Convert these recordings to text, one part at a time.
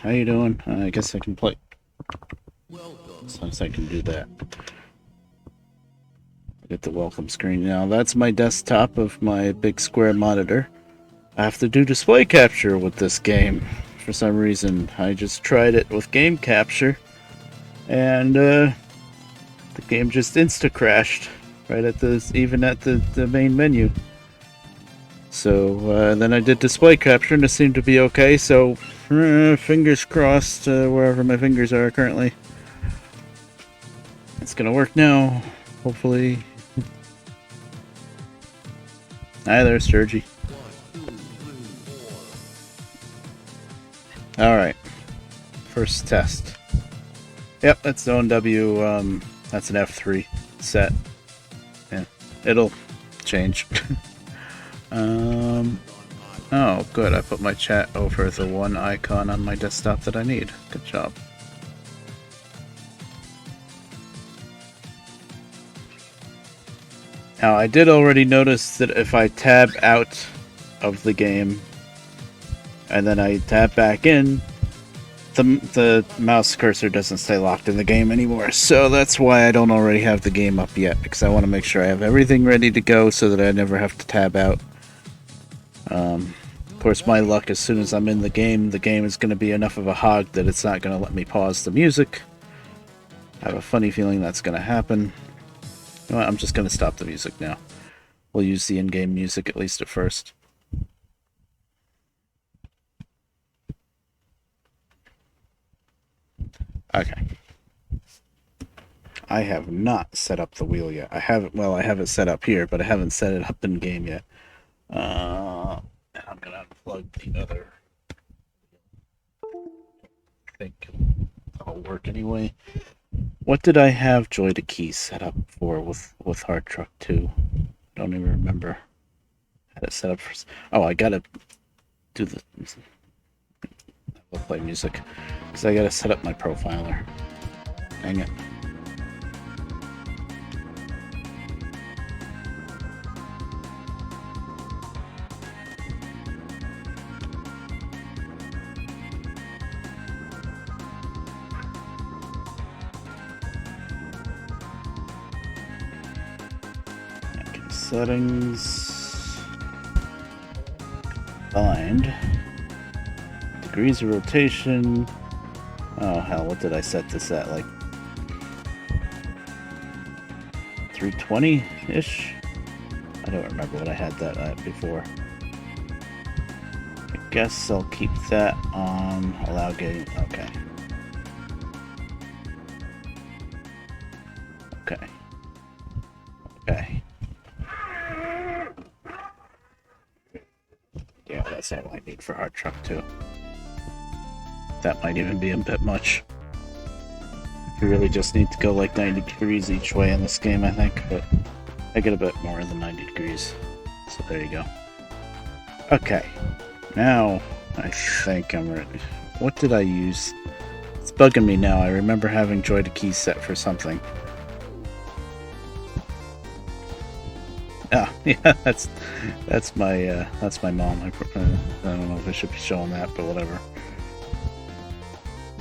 How you doing? I guess I can play. Since I can do that. Get the welcome screen now. That's my desktop of my big square monitor. I have to do display capture with this game. For some reason, I just tried it with game capture, and the game just insta crashed right at the main menu. So then I did display capture, and it seemed to be okay. So fingers crossed, wherever my fingers are currently. It's gonna work now, hopefully. Hi there, Sturgy. Alright. First test. Yep, that's the ONW, that's an F3 set. Yeah, it'll change. Oh, good, I put my chat over the one icon on my desktop that I need. Good job. Now, I did already notice that if I tab out of the game and then I tab back in, the mouse cursor doesn't stay locked in the game anymore. So that's why I don't already have the game up yet, because I want to make sure I have everything ready to go so that I never have to tab out. Of course, my luck, as soon as I'm in the game is going to be enough of a hog that it's not going to let me pause the music. I have a funny feeling that's going to happen. You know what, I'm just going to stop the music now. We'll use the in-game music, at least at first. Okay. I have not set up the wheel yet. I have it set up here, but I haven't set it up in game yet. I'm gonna unplug the other. I think that'll work anyway. What did I have Joy to Key set up for with Hard Truck 2? Don't even remember. Had it set up for. Oh, I gotta do the. We'll play music because I gotta set up my profiler. Dang it. Settings, bind, degrees of rotation. Oh hell, what did I set this at? Like 320-ish? I don't remember what I had that at before. I guess I'll keep that on allow game. Okay. Okay. Okay. Yeah, that's all I need for Hard Truck 2. That might even be a bit much. You really just need to go like 90 degrees each way in this game, I think, but I get a bit more than 90 degrees. So there you go. Okay. Now, I think I'm ready. What did I use? It's bugging me now. I remember having Joy to Key set for something. Oh, yeah, that's my mom. I don't know if I should be showing that, but whatever.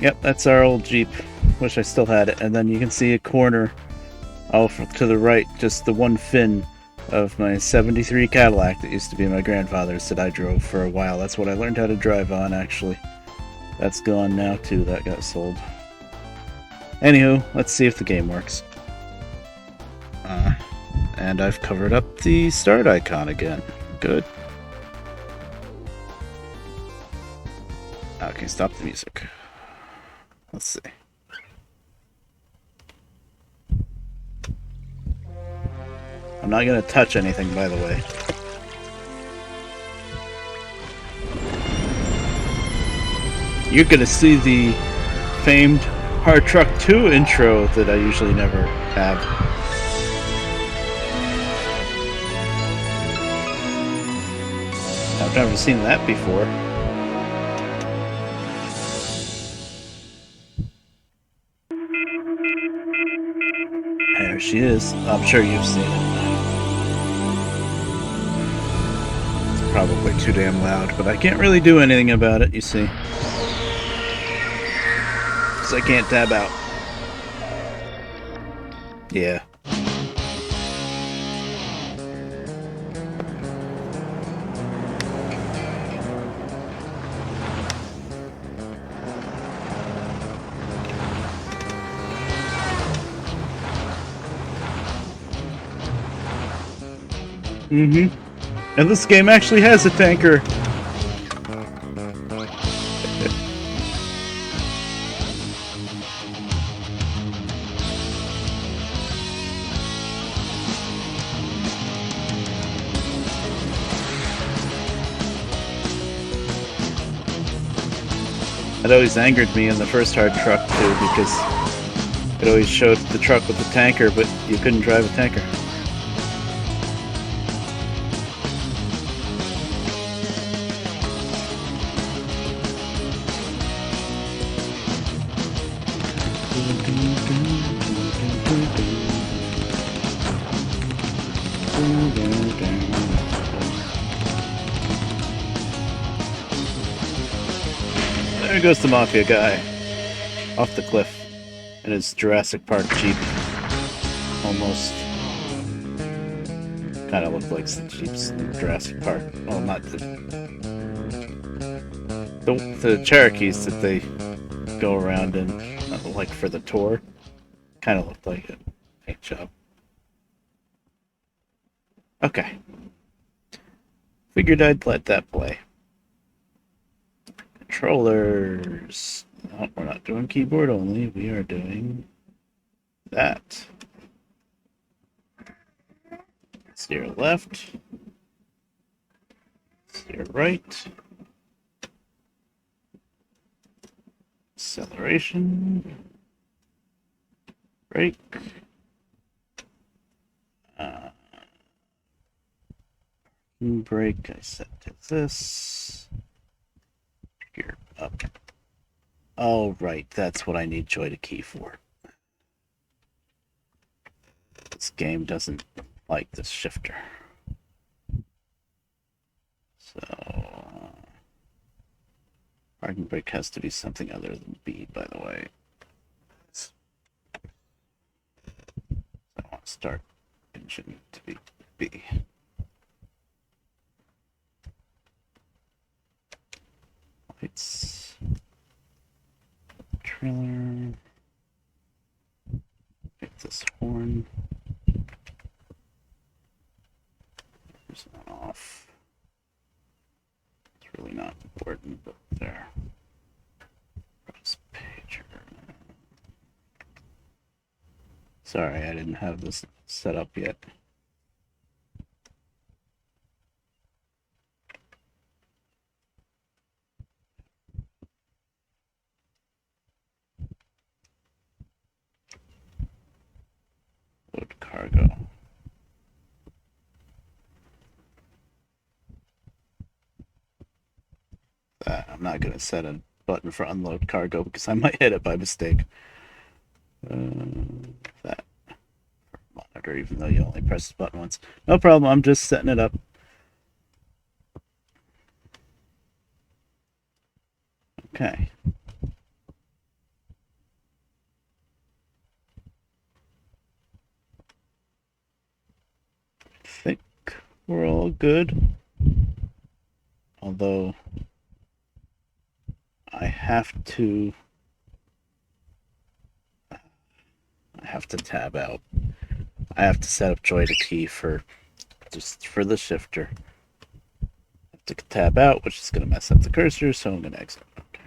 Yep, that's our old Jeep. Wish I still had it. And then you can see a corner off to the right, just the one fin of my '73 Cadillac that used to be my grandfather's that I drove for a while. That's what I learned how to drive on, actually. That's gone now too. That got sold. Anywho, let's see if the game works. And I've covered up the start icon again. Good. Okay, stop the music. Let's see. I'm not going to touch anything, by the way. You're going to see the famed Hard Truck 2 intro that I usually never have. I've never seen that before. There she is. I'm sure you've seen it. It's probably too damn loud, but I can't really do anything about it, you see. because I can't tab out. Yeah. Mm-hmm. And this game actually has a tanker. It always angered me in the first hard truck too, because it always showed the truck with the tanker, but you couldn't drive a tanker. There goes the Mafia guy. Off the cliff. In his Jurassic Park Jeep. Almost. Kind of looked like the Jeeps in Jurassic Park. Well, not the Cherokees that they go around in, like for the tour. Kind of looked like it. Paint job. Okay. Figured I'd let that play. Controllers. No, we're not doing keyboard only. We are doing that. Steer left. Steer right. Acceleration. Brake. Brake I set to this. Gear up. Oh, right, that's what I need Joy to key for. This game doesn't like this shifter. So, parking brake has to be something other than B, by the way. So I want to start engine to be B. Lights. Trailer. Get this horn. There's that off. It's really not important, but there. Cross pager. Sorry, I didn't have this set up yet. Load cargo. I'm not going to set a button for unload cargo because I might hit it by mistake. That monitor, even though you only press the button once. No problem, I'm just setting it up. Okay. I think we're all good. Although I have to tab out. I have to set up Joy to key for just for the shifter. I have to tab out, which is going to mess up the cursor, so I'm going to exit. Okay.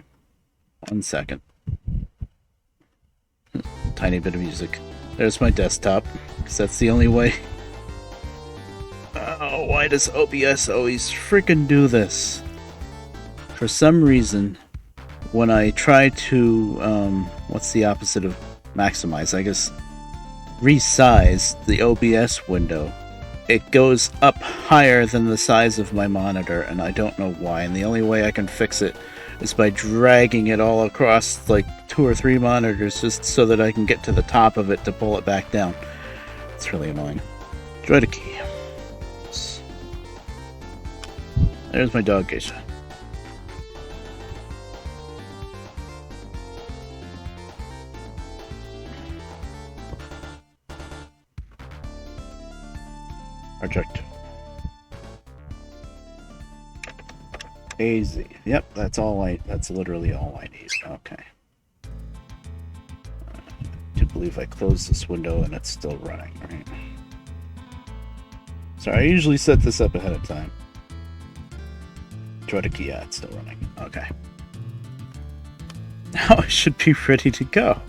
1 second. Tiny bit of music. There's my desktop, because that's the only way. Oh, why does OBS always freaking do this? For some reason, when I try to, what's the opposite of maximize? I guess resize the OBS window, it goes up higher than the size of my monitor, and I don't know why. And the only way I can fix it is by dragging it all across like 2 or 3 monitors just so that I can get to the top of it to pull it back down. It's really annoying. Joy to key. There's my dog Geisha. Project AZ. Yep, that's literally all I need. Okay. I do believe I closed this window and it's still running, right? Sorry, I usually set this up ahead of time. Try to key, yeah, it's still running. Okay. Now I should be ready to go.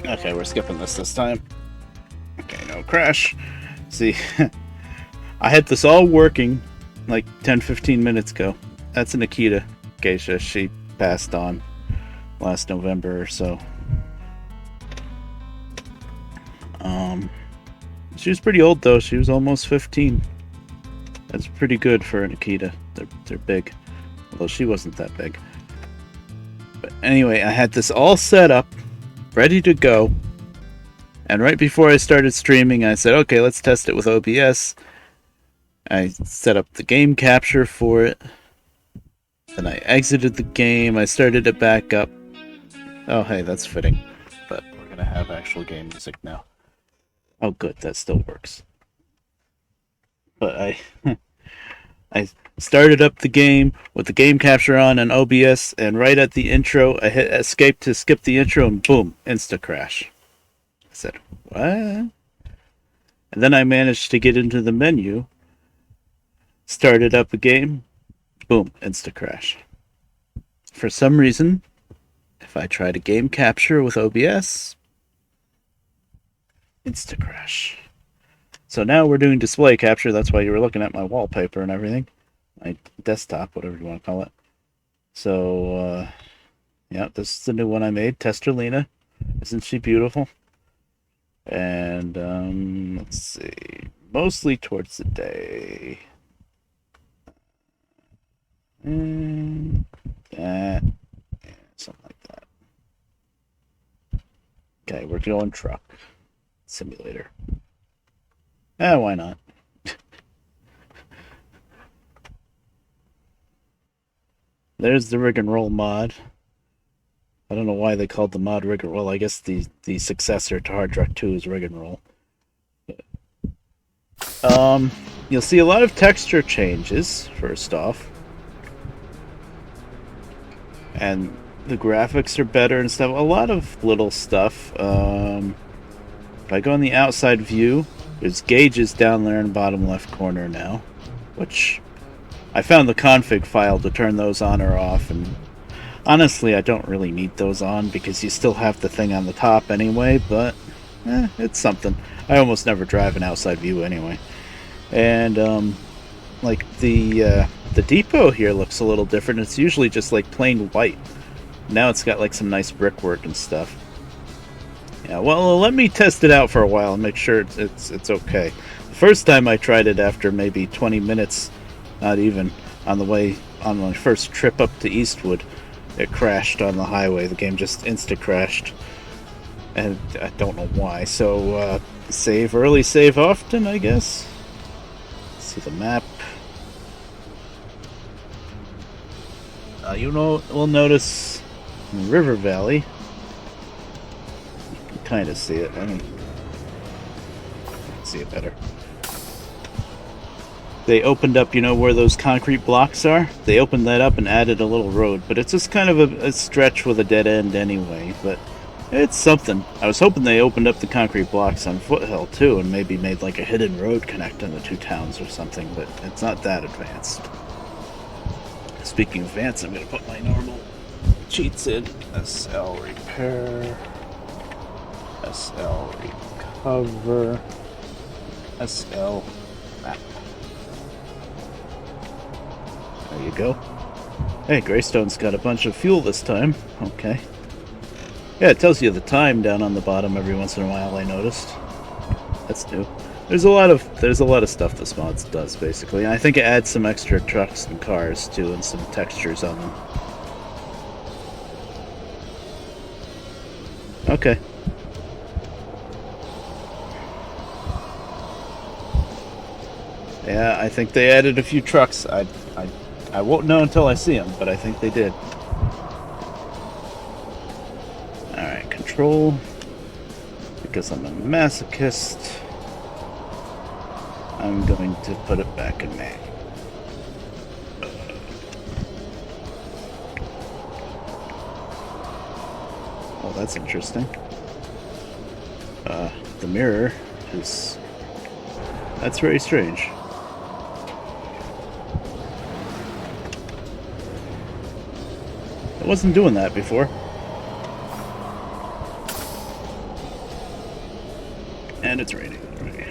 Okay, we're skipping this time. Okay, no crash. See, I had this all working like 10-15 minutes ago. That's a Nikita geisha. She passed on last November or so. She was pretty old though. She was almost 15. That's pretty good for a Nikita. They're big, although she wasn't that big. But anyway, I had this all set up, ready to go. And right before I started streaming, I said, okay, let's test it with OBS. I set up the game capture for it. Then I exited the game. I started it back up. Oh, hey, that's fitting. But we're going to have actual game music now. Oh, good, that still works. But I started up the game with the game capture on OBS, and right at the intro, I hit escape to skip the intro, and boom, insta crash. I said, what? And then I managed to get into the menu, started up a game, boom, insta crash. For some reason, if I try to game capture with OBS, insta crash. So now we're doing display capture. That's why you were looking at my wallpaper and everything. My desktop, whatever you want to call it. So, yeah, this is the new one I made. Testerlina. Isn't she beautiful? And, let's see. Mostly towards the day. And that. Yeah, something like that. Okay, we're going truck simulator. Why not? There's the rig and roll mod. I don't know why they called the mod rig and roll. I guess the successor to Hard Truck 2 is rig and roll. You'll see a lot of texture changes, first off. And the graphics are better and stuff. A lot of little stuff. If I go in the outside view, there's gauges down there in the bottom left corner now, which I found the config file to turn those on or off, and honestly I don't really need those on because you still have the thing on the top anyway, but it's something. I almost never drive an outside view anyway. And like the depot here looks a little different. It's usually just like plain white. Now it's got like some nice brickwork and stuff. Yeah, well, let me test it out for a while and make sure it's okay. The first time I tried it, after maybe 20 minutes, not even, on my first trip up to Eastwood, it crashed on the highway. The game just insta-crashed, and I don't know why. So, save early, save often, I guess. Let's see the map. We'll notice in River Valley, kind of see it. I mean, see it better. They opened up, where those concrete blocks are? They opened that up and added a little road, but it's just kind of a stretch with a dead end anyway, but it's something. I was hoping they opened up the concrete blocks on Foothill too, and maybe made like a hidden road connecting the two towns or something, but it's not that advanced. Speaking of advanced, I'm going to put my normal cheats in. SL repair. SL recover, SL map. There you go. Hey, Greystone's got a bunch of fuel this time. Okay. Yeah, it tells you the time down on the bottom every once in a while, I noticed. That's new. There's a lot of stuff this mod does, basically. And I think it adds some extra trucks and cars too, and some textures on them. Okay. Yeah, I think they added a few trucks. I won't know until I see them, but I think they did. Alright, control control. Because I'm a masochist, I'm going to put it back in manual. Oh, that's interesting. The mirror is... That's very strange. It wasn't doing that before. And it's raining already.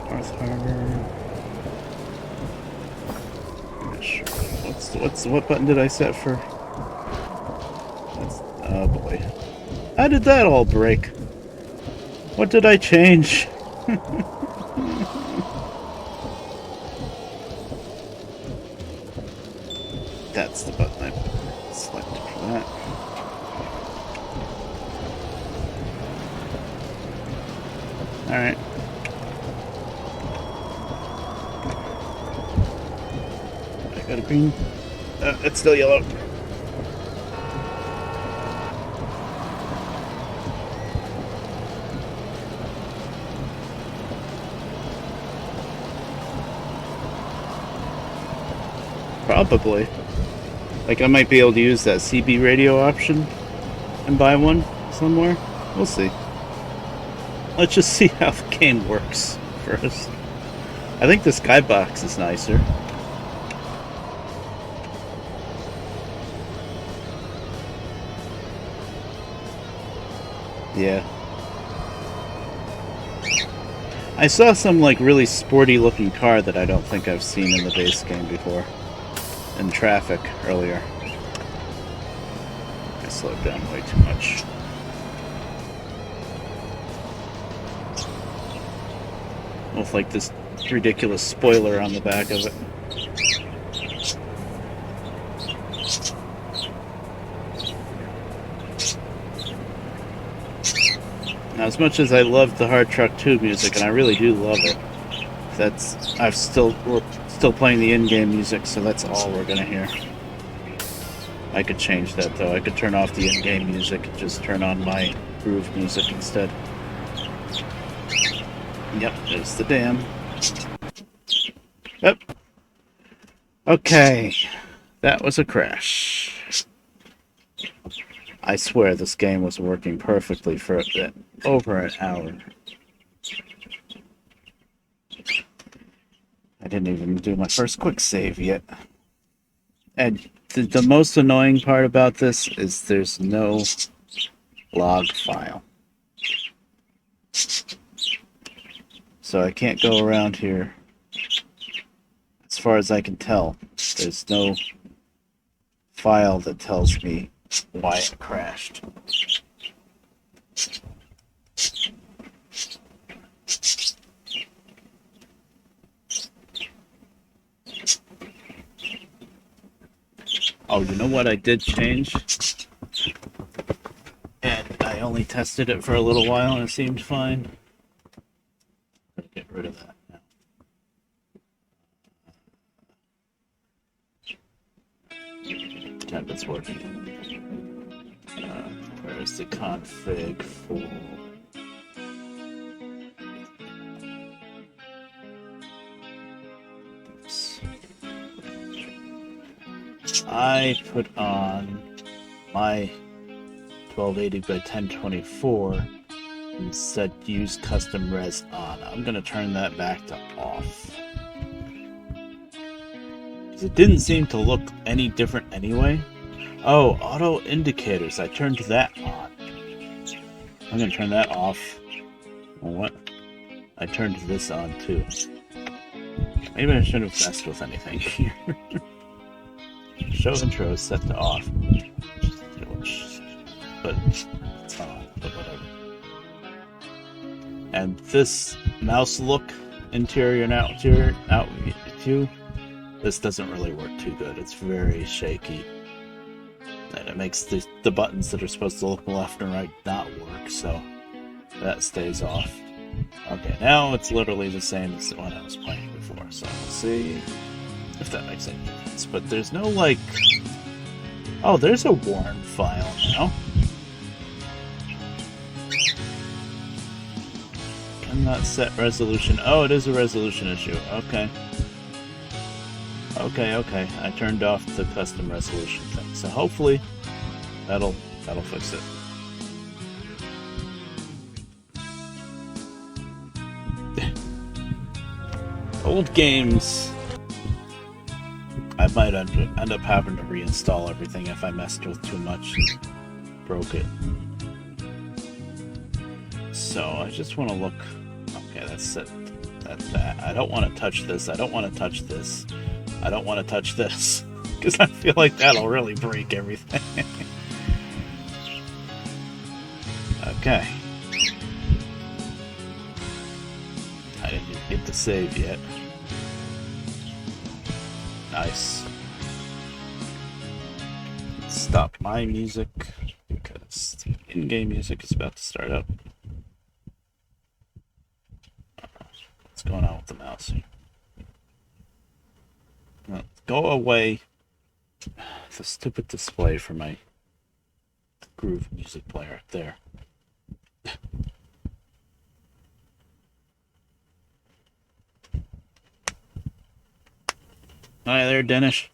North Harbor. I'm not sure. What button did I set for? That's, oh boy. How did that all break? What did I change? That's the button I selected for that. Alright. I got a green. It's still yellow. Probably. Like, I might be able to use that CB radio option and buy one somewhere. We'll see. Let's just see how the game works first. I think the skybox is nicer. Yeah. I saw some, like, really sporty looking car that I don't think I've seen in the base game before. In traffic earlier. I slowed down way too much. With like this ridiculous spoiler on the back of it. Now, as much as I love the Hard Truck 2 music, and I really do love it, we're still playing the in-game music, so that's all we're gonna hear. I could change that though. I could turn off the in-game music and just turn on my groove music instead. Yep, there's the dam. Yep. Okay, that was a crash. I swear this game was working perfectly for over an hour. I didn't even do my first quick save yet. And the most annoying part about this is there's no log file. So I can't go around here. As far as I can tell, there's no file that tells me why it crashed. Oh, you know what I did change? And I only tested it for a little while and it seemed fine. Gotta get rid of that now. Pretend it's working. Where's the config for... I put on my 1280 by 1024 and said use custom res on. I'm gonna turn that back to off. Because it didn't seem to look any different anyway. Oh, auto indicators. I turned that on. I'm gonna turn that off. Well, what? I turned this on too. Maybe I shouldn't have messed with anything here. Show intro is set to off. But it's on, but whatever. And this mouse look, interior and out view, this doesn't really work too good. It's very shaky. And it makes the buttons that are supposed to look left and right not work, so that stays off. Okay, now it's literally the same as the one I was playing before, so we'll see if that makes any difference. But there's no, like, Oh, there's a warm file now. Cannot set resolution. Oh, it is a resolution issue. Okay. Okay. I turned off the custom resolution thing, so hopefully that'll fix it. Old games. I might end up having to reinstall everything if I messed with too much and broke it. So I just want to look. Okay, that's set. That's that. I don't want to touch this. I don't want to touch this. I don't want to touch this because I feel like that'll really break everything. Okay. I didn't get to save yet. Nice. Stop my music because the in-game music is about to start up. What's going on with the mouse here? Well, go away. The stupid display for my Groove music player up there. Hi there, Dennis.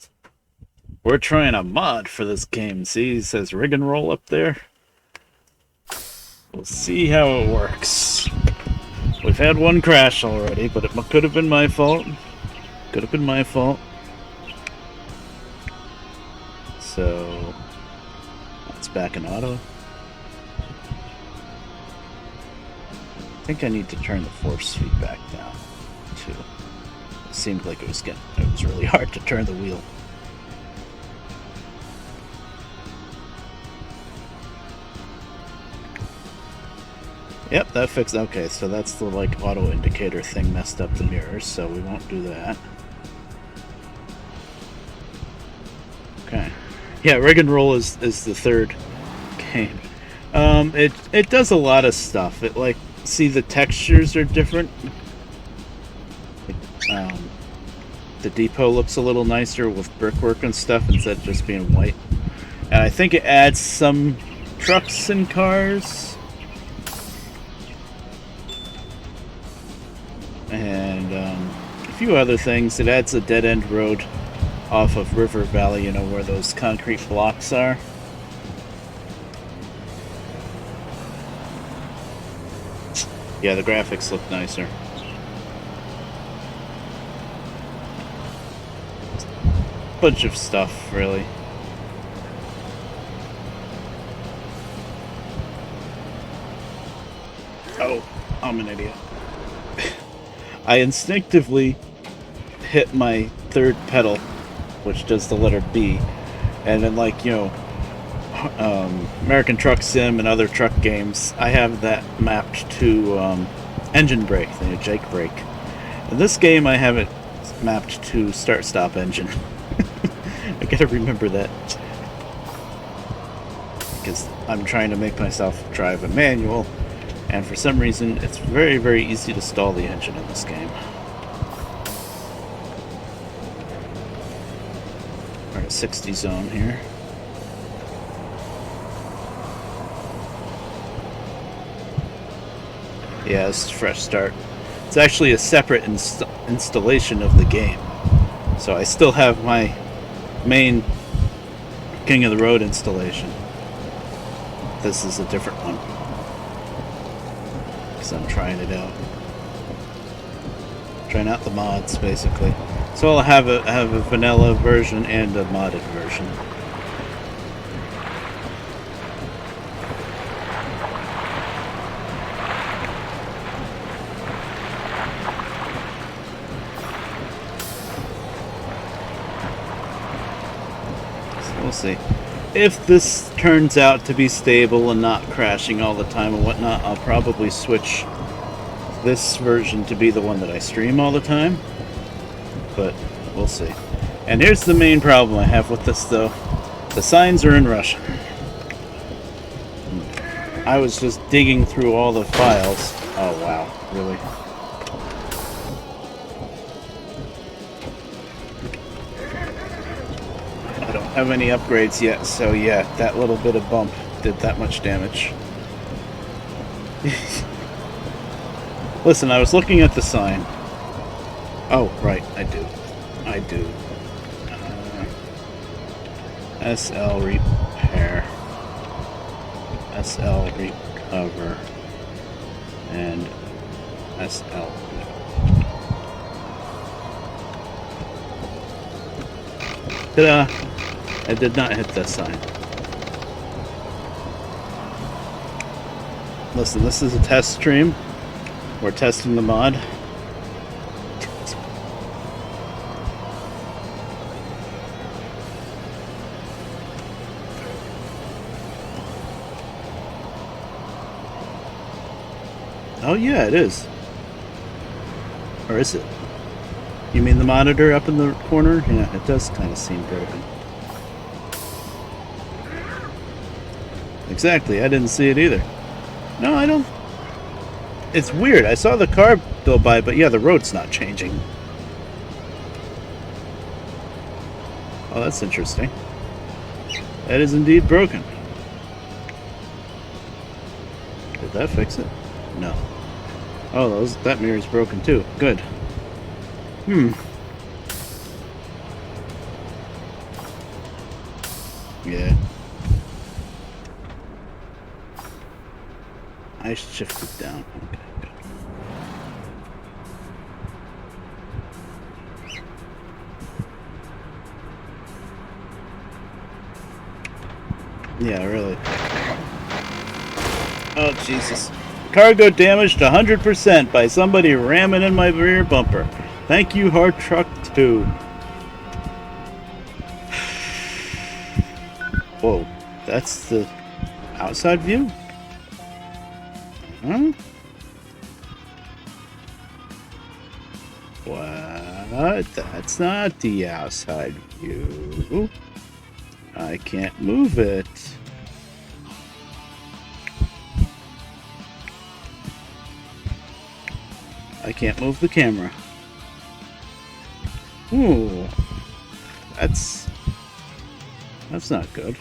We're trying a mod for this game. See, it says rig and roll up there. We'll see how it works. We've had one crash already, but it could have been my fault. Could have been my fault. So, it's back in auto. I think I need to turn the force feedback down, too. It seemed like it was really hard to turn the wheel. Yep, that fixed. Okay, so that's the auto indicator thing messed up the mirrors, so we won't do that. Okay. Yeah, rig and roll is the third game. It does a lot of stuff. It see, the textures are different. The depot looks a little nicer with brickwork and stuff instead of just being white. And I think it adds some trucks and cars. And a few other things. It adds a dead-end road off of River Valley, where those concrete blocks are. Yeah, the graphics look nicer. Bunch of stuff, really. Oh, I'm an idiot. I instinctively hit my third pedal, which does the letter B, and then American Truck Sim and other truck games, I have that mapped to engine brake, Jake brake. In this game, I have it mapped to start-stop engine. I gotta remember that, because I'm trying to make myself drive a manual, and for some reason it's very, very easy to stall the engine in this game. We're at 60 zone here. Yeah, this is a fresh start. It's actually a separate installation of the game, so I still have my main King of the Road installation. This is a different one, because I'm trying it out. Trying out the mods, basically. So I'll have a vanilla version and a modded version. We'll see. If this turns out to be stable and not crashing all the time and whatnot, I'll probably switch this version to be the one that I stream all the time. But we'll see. And here's the main problem I have with this, though. The signs are in Russian. I was just digging through all the files. Oh, wow. Really? have any upgrades yet, so yeah, that little bit of bump did that much damage. Listen, I was looking at the sign. Oh, right, I do. SL repair. SL recover. And SL. Ta-da! I did not hit that sign. Listen, this is a test stream. We're testing the mod. Oh yeah, it is. Or is it? You mean the monitor up in the corner? Yeah, it does kind of seem broken. Exactly, I didn't see it either. No, I don't... It's weird, I saw the car go by, but yeah, the road's not changing. Oh, that's interesting. That is indeed broken. Did that fix it? No. Oh, that mirror's broken too. Good. Yeah. I shifted down. Okay, good. Yeah, really. Oh, Jesus. Cargo damaged 100% by somebody ramming in my rear bumper. Thank you, Hard Truck 2. Whoa, that's the outside view? Huh? What? That's not the outside view. I can't move it. I can't move the camera. Ooh. That's not good.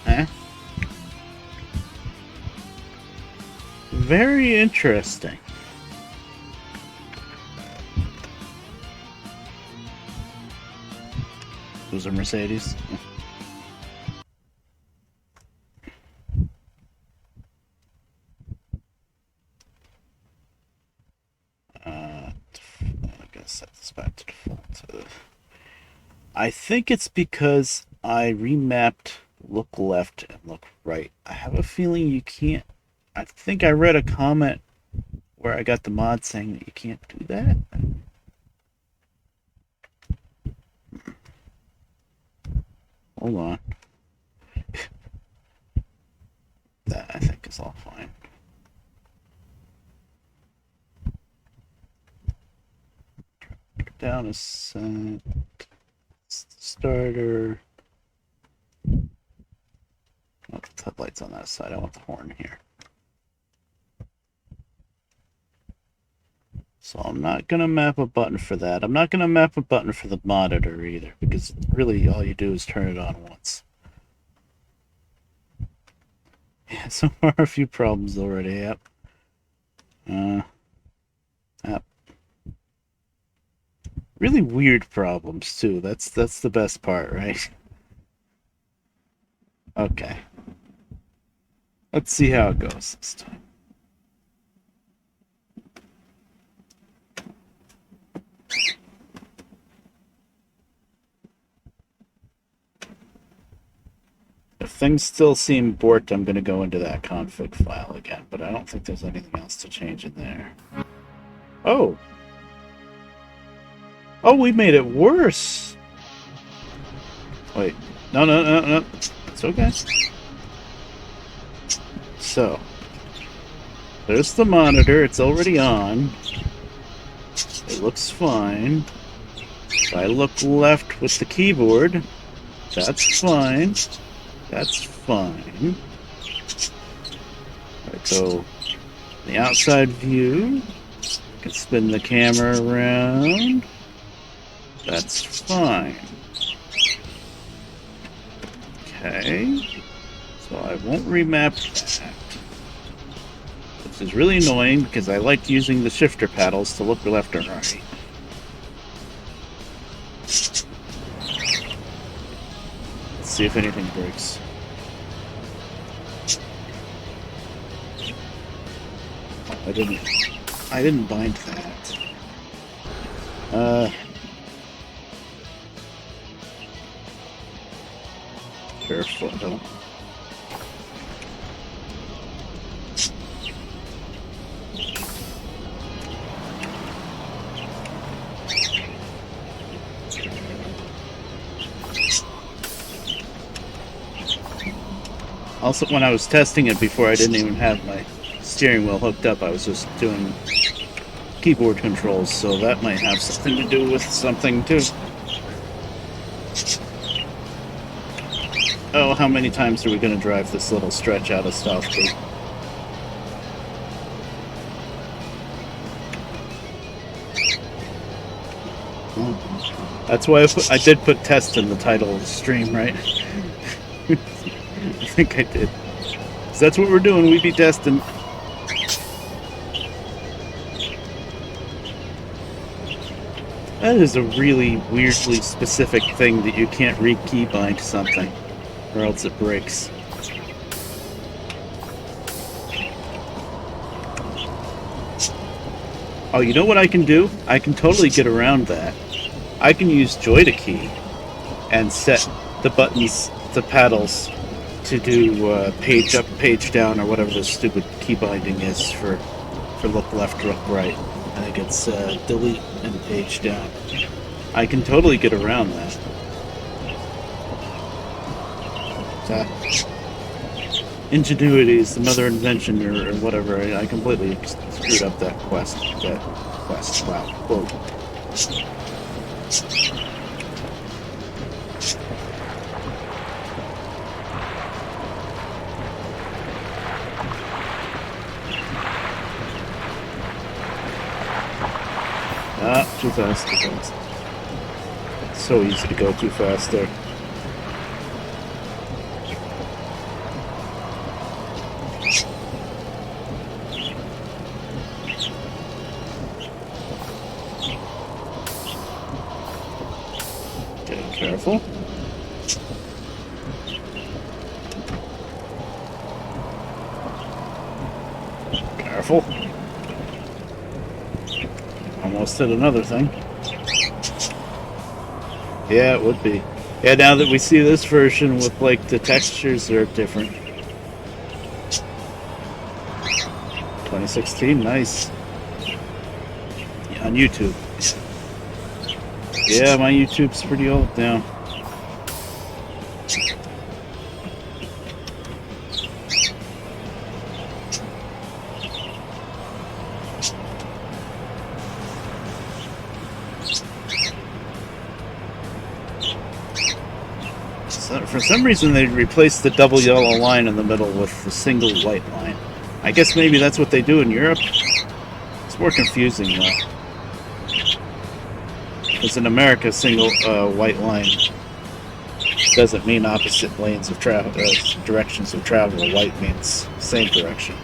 Huh? Very interesting. Those are Mercedes. Set this back to default. I think it's because I remapped look left and look right. I have a feeling you can't. I think I read a comment where I got the mod saying that you can't do that. Hold on. That I think is all fine. Down a set. Starter. I want the headlights on that side. I want the horn here. So I'm not going to map a button for that. I'm not going to map a button for the monitor either, because really all you do is turn it on once. Yeah, so far a few problems already. Yep. Yep. Really weird problems too. That's the best part, right? Okay. Let's see how it goes this time. If things still seem borked, I'm going to go into that config file again, but I don't think there's anything else to change in there. Oh! Oh, we made it worse! Wait. No. It's okay. So. There's the monitor. It's already on. It looks fine. If I look left with the keyboard, that's fine. That's fine. Alright, so the outside view. can spin the camera around. That's fine. Okay. So I won't remap that. Which is really annoying because I like using the shifter paddles to look left and right. Let's see if anything breaks. I didn't bind that. Careful, though. Also, when I was testing it before, I didn't even have my steering wheel hooked up. I was just doing keyboard controls, so that might have something to do with something too. Oh, how many times are we going to drive this little stretch out of Southgate? Oh. That's why I did put test in the title of the stream, right? I think I did. So that's what we're doing, we be testing. That is a really weirdly specific thing that you can't re-keybind something, or else it breaks. Oh, you know what I can do? I can totally get around that. I can use Joy to key and set the buttons, the paddles, to do page up, page down, or whatever the stupid key binding is for look left, look right. I think it's delete and page down. I can totally get around that. Ingenuity is the mother invention, or whatever. I completely screwed up that quest. Wow, quote. Too fast, too fast. It's so easy to go too fast there. Okay, careful. Careful. Almost hit another thing. Yeah, it would be. Yeah, now that we see this version with, like, the textures are different. 2016, nice. Yeah, on YouTube. Yeah, my YouTube's pretty old now. For some reason, they replaced the double yellow line in the middle with the single white line. I guess maybe that's what they do in Europe. It's more confusing, though. Because in America, single white line doesn't mean opposite lanes of travel, directions of travel. White means same direction.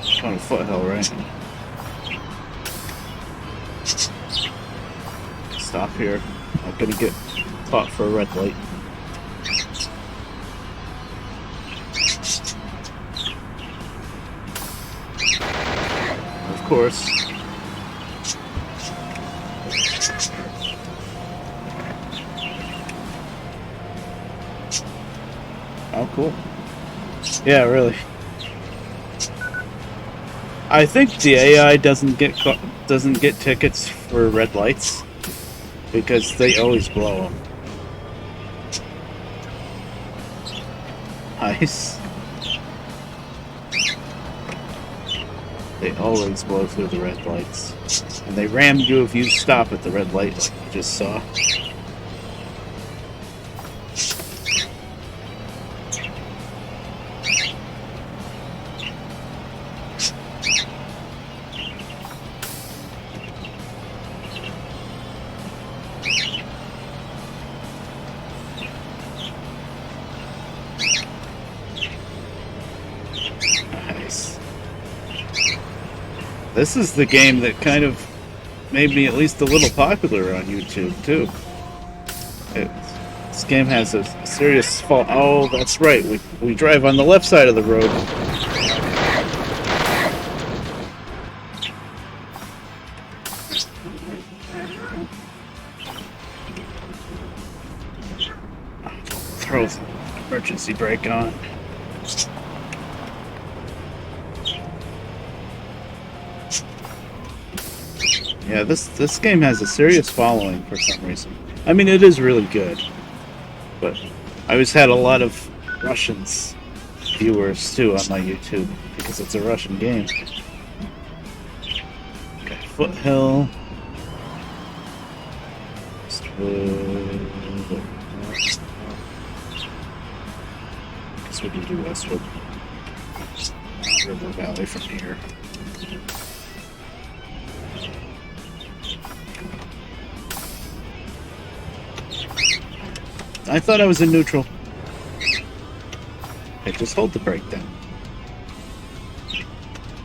It's on a foothill, right? Stop here. I'm gonna get caught for a red light. Of course. Oh, cool. Yeah, really. I think the AI doesn't get tickets for red lights. Because they always blow them. Nice. They always blow through the red lights. And they ram you if you stop at the red light like you just saw. This is the game that kind of made me at least a little popular on YouTube, too. This game has a serious fault. Oh, that's right. We drive on the left side of the road. Throw the emergency brake on. Yeah, this game has a serious following for some reason. I mean, it is really good, but I always had a lot of Russians viewers too on my YouTube because it's a Russian game. Okay, foothill. Guess we can do Westwood. River Valley from here. I thought I was in neutral. Okay, just hold the brake then.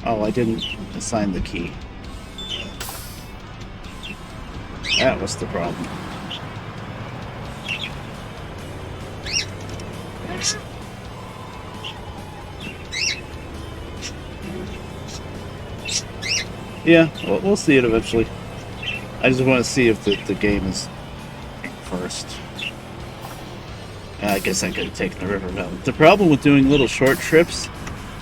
Oh, I didn't assign the key. That was the problem. Yeah, we'll see it eventually. I just want to see if the game is first. I guess I could have taken the river valley. The problem with doing little short trips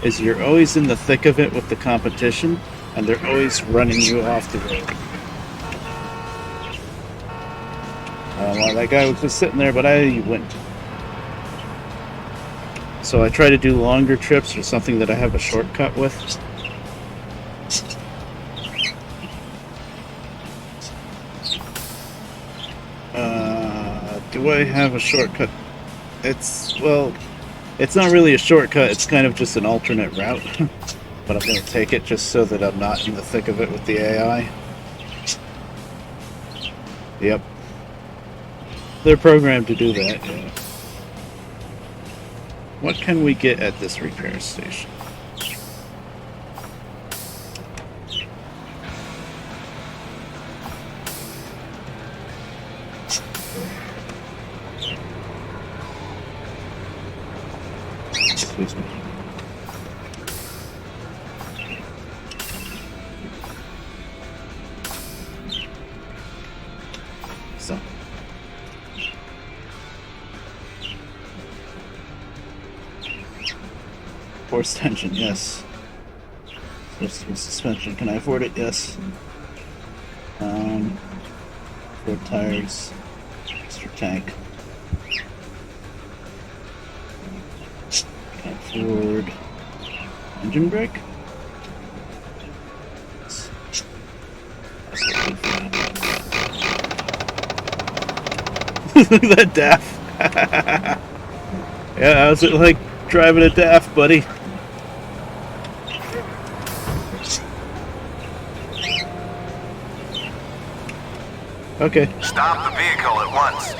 is you're always in the thick of it with the competition, and they're always running you off the road. Well, that guy was just sitting there, but I went. So I try to do longer trips or something that I have a shortcut with. Do I have a shortcut? It's not really a shortcut, it's kind of just an alternate route. But I'm going to take it just so that I'm not in the thick of it with the AI. Yep. They're programmed to do that, yeah. What can we get at this repair station? Excuse me. So. Force tension, yes. Suspension, can I afford it? Yes. 4 tires. Extra tank. Can I afford engine brake? Look at that DAF. Yeah, how's it like driving a DAF, buddy? Okay. Stop the vehicle at once.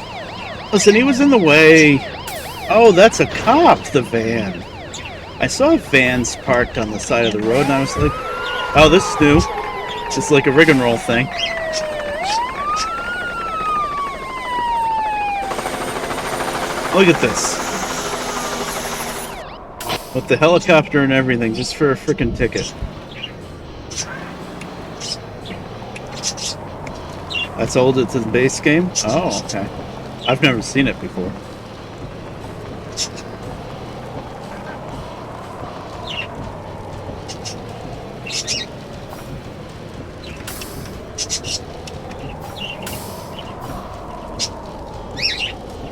Listen, he was in the way. Oh, that's a cop, the van. I saw vans parked on the side of the road, and I was like, oh, this is new. It's like a rig and roll thing. Look at this. With the helicopter and everything, just for a frickin' ticket. That's old, it's a base game? Oh, okay. I've never seen it before.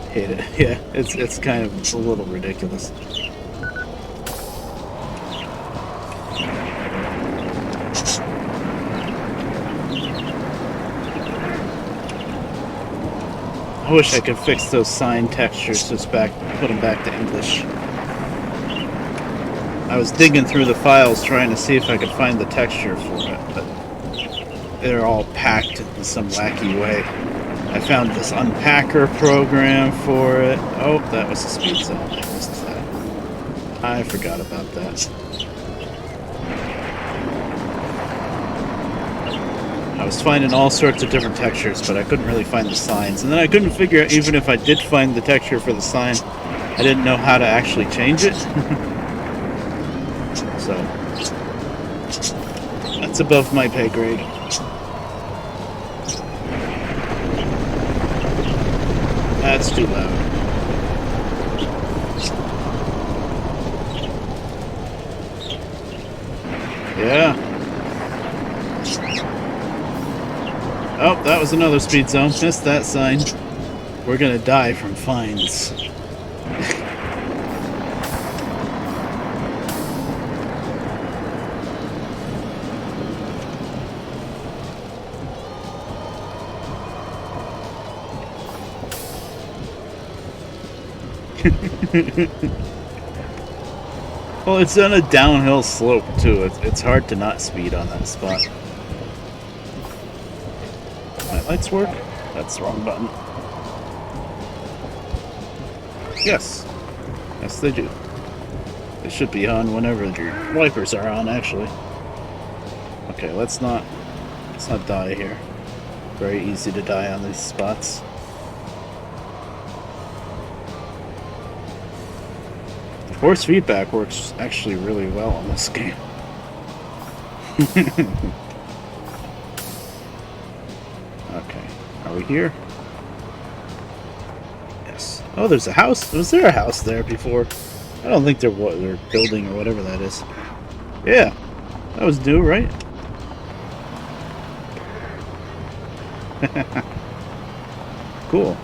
Hate it. Yeah, it's kind of a little ridiculous. I wish I could fix those sign textures, just put them back to English. I was digging through the files trying to see if I could find the texture for it, but they're all packed in some wacky way. I found this unpacker program for it. Oh, that was the speed zone. I missed that. I forgot about that. I was finding all sorts of different textures, but I couldn't really find the signs. And then I couldn't figure out, even if I did find the texture for the sign, I didn't know how to actually change it. So, that's above my pay grade. That's too loud. Yeah. Oh, that was another speed zone. Missed that sign. We're gonna die from fines. Well, it's on a downhill slope too. It's hard to not speed on that spot. My lights work? That's the wrong button. Yes. Yes, they do. They should be on whenever your wipers are on, actually. Okay, let's not die here. Very easy to die on these spots. Force feedback works actually really well on this game. Okay, are we here? Yes. Oh, there's a house. Was there a house there before? I don't think there was. They're building or whatever that is. Yeah, that was new, right? Cool.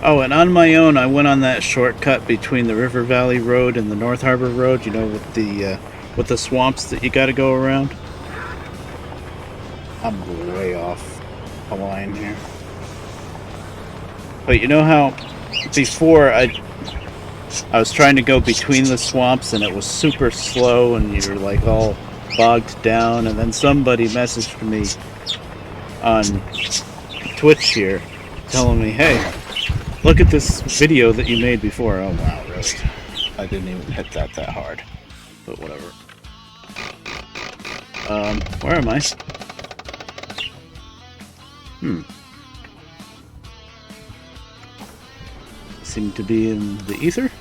Oh, and on my own, I went on that shortcut between the River Valley Road and the North Harbor Road. You know, with the swamps that you got to go around. I'm way off the line here. But you know how before I was trying to go between the swamps and it was super slow and you were like all bogged down, and then somebody messaged me on Twitch here telling me, hey, look at this video that you made before. Oh wow, really? I didn't even hit that hard. But whatever. Where am I? Seem to be in the ether?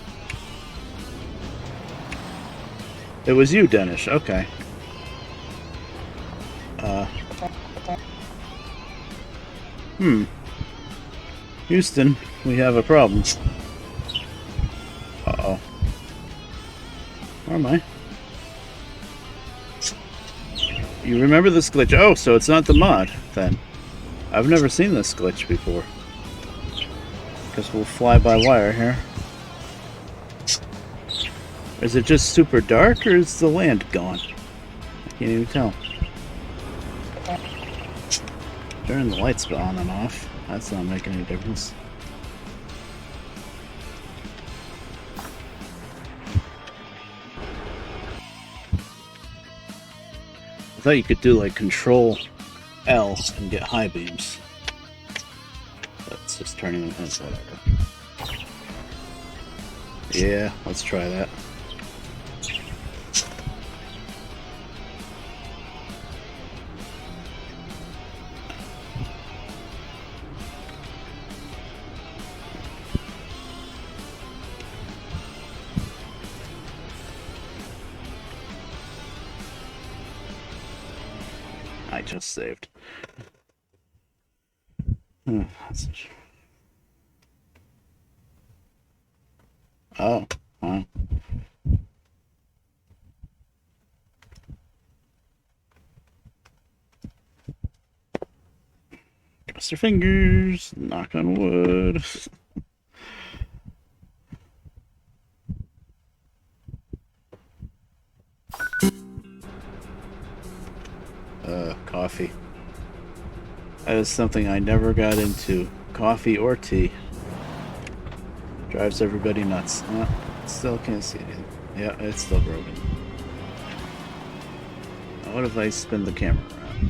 It was you, Dennis. Okay. Houston, we have a problem. Uh-oh. Where am I? You remember this glitch? Oh, so it's not the mod, then. I've never seen this glitch before. Guess we'll fly by wire here. Is it just super dark, or is the land gone? I can't even tell. Turn the lights on and off. That's not making any difference. I thought you could do like Control L and get high beams. That's just turning them heads, whatever. Yeah, let's try that. I just saved. Oh, wow. Cross your fingers, knock on wood. Coffee. That is something I never got into. Coffee or tea. Drives everybody nuts. Still can't see anything. Yeah, it's still broken. Now what if I spin the camera around?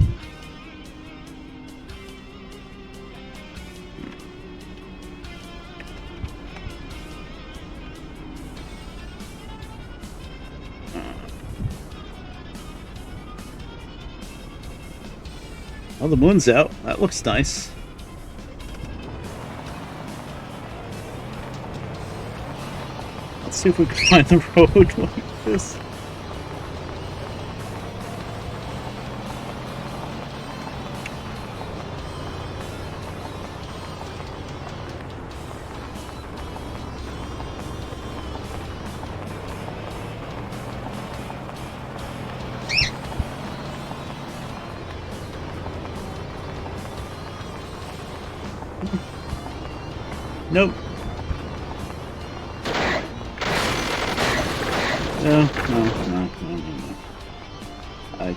Oh, the moon's out. That looks nice. Let's see if we can find the road like this. Nope. No. I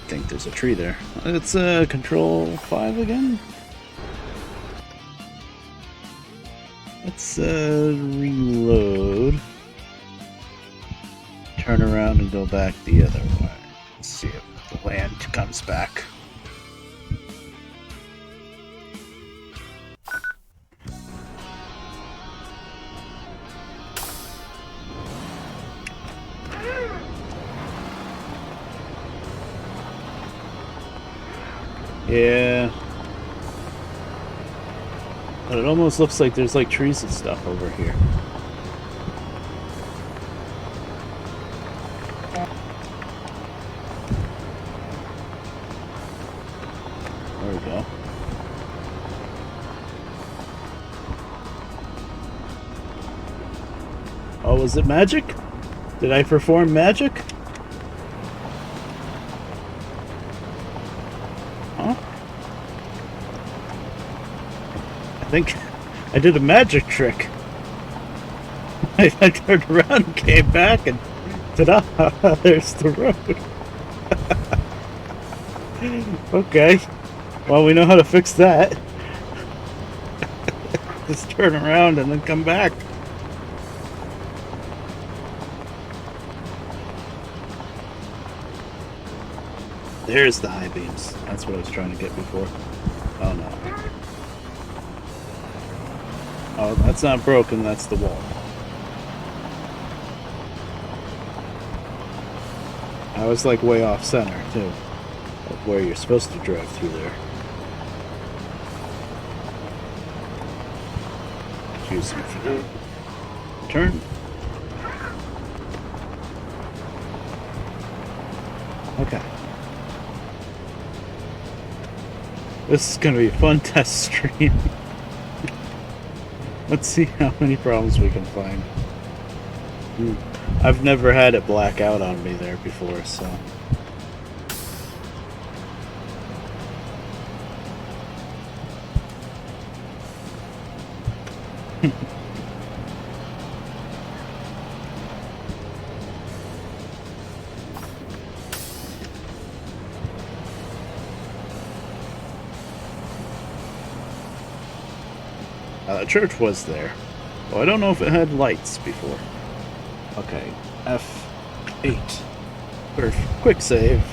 think there's a tree there. It's control 5 again. Let's reload. Turn around and go back the other way. Let's see if the land comes back. Yeah. But it almost looks like there's like trees and stuff over here. There we go. Oh, was it magic? Did I perform magic? Huh? I think I did a magic trick. I turned around and came back and ta-da! There's the road. Okay. Well, we know how to fix that. Just turn around and then come back. There's the high beams. That's what I was trying to get before. Oh no. Oh, that's not broken, that's the wall. I was like way off center too, of where you're supposed to drive through there. Choose for the turn. Okay. This is gonna be a fun test stream. Let's see how many problems we can find. I've never had it black out on me there before, so... The church was there. Well, I don't know if it had lights before. Okay, F8 for quick save.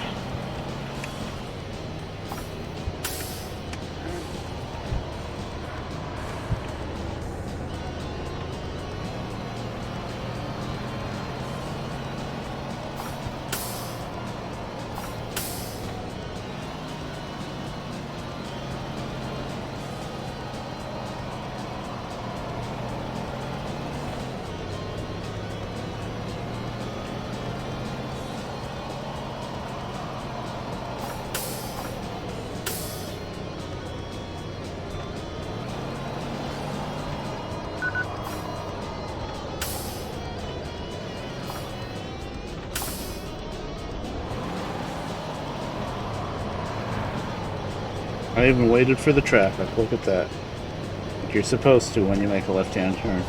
I even waited for the traffic. Look at that. Like you're supposed to when you make a left-hand turn.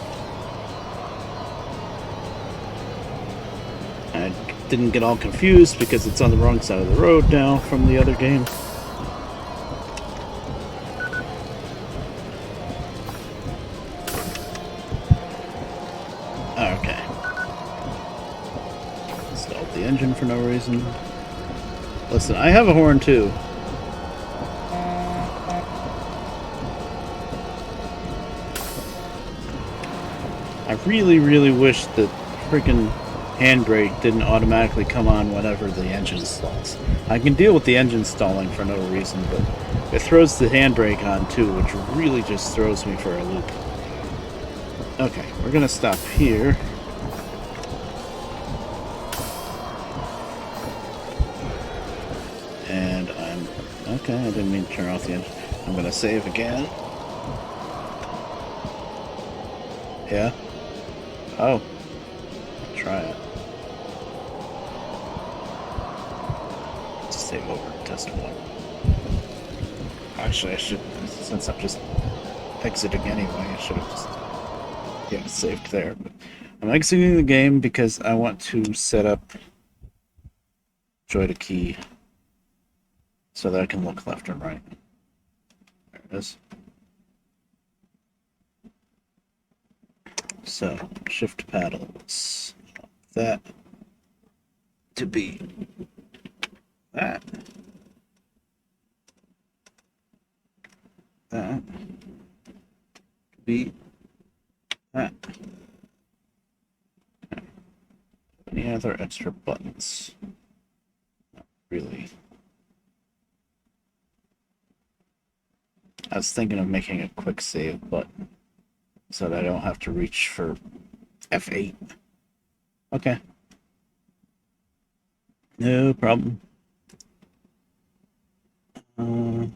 I didn't get all confused because it's on the wrong side of the road now from the other game. Okay. Stalled the engine for no reason. Listen, I have a horn too. I really, really wish that freaking handbrake didn't automatically come on whenever the engine stalls. I can deal with the engine stalling for no reason, but it throws the handbrake on too, which really just throws me for a loop. Okay, we're gonna stop here. And okay, I didn't mean to turn off the engine. I'm gonna save again. Yeah? Oh. Try it. Save over, test one. Actually, I should, since I'm just exiting anyway, I should have just, yeah, saved there. But I'm exiting the game because I want to set up joy to key so that I can look left and right. There it is. So, shift paddles. That to be that. That to be that. Any other extra buttons? Not really. I was thinking of making a quick save button so that I don't have to reach for F8. Okay. No problem. Only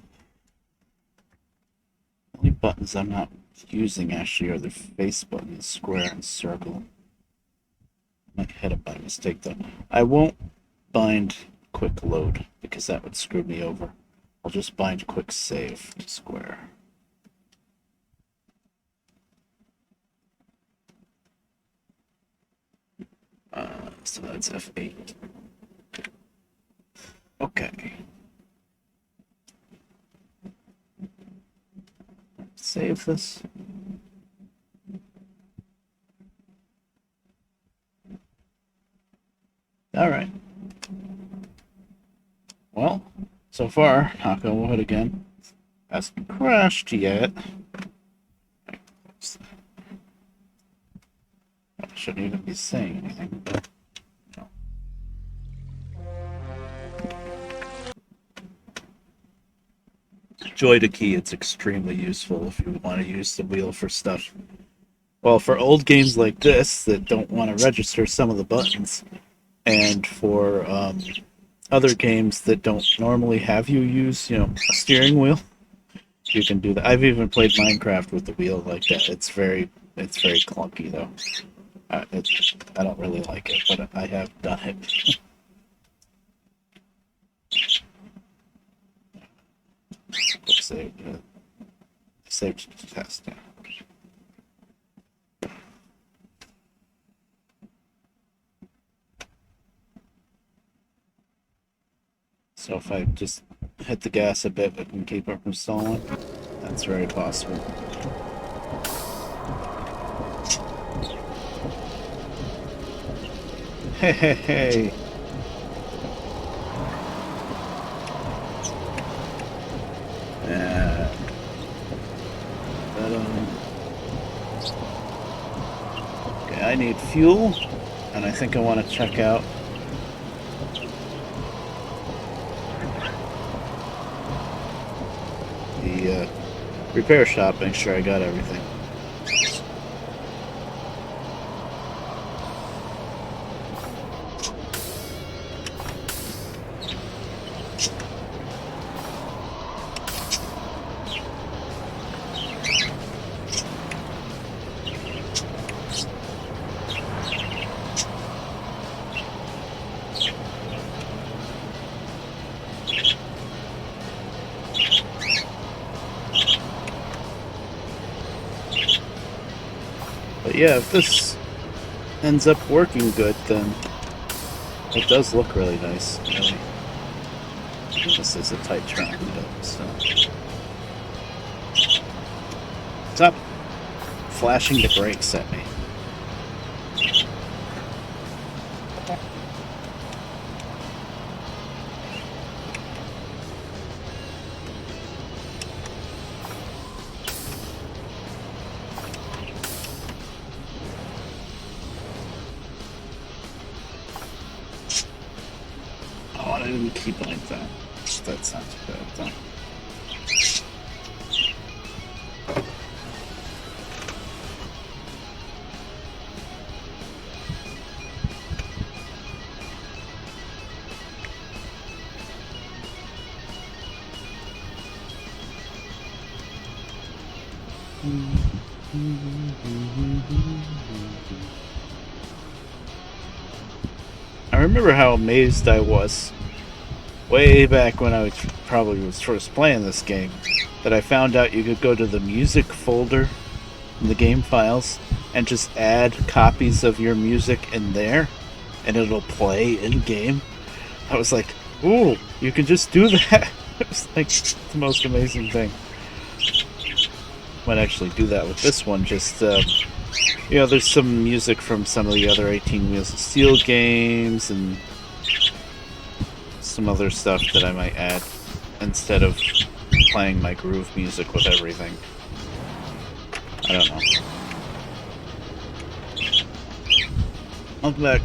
buttons I'm not using actually are the face buttons, square and circle. I might hit it by mistake though. I won't bind quick load because that would screw me over. I'll just bind quick save to square. So that's F8. Okay. Save this. Alright. Well, so far, knock on wood again, hasn't crashed yet. I shouldn't even be saying anything, but no. Joy to key, it's extremely useful if you want to use the wheel for stuff. Well, for old games like this that don't want to register some of the buttons, and for other games that don't normally have you use, a steering wheel, you can do that. I've even played Minecraft with the wheel like that. It's very clunky though. I don't really like it, but I have done it. Saved to test. Yeah. So if I just hit the gas a bit, it can keep it from stalling. That's very possible. Hey, hey, hey. Okay, I need fuel, and I think I want to check out the repair shop, make sure I got everything. But yeah, if this ends up working good, then it does look really nice. Really. This is a tight turn, so stop flashing the brakes at me. keybind that. That's not too bad though. I remember how amazed I was way back when I probably was first playing this game that I found out you could go to the music folder in the game files and just add copies of your music in there and it'll play in game. I was like, ooh, you can just do that. It was like the most amazing thing. Might actually do that with this one. Just there's some music from some of the other 18 Wheels of Steel games and some other stuff that I might add instead of playing my groove music with everything. I don't know. Welcome back.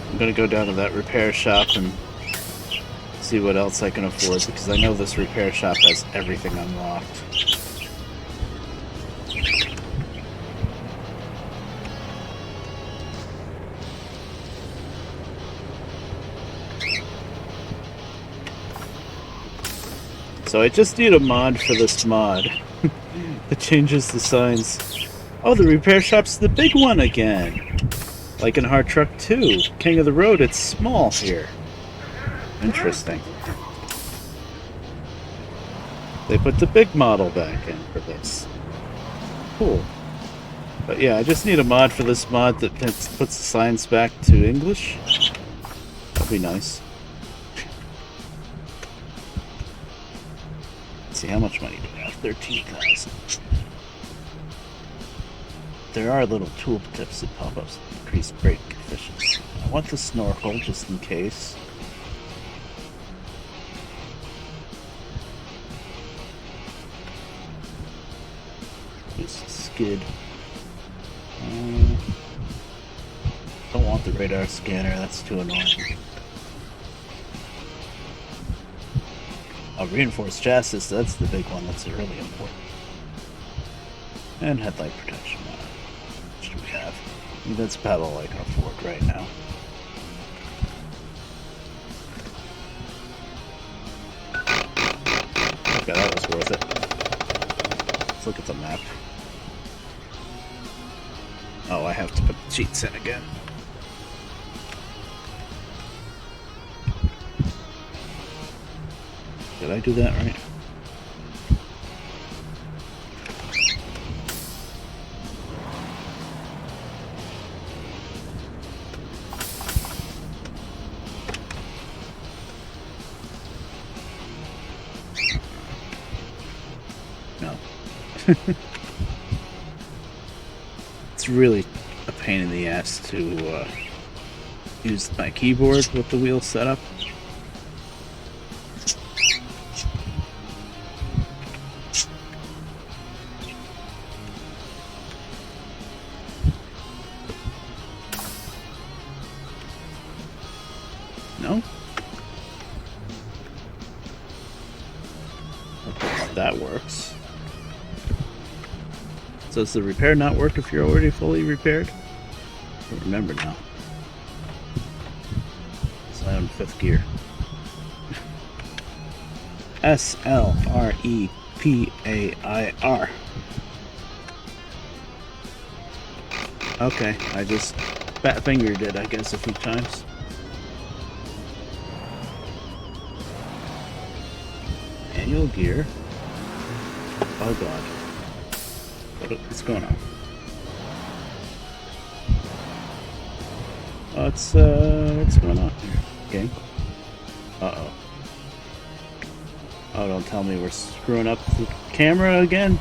I'm gonna go down to that repair shop and see what else I can afford, because I know this repair shop has everything unlocked. So I just need a mod for this mod that changes the signs. Oh, the repair shop's the big one again! Like in Hard Truck 2, King of the Road, it's small here. Interesting. They put the big model back in for this. Cool. But yeah, I just need a mod for this mod that puts the signs back to English. That'd be nice. Let's see, how much money do we have? 13,000. There are little tooltips that pop up to increase brake efficiency. I want the snorkel just in case. Use the skid. Don't want the radar scanner, that's too annoying. A reinforced chassis, that's the big one, that's really important. And headlight protection. Which do we have? That's about all I can afford right now. Okay, that was worth it. Let's look at the map. Oh, I have to put the cheats in again. Did I do that right? No. It's really a pain in the ass to use my keyboard with the wheel setup. No? Okay, that works. So does the repair not work if you're already fully repaired? I don't remember now. So I'm in 5th gear. SLREPAIR. Okay, I just fat fingered it, I guess, a few times. Manual gear. Oh god. What's going on? What's going on here? Okay. Uh-oh. Oh, don't tell me we're screwing up the camera again?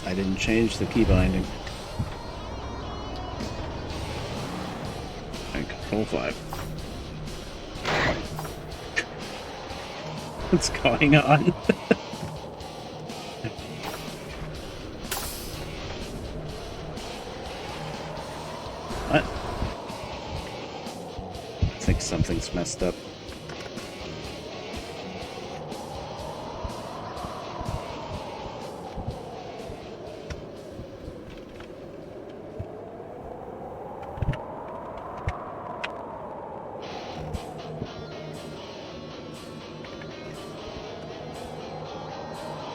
I didn't change the key binding. And Control 5. What's going on? What? I think something's messed up.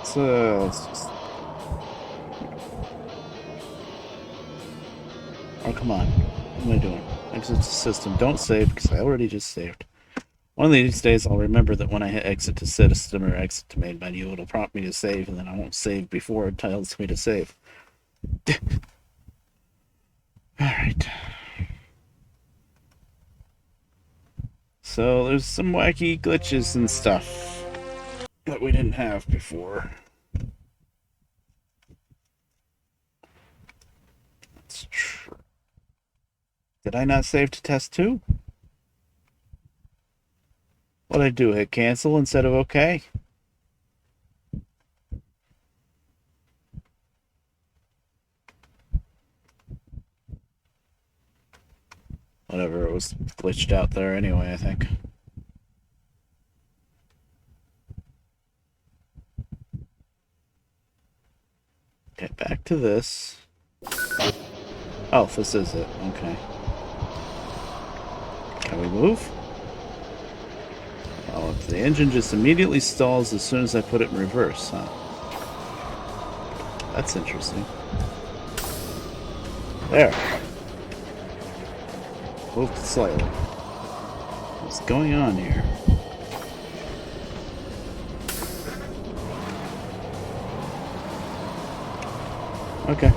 So let's just. Oh, come on. What am I doing? Exit the system. Don't save, because I already just saved. One of these days I'll remember that when I hit exit to system or exit to main menu, it'll prompt me to save, and then I won't save before it tells me to save. Alright. So there's some wacky glitches and stuff that we didn't have before. That's true. Did I not save to test 2? What'd I do? Hit cancel instead of OK? Whatever, it was glitched out there anyway, I think. Okay, back to this. Oh, this is it. Okay. Can we move? Oh, the engine just immediately stalls as soon as I put it in reverse, huh? That's interesting. There. Moved slightly. What's going on here? Okay.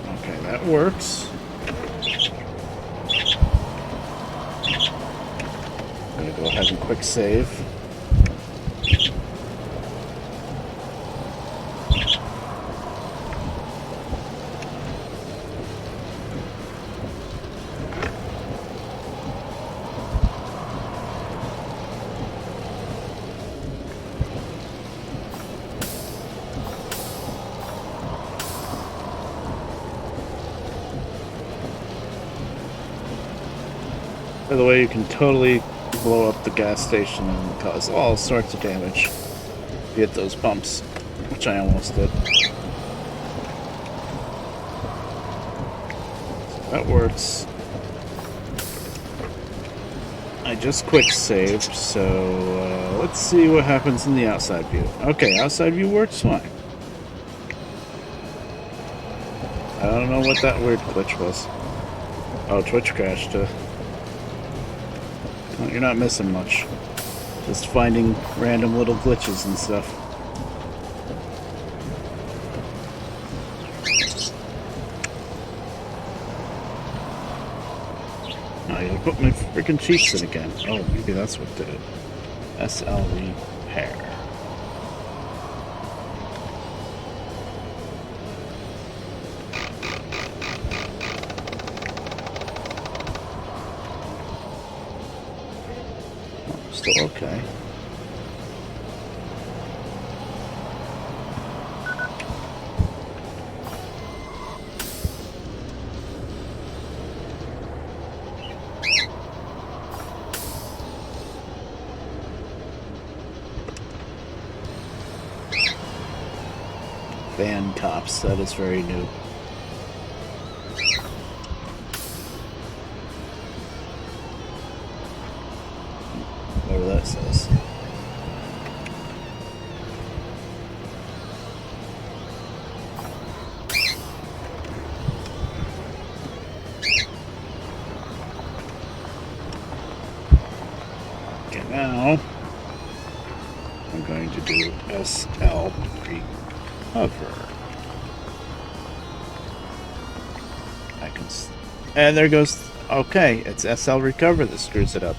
Okay, that works. I'm gonna go ahead and quick save. By the way, you can totally blow up the gas station and cause all sorts of damage if you hit those bumps, which I almost did. So that works. I just quick saved, so let's see what happens in the outside view. Okay, outside view works fine. I don't know what that weird glitch was. Oh, Twitch crashed. Well, you're not missing much. Just finding random little glitches and stuff. Now I gotta put my freaking cheeks in again. Oh, maybe that's what did it. SL repair. Still okay. Van tops, that is very new. Whatever that says. Okay, now I'm going to do SL recover. I can, and there goes. Okay, it's SL recover that screws it up.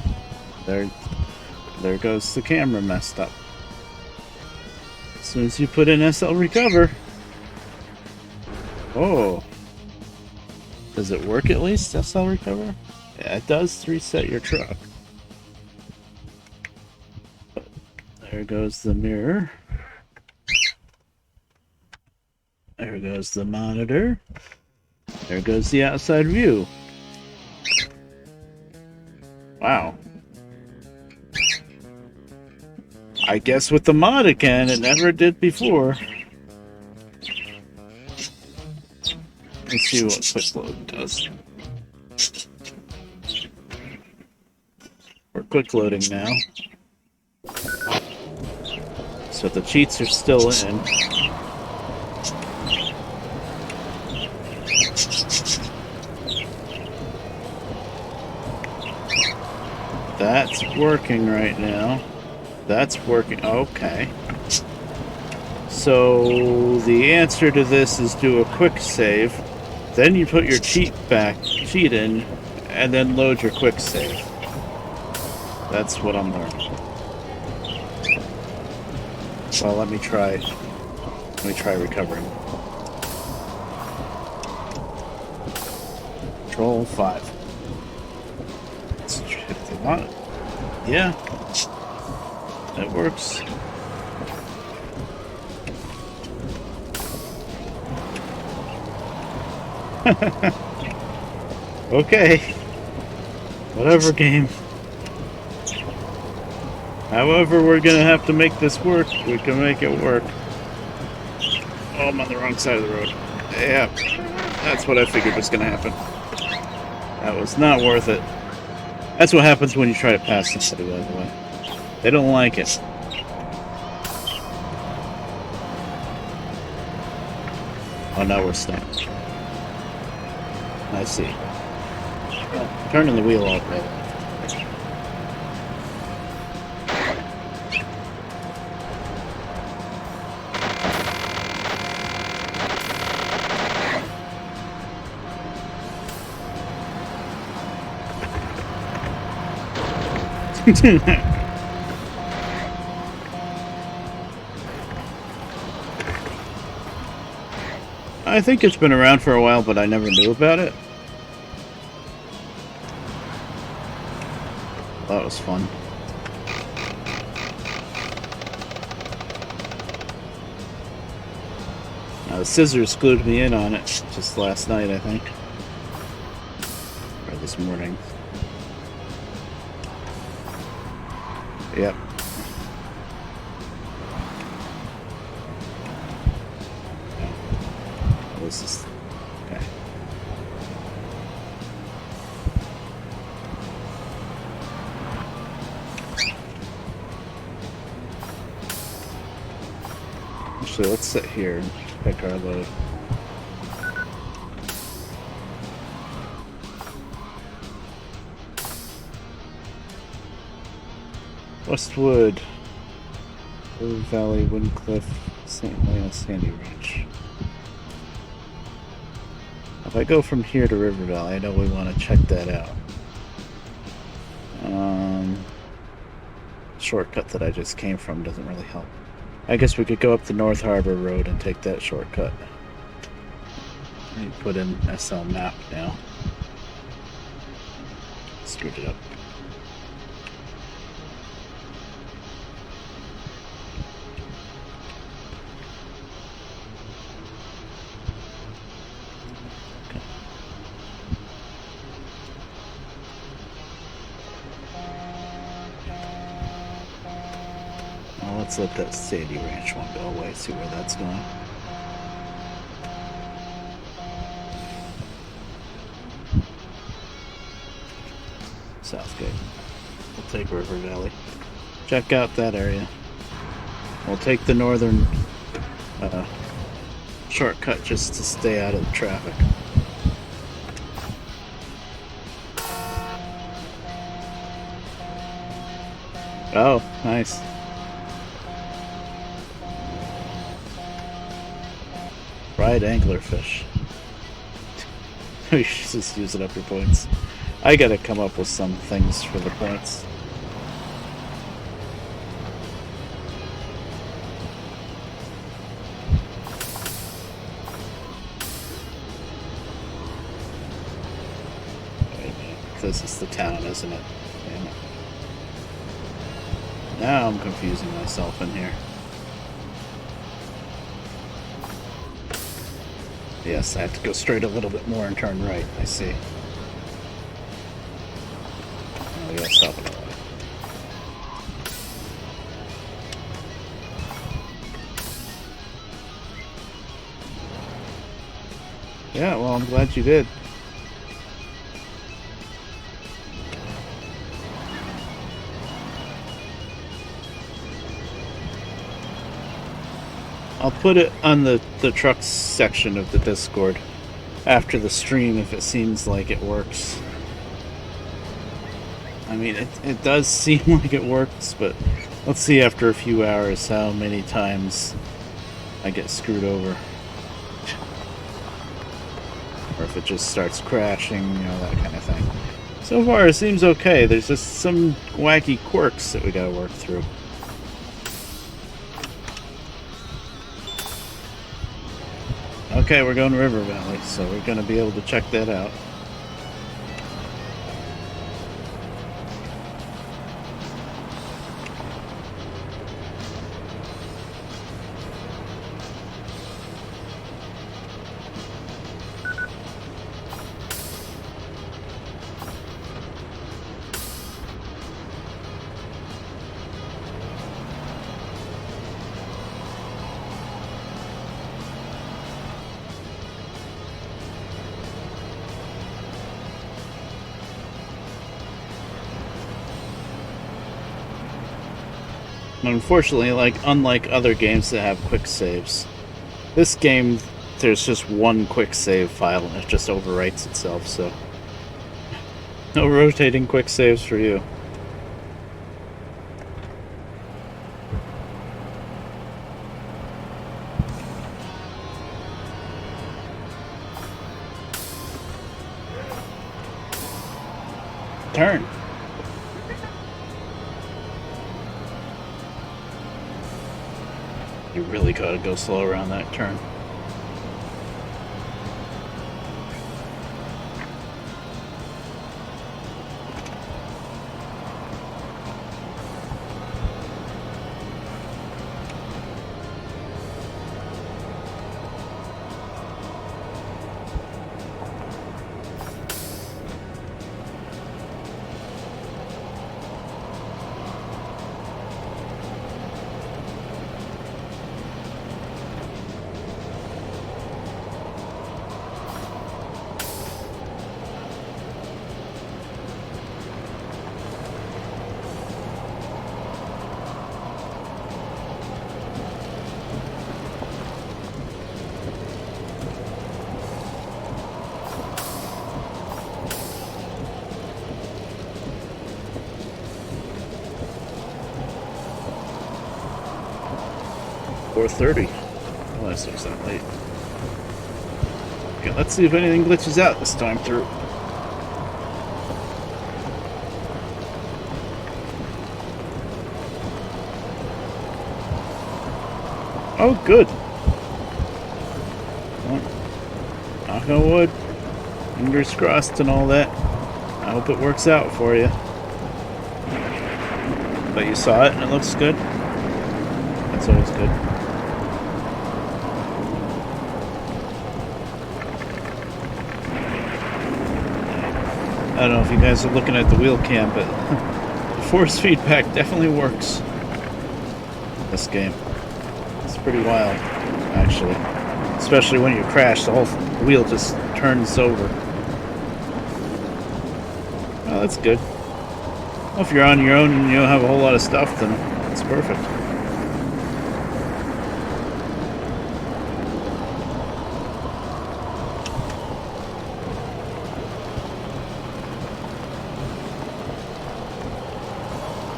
There goes the camera messed up. As soon as you put in SL recover. Oh. Does it work at least, SL recover? Yeah, it does reset your truck. There goes the mirror. There goes the monitor. There goes the outside view. Wow. I guess with the mod it can, it never did before. Let's see what quick load does. We're quick loading now. So the cheats are still in. That's working right now. That's working. Okay. So the answer to this is do a quick save. Then you put your cheat in, and then load your quick save. That's what I'm learning. Well, let me try recovering. Control 5. If they want it. Yeah. That works. Okay. Whatever, game. However we're gonna have to make this work, we can make it work. Oh, I'm on the wrong side of the road. Yeah. That's what I figured was gonna happen. That was not worth it. That's what happens when you try to pass somebody, by the way. They don't like it. Oh, now we're stuck. I see. Oh, turning the wheel off right. I think it's been around for a while, but I never knew about it. That was fun. Now, the scissors glued me in on it just last night, I think. Or this morning. Yep. This is okay. Actually, let's sit here and pick our load. Westwood, Blue Valley, Windcliff, St. Lena, Sandy Ranch. If I go from here to River Valley, I know we want to check that out. Shortcut that I just came from doesn't really help. I guess we could go up the North Harbor Road and take that shortcut. Let me put in SL map now. Screwed it up. Let's let that Sandy Ranch one go away, see where that's going. Southgate. We'll take River Valley. Check out that area. We'll take the northern shortcut just to stay out of the traffic. Oh, nice. Fried anglerfish. We should just use it up your points. I gotta come up with some things for the points. Wait a minute. This is the town, isn't it? Damn it. Now I'm confusing myself in here. Yes, I have to go straight a little bit more and turn right. I see. Oh, we gotta stop it. Yeah, well, I'm glad you did. I'll put it on the trucks section of the Discord after the stream if it seems like it works. I mean, it does seem like it works, but let's see after a few hours how many times I get screwed over. Or if it just starts crashing, you know, that kind of thing. So far, it seems okay. There's just some wacky quirks that we gotta work through. Okay, we're going to River Valley, so we're gonna be able to check that out. Unfortunately, unlike other games that have quick saves, this game there's just one quick save file and it just overwrites itself, so no rotating quick saves for you. Turn. You really gotta go slow around that turn. .30. Oh, that seems that late. Okay, let's see if anything glitches out this time through. Oh, good. Well, knock on wood. Fingers crossed and all that. I hope it works out for you. But you saw it and it looks good. That's always good. I don't know if you guys are looking at the wheel cam, but the force feedback definitely works. This game. It's pretty wild, actually. Especially when you crash, the whole wheel just turns over. Well, that's good. Well, if you're on your own and you don't have a whole lot of stuff, then it's perfect.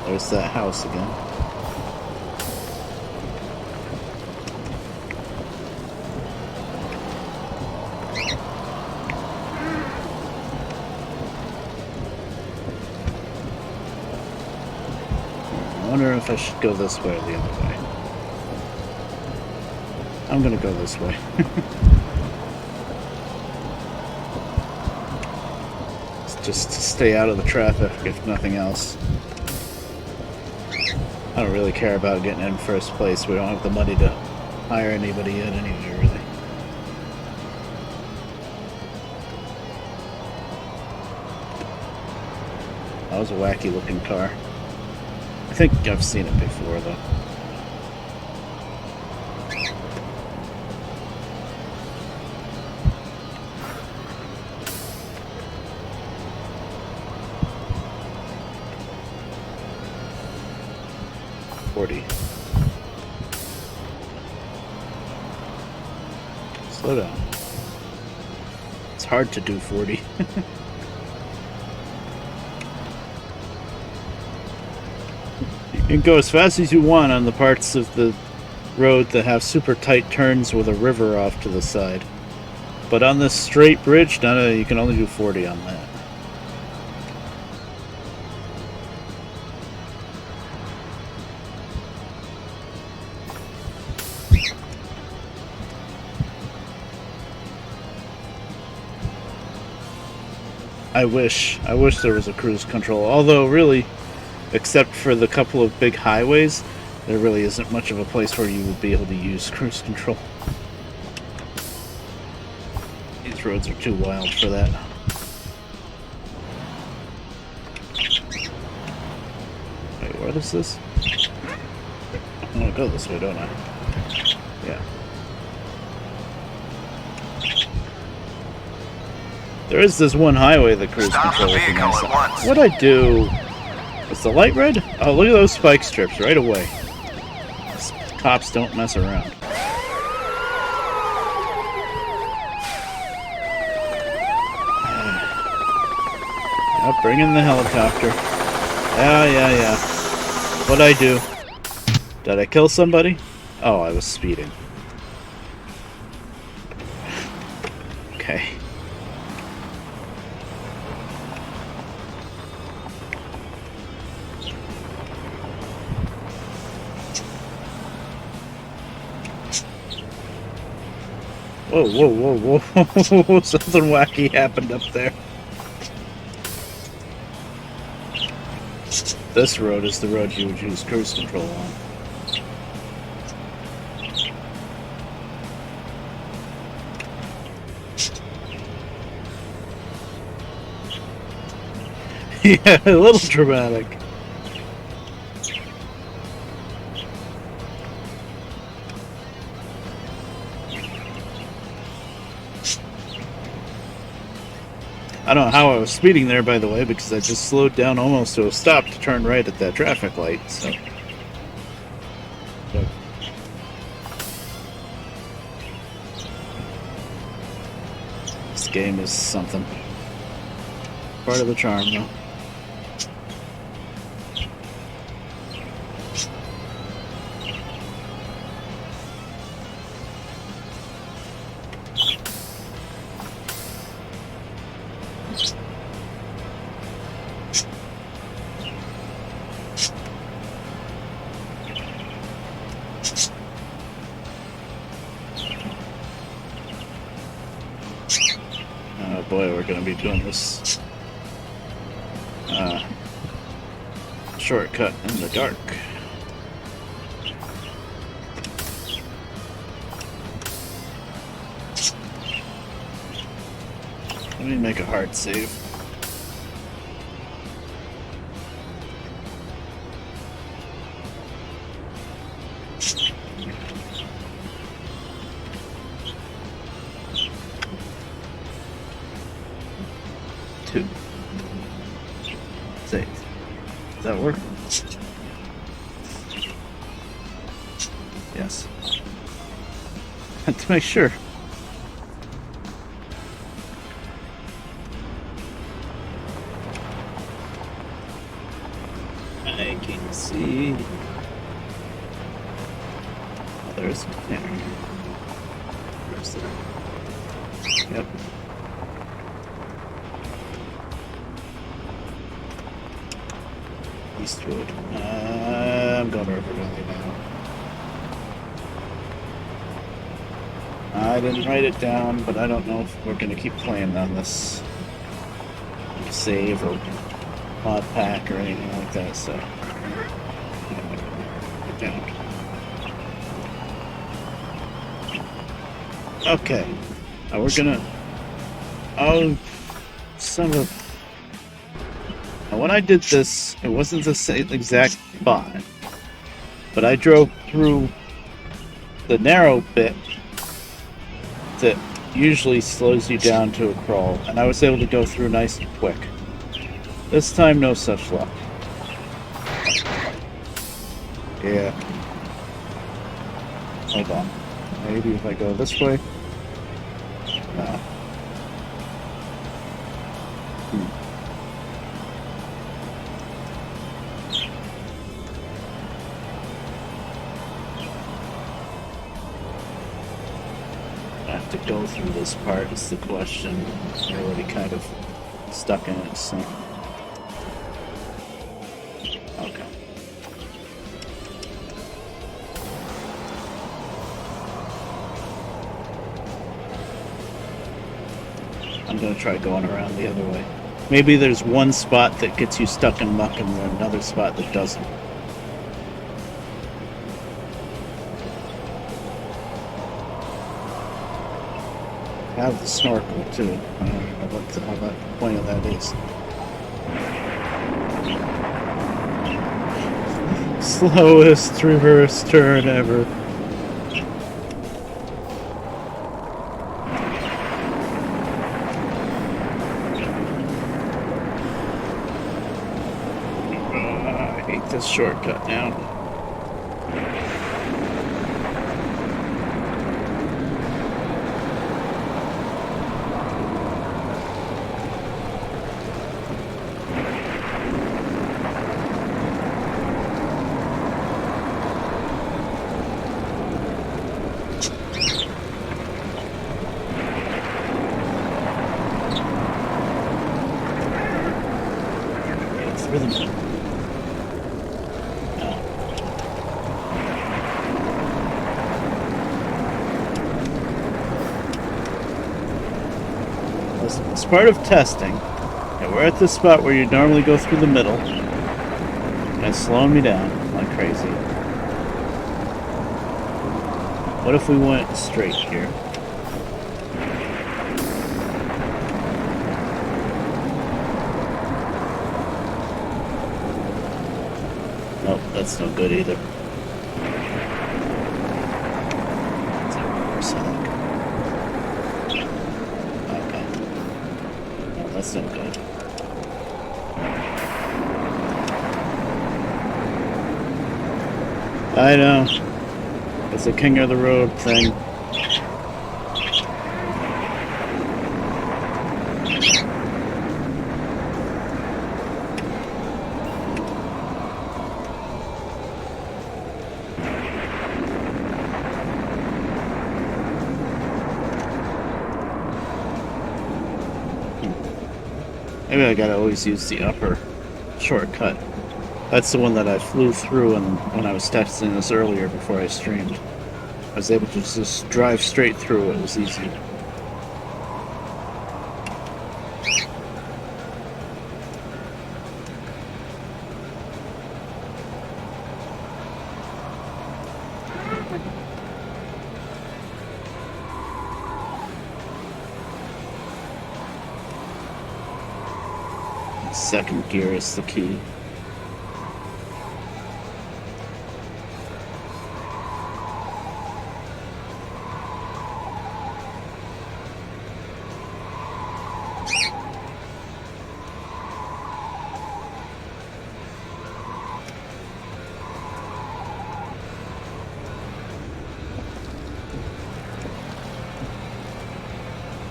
There's that house again. I wonder if I should go this way or the other way. I'm gonna go this way. It's just to stay out of the traffic, if nothing else. I don't really care about getting in first place. We don't have the money to hire anybody yet anyway, really. That was a wacky looking car. I think I've seen it before though. Slow down. It's hard to do 40. You can go as fast as you want on the parts of the road that have super tight turns with a river off to the side. But on this straight bridge, you can only do 40 on that. I wish there was a cruise control. Although, really, except for the couple of big highways, there really isn't much of a place where you would be able to use cruise control. These roads are too wild for that. Wait, what is this? I'm gonna go this way, don't I? Yeah. There is this one highway that cruise control would be nice on. What'd I do? Is the light red? Oh, look at those spike strips right away. Cops don't mess around. Yep, bring in the helicopter. Yeah. What'd I do? Did I kill somebody? Oh, I was speeding. Okay. Whoa. Something wacky happened up there. This road is the road you would use cruise control on. Yeah, a little dramatic. I don't know how I was speeding there, by the way, because I just slowed down almost to a stop to turn right at that traffic light, so... This game is something. Part of the charm, though. Boy, we're going to be doing this shortcut in the dark. Let me make a hard save. Does that work? Yes. To make sure. I can see. Oh, there's there. Where's the... Yep. Eastwood. I'm going to River Valley now. I didn't write it down, but I don't know if we're going to keep playing on this save or mod pack or anything like that, so... Down. Okay. Now we're gonna... Oh, son of... Now when I did this, it wasn't the same exact spot. But I drove through the narrow bit that usually slows you down to a crawl, and I was able to go through nice and quick. This time, no such luck. Yeah. Hold on. Maybe if I go this way? No. I have to go through this part is the question. I'm already kind of stuck in it, so... Okay. I'm gonna try going around the other way. Maybe there's one spot that gets you stuck in muck and then another spot that doesn't. I have the snorkel too. I don't know what the, how that point of that is. Slowest reverse turn ever. I hate this shortcut now. As part of testing, and we're at this spot where you normally go through the middle, and it's slowing me down like crazy. What if we went straight here? Nope, that's no good either. That's no good. I know. It's a king of the road thing. Maybe I gotta always use the upper shortcut. That's the one that I flew through and when I was testing this earlier before I streamed. I was able to just drive straight through, it was easy. Second gear is the key.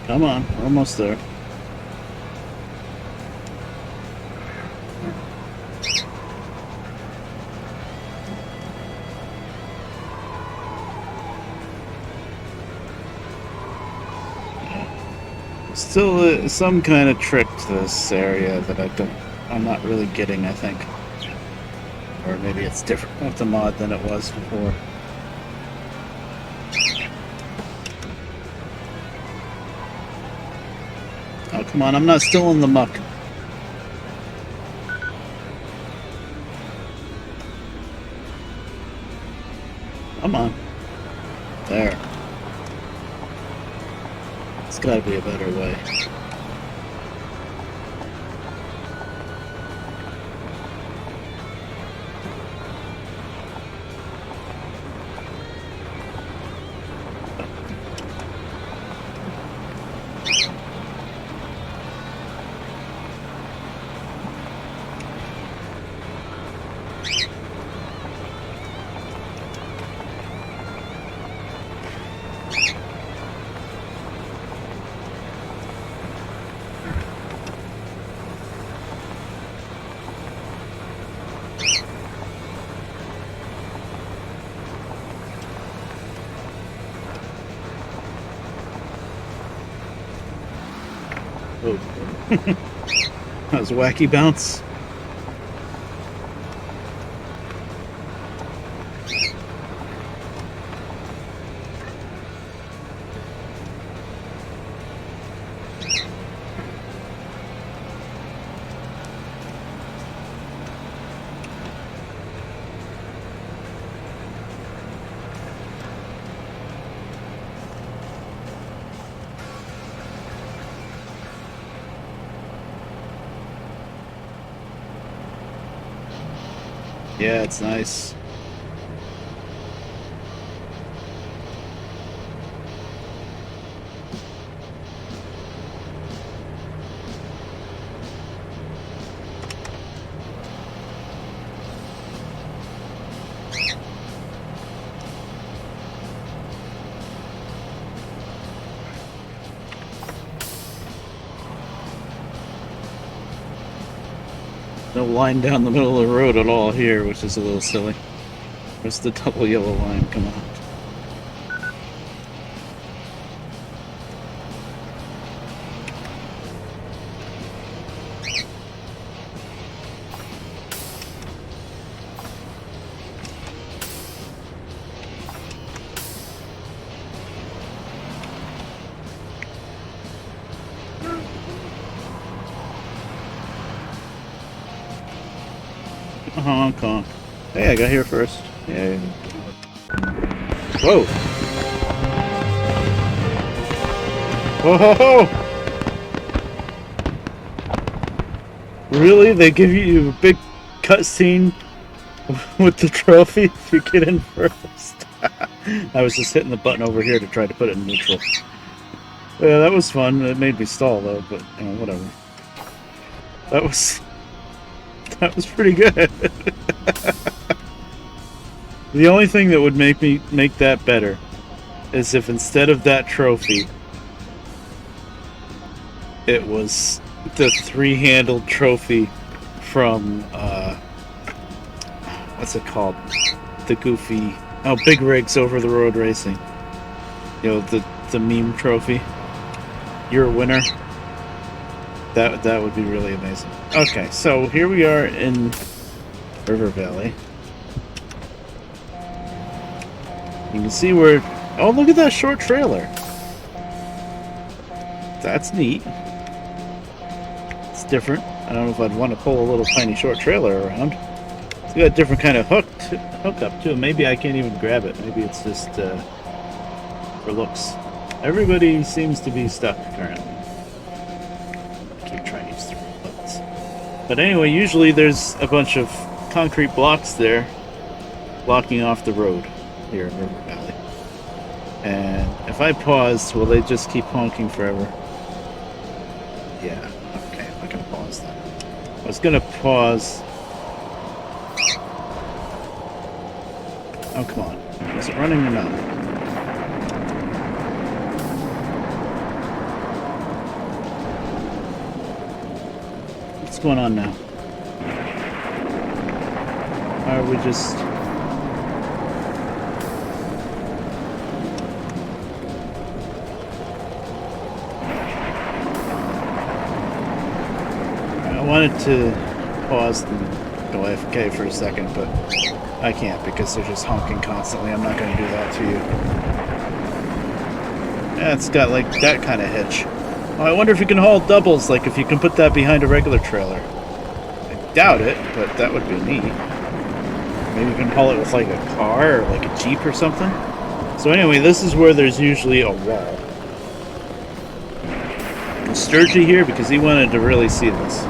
Come on, we're almost there. Still some kind of trick to this area that I'm not really getting, I think. Or maybe it's different with the mod than it was before. Oh, come on, I'm not still in the muck. There. It's gotta be a better way. Oh. That was a wacky bounce. Yeah, it's nice. No line down the middle of the road at all here, which is a little silly. Where's the double yellow line? Come on. Honk honk. Hey, I got here first. Yay. Whoa! Whoa ho ho! Really? They give you a big cutscene with the trophy if you get in first? I was just hitting the button over here to try to put it in neutral. Yeah, that was fun. It made me stall though, but you know, whatever. That was pretty good. The only thing that would make that better is if instead of that trophy, it was the three-handled trophy from what's it called? The goofy Big Rigs Over the Road Racing. You know, the meme trophy. You're a winner. That would be really amazing. Okay, so here we are in River Valley. You can see where... Oh, look at that short trailer. That's neat. It's different. I don't know if I'd want to pull a little tiny short trailer around. It's got a different kind of hookup too. Maybe I can't even grab it. Maybe it's just for looks. Everybody seems to be stuck currently. Keep trying to use the right buttons. But anyway, usually there's a bunch of concrete blocks there blocking off the road here in River Valley. And if I pause, will they just keep honking forever? Yeah, okay, I'm not gonna pause that. I was gonna pause. Oh, come on. Is it running or not? What's going on now? Are we just... I wanted to pause and go AFK for a second, but I can't because they're just honking constantly. I'm not going to do that to you. Yeah, it's got like that kind of hitch. Oh, I wonder if you can haul doubles, like if you can put that behind a regular trailer. I doubt it, but that would be neat. Maybe you can haul it with like a car or like a Jeep or something. So anyway, this is where there's usually a wall. Sturgy here because he wanted to really see this.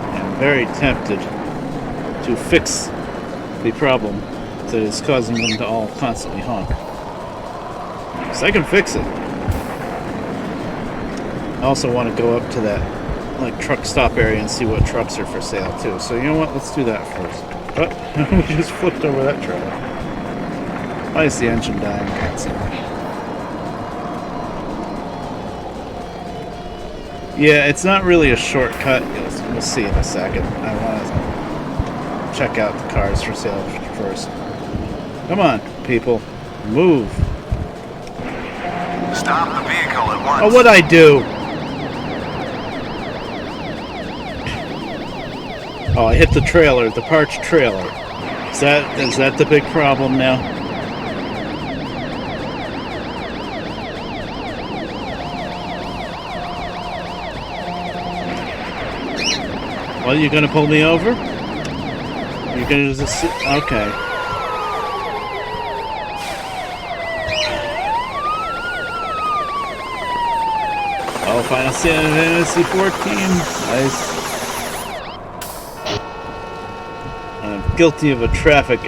I'm very tempted to fix the problem that is causing them to all constantly honk. So I can fix it. I also want to go up to that like truck stop area and see what trucks are for sale too. So you know what? Let's do that first. Oh, we just flipped over that trailer. Why is the engine dying constantly? Yeah, it's not really a shortcut. We'll see in a second. I want to check out the cars for sale first. Come on, people. Move. Stop the vehicle at once. Oh, what'd I do? Oh, I hit the trailer, the parked trailer. Is that the big problem now? Well, you gonna pull me over? You're gonna just sit? Okay. Oh, Final Fantasy 14. Nice. I'm guilty of a traffic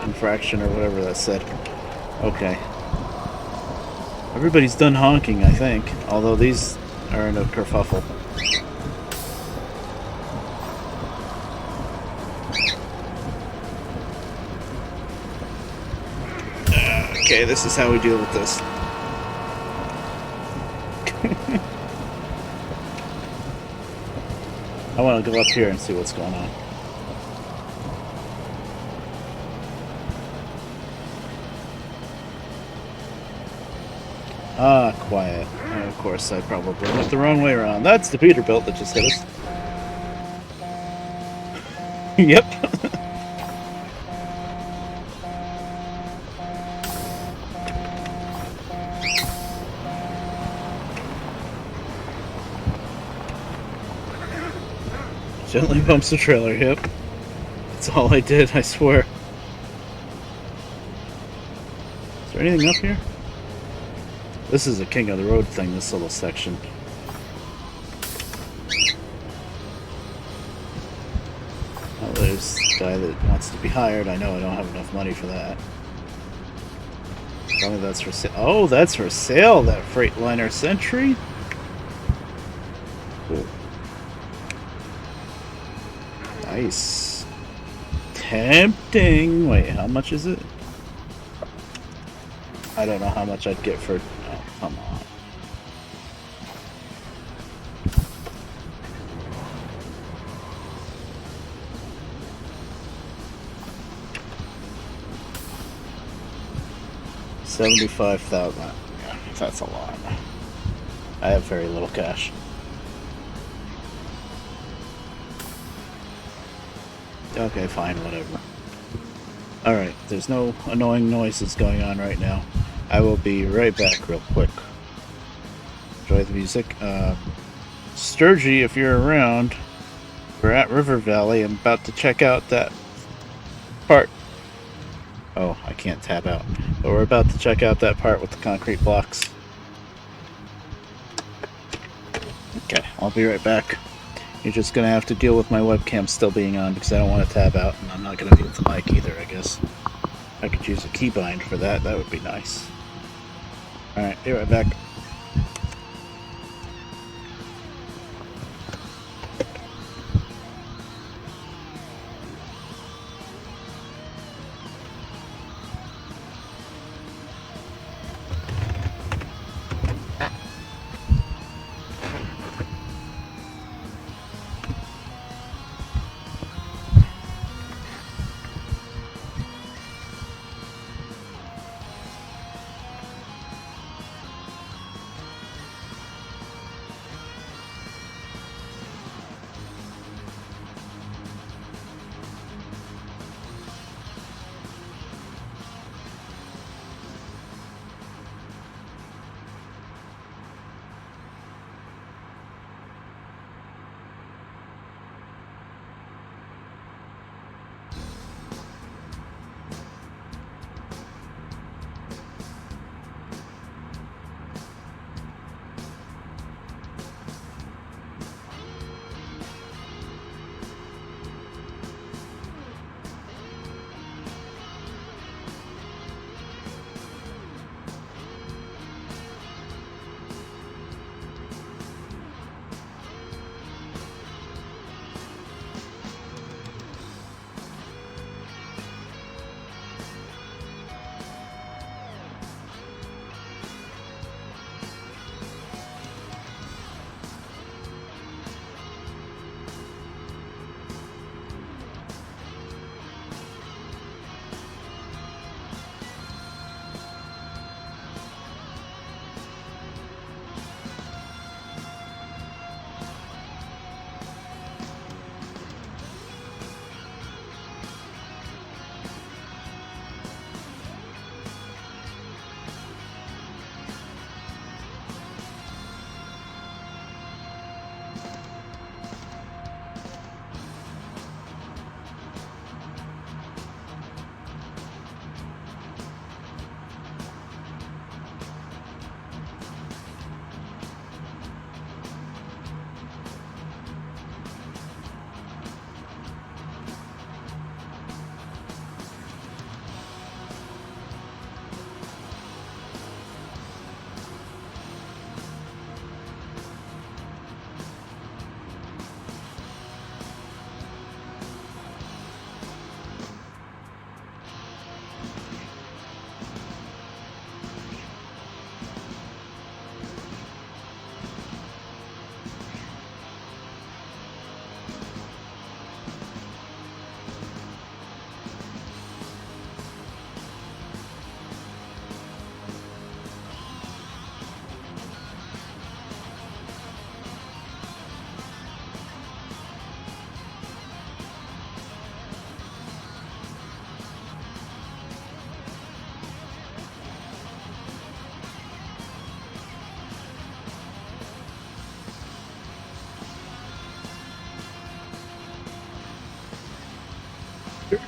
infraction or whatever that said. Okay. Everybody's done honking, I think. Although these are in a kerfuffle. Okay, this is how we deal with this. I want to go up here and see what's going on. Ah, quiet. Oh, of course, I probably went the wrong way around. That's the Peterbilt that just hit us. Yep. Gently bumps the trailer, yep. That's all I did, I swear. Is there anything up here? This is a king of the road thing, this little section. Oh, there's the guy that wants to be hired. I know I don't have enough money for that. Tell me that's for sale. Oh, that's for sale, that Freightliner Sentry? Cool. Nice. Tempting. Wait, how much is it? I don't know how much I'd get for... Oh, come on. $75,000. Yeah, that's a lot. I have very little cash. Okay, fine, whatever. Alright, there's no annoying noises going on right now. I will be right back real quick. Enjoy the music. Sturgy, if you're around, we're at River Valley. I'm about to check out that part. Oh, I can't tab out. But we're about to check out that part with the concrete blocks. Okay, I'll be right back. You're just gonna have to deal with my webcam still being on because I don't want to tab out, and I'm not gonna mute the mic either, I guess. I could use a keybind for that, that would be nice. Alright, be right back.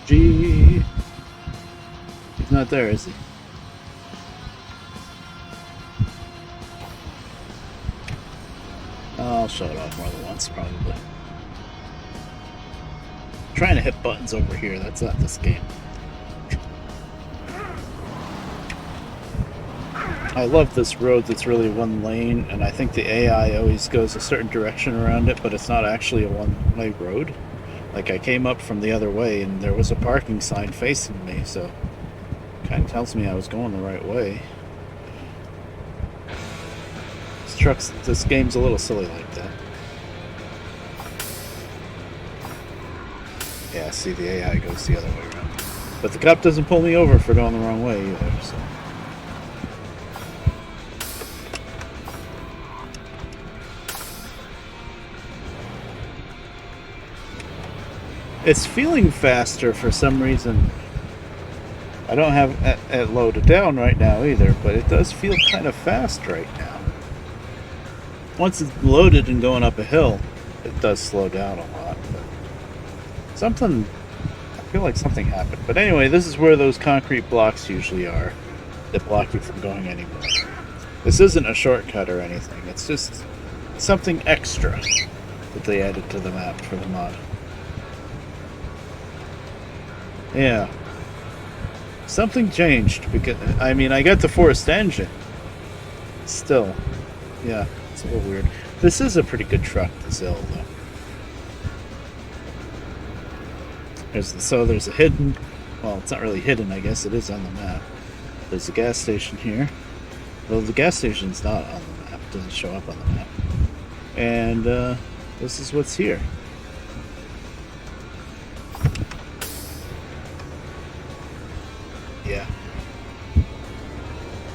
G. He's not there, is he? I'll show it off more than once, probably. I'm trying to hit buttons over here. That's not this game. I love this road that's really one lane, and I think the AI always goes a certain direction around it, but it's not actually a one-way road. Like, I came up from the other way, and there was a parking sign facing me, so it kind of tells me I was going the right way. This game's a little silly like that. Yeah, see, the AI goes the other way around. But the cop doesn't pull me over for going the wrong way either, so... It's feeling faster for some reason. I don't have it loaded down right now either, but it does feel kind of fast right now. Once it's loaded and going up a hill, it does slow down a lot. But something, I feel like something happened. But anyway, this is where those concrete blocks usually are that block you from going anywhere. This isn't a shortcut or anything. It's just something extra that they added to the map for the mod. Yeah. Something changed because, I mean, I got the forced engine. Still. Yeah, it's a little weird. This is a pretty good truck, this L, though. There's a hidden, well, it's not really hidden, I guess it is on the map. There's a gas station here. Though the gas station's not on the map, it doesn't show up on the map. And, this is what's here. Yeah.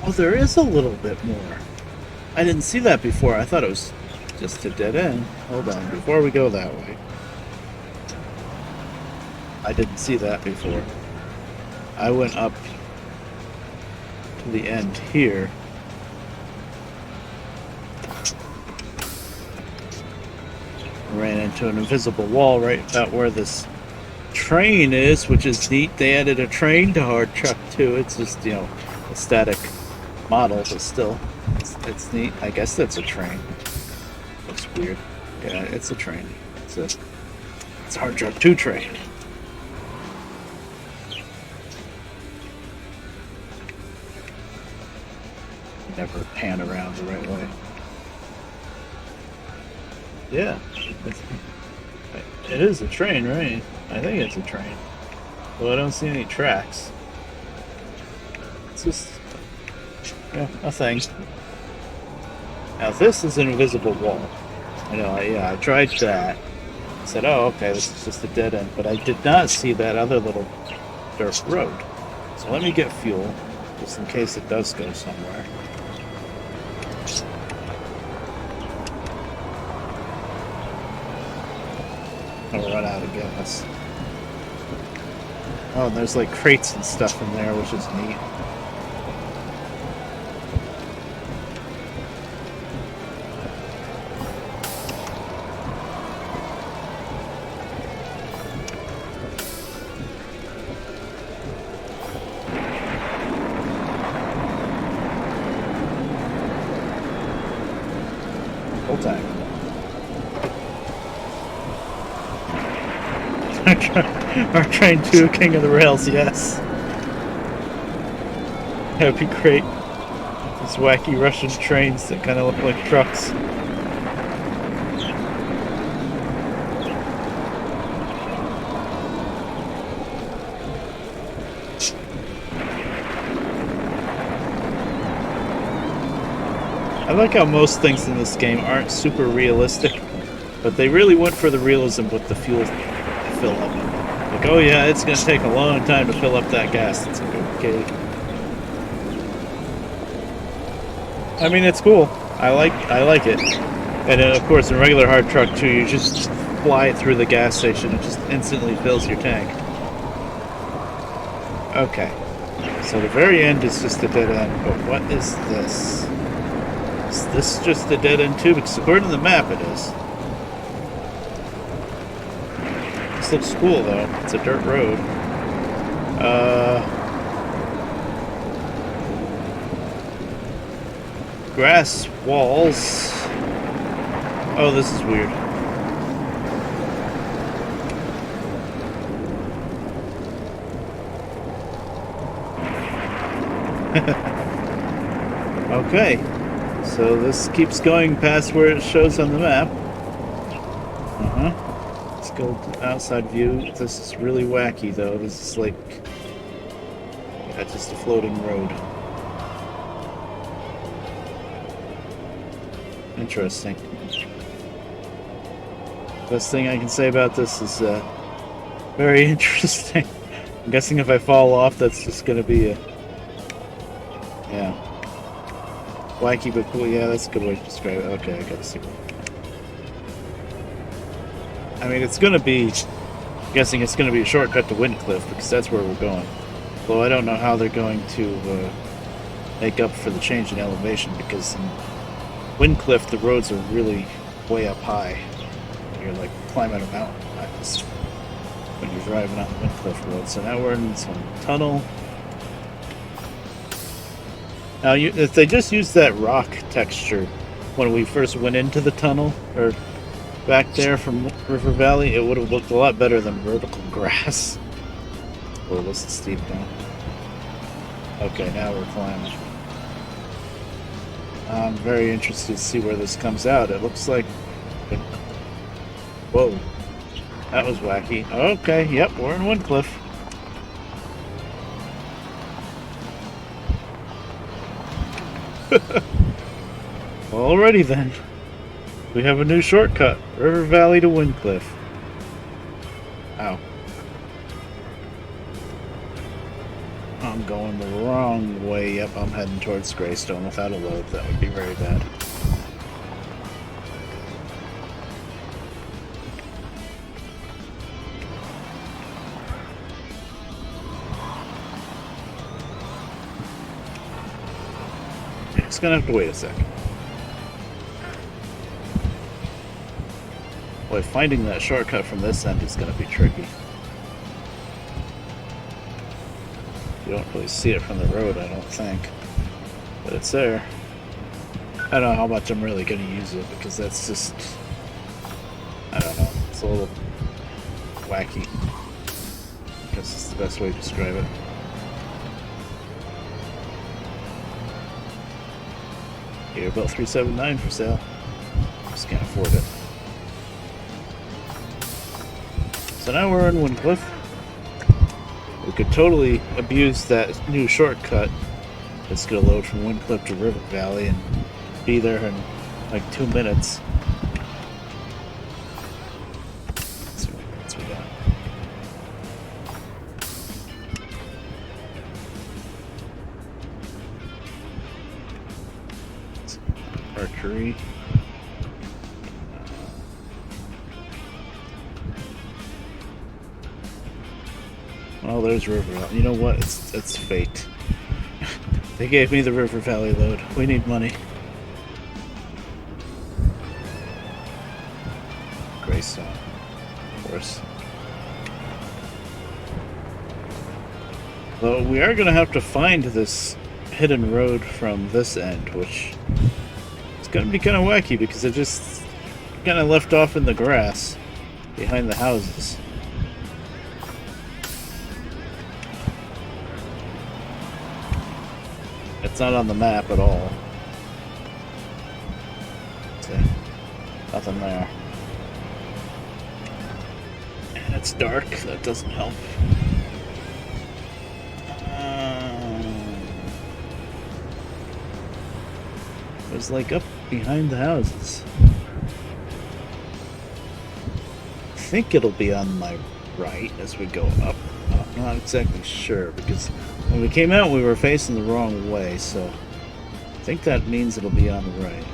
Oh, there is a little bit more. I didn't see that before. I thought it was just a dead end. Hold on, before we go that way. I didn't see that before. I went up to the end here. Ran into an invisible wall right about where this train is, which is neat. They added a train to Hard Truck too. It's just, you know, a static model, but still, it's neat. I guess that's a train. Looks weird. Yeah, it's a train. It's Hard Truck 2 train. Never pan around the right way. Yeah, it is a train, right? I think it's a train. Well, I don't see any tracks. It's just, yeah, a thing. Now this is an invisible wall. I know, I tried that. I said, oh, okay, this is just a dead end. But I did not see that other little dirt road. So let me get fuel, just in case it does go somewhere. I'll run out of gas. Oh, and there's like crates and stuff in there, which is neat. Full time. Our train 2, King of the Rails, yes. That would be great. These wacky Russian trains that kind of look like trucks. I like how most things in this game aren't super realistic, but they really went for the realism with the fuel fill up. Like, oh yeah, it's gonna take a long time to fill up that gas. It's like, okay. I mean, it's cool. I like it. And then, of course, in regular Hard Truck 2, you just fly it through the gas station. It just instantly fills your tank. Okay. So the very end is just a dead end. But what is this? Is this just a dead end too? Because according to the map, it is. This looks cool, though. It's a dirt road. Grass walls. Oh, this is weird. Okay, so this keeps going past where it shows on the map. Let's go to outside view. This is really wacky though. This is like, yeah, just a floating road. Interesting. Best thing I can say about this is very interesting. I'm guessing if I fall off, that's just gonna be a, yeah, wacky but cool. Yeah, that's a good way to describe it. Okay, I gotta see. I mean, it's gonna be, I'm guessing it's gonna be a shortcut to Windcliff because that's where we're going. Though I don't know how they're going to make up for the change in elevation because in Windcliff the roads are really way up high. You're like climbing a mountain when you're driving on the Windcliff Road. So now we're in some tunnel. Now, if they just used that rock texture when we first went into the tunnel, or back there from River Valley, it would have looked a lot better than vertical grass. Oh, this is steep now. Okay, now we're climbing. I'm very interested to see where this comes out. It looks like... Whoa. That was wacky. Okay, yep, we're in Windcliff. Alrighty then. We have a new shortcut. River Valley to Windcliff. Ow. I'm going the wrong way. Yep, I'm heading towards Greystone without a load. That would be very bad. It's gonna have to wait a second. Boy, finding that shortcut from this end is gonna be tricky. You don't really see it from the road, I don't think. But it's there. I don't know how much I'm really gonna use it because that's just... I don't know. It's a little wacky. I guess it's the best way to describe it. Here, about 379 for sale. Just can't afford it. So now we're in Windcliff. We could totally abuse that new shortcut. It's gonna load from Windcliff to River Valley and be there in like 2 minutes. Let's see what minutes we got. Archery. Oh, there's River Valley. You know what? It's fate. They gave me the River Valley load. We need money. Greystone, of course. Though we are going to have to find this hidden road from this end, which is going to be kind of wacky because it just kind of left off in the grass behind the houses. It's not on the map at all. See? Nothing there. And it's dark, that doesn't help. It was like up behind the houses. I think it'll be on my right as we go up. I'm not exactly sure because when we came out we were facing the wrong way, so I think that means it'll be on the right.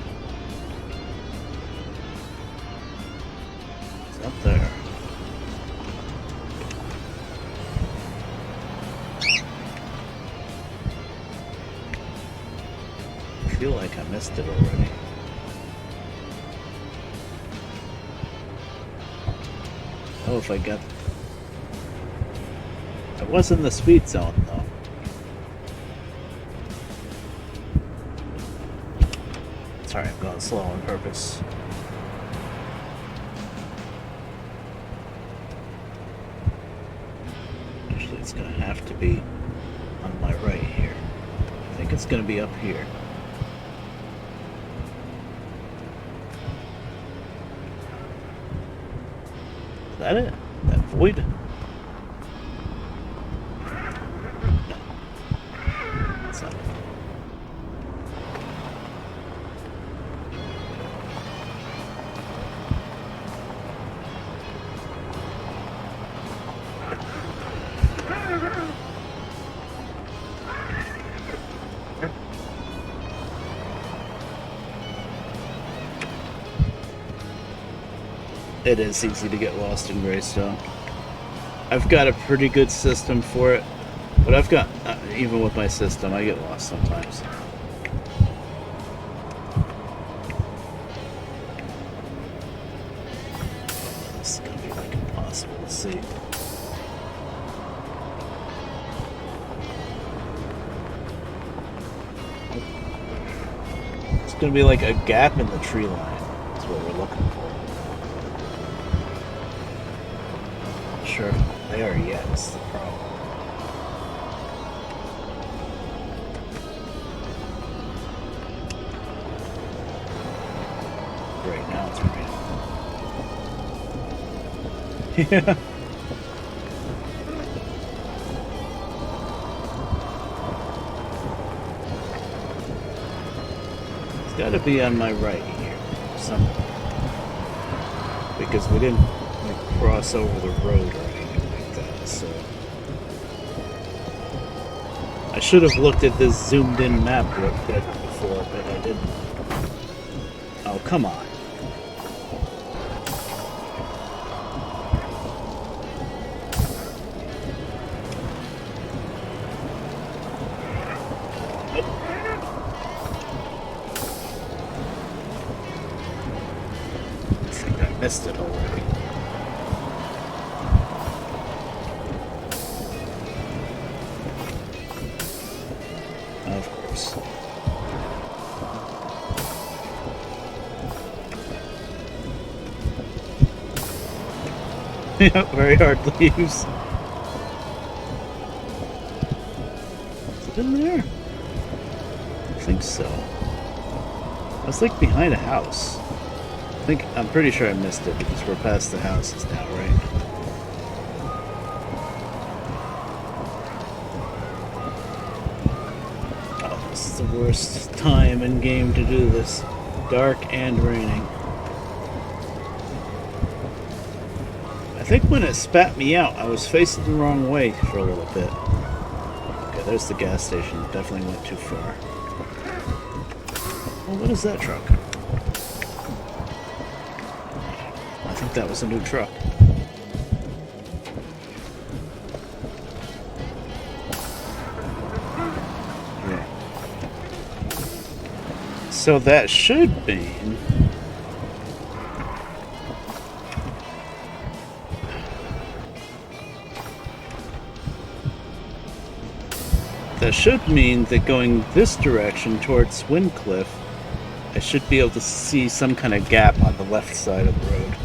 It's up there. I feel like I missed it already. Oh, if I got... I was in the speed zone, though. Sorry, I'm going slow on purpose. Actually, it's going to have to be on my right here. I think it's going to be up here. Is that it? That void? No. That's not it. It is easy to get lost in Greystone. I've got a pretty good system for it, but I've got, even with my system, I get lost sometimes. This is gonna be like impossible to see. It's gonna be like a gap in the tree line. That's what we're looking for. Sure, there yet is the problem. Right now it's raining. Yeah. It's got to be on my right here somewhere, because we didn't cross over the road or anything like that, so I should have looked at this zoomed in map real quick before, but I didn't. Oh, come on. I think I missed it already. Of course. Yeah, very hard to use. Is it in there? I think so. I was like behind a house. I'm pretty sure I missed it because we're past the houses now, right? Oh, this is the worst time in game to do this. Dark and raining. I think when it spat me out, I was facing the wrong way for a little bit. Okay, there's the gas station. Definitely went too far. Well, what is that truck? I think that was a new truck. Yeah. So that should mean... That should mean that going this direction towards Windcliff, I should be able to see some kind of gap on the left side of the road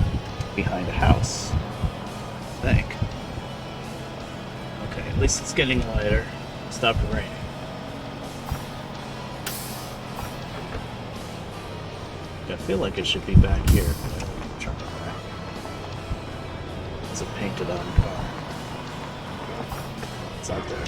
behind a house. I think. Okay, at least it's getting lighter. Stop raining. I feel like it should be back here. Turn around. It's a painted on car. It's out there.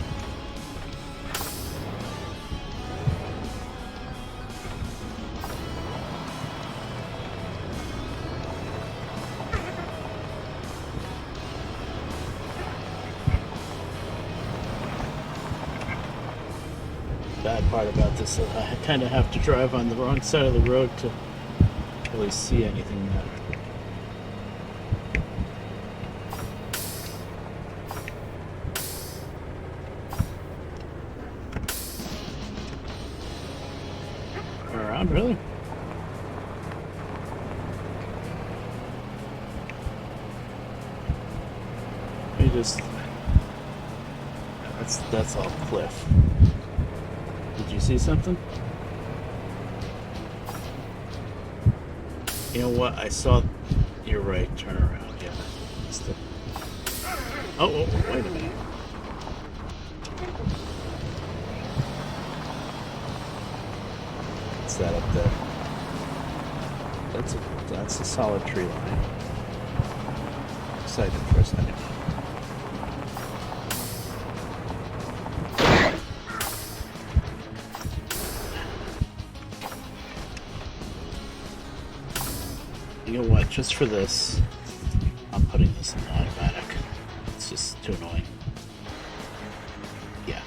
Bad part about this is I kind of have to drive on the wrong side of the road to really see anything yet. Around, really? Let me just That's all cliff. Did you see something? You know what? I saw. You're right. Turn around. Yeah. Oh, wait a minute. What's that up there? That's a solid tree line. Excited for a second. You know what? Just for this, I'm putting this in automatic. It's just too annoying. Yeah.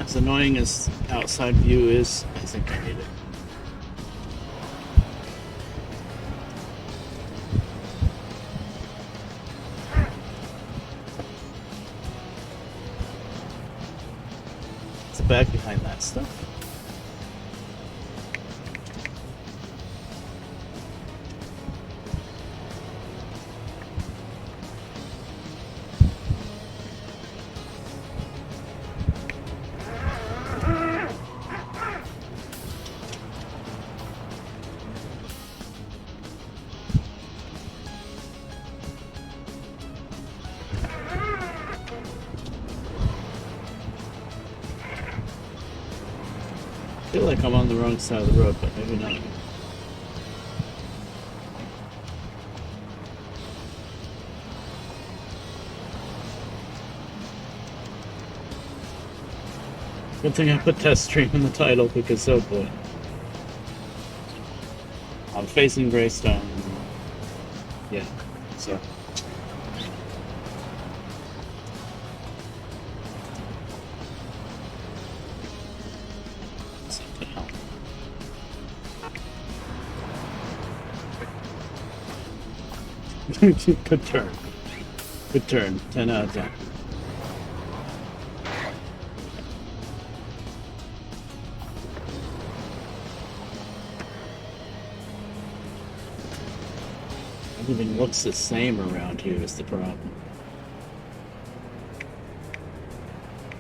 As annoying as outside view is, I think I need it. It's back behind that stuff. I feel like I'm on the wrong side of the road, but maybe not. Good thing I put test stream in the title because, oh boy. I'm facing Greystone. Yeah, so. Good turn. Good turn. 10 out of 10. Everything looks the same around here is the problem.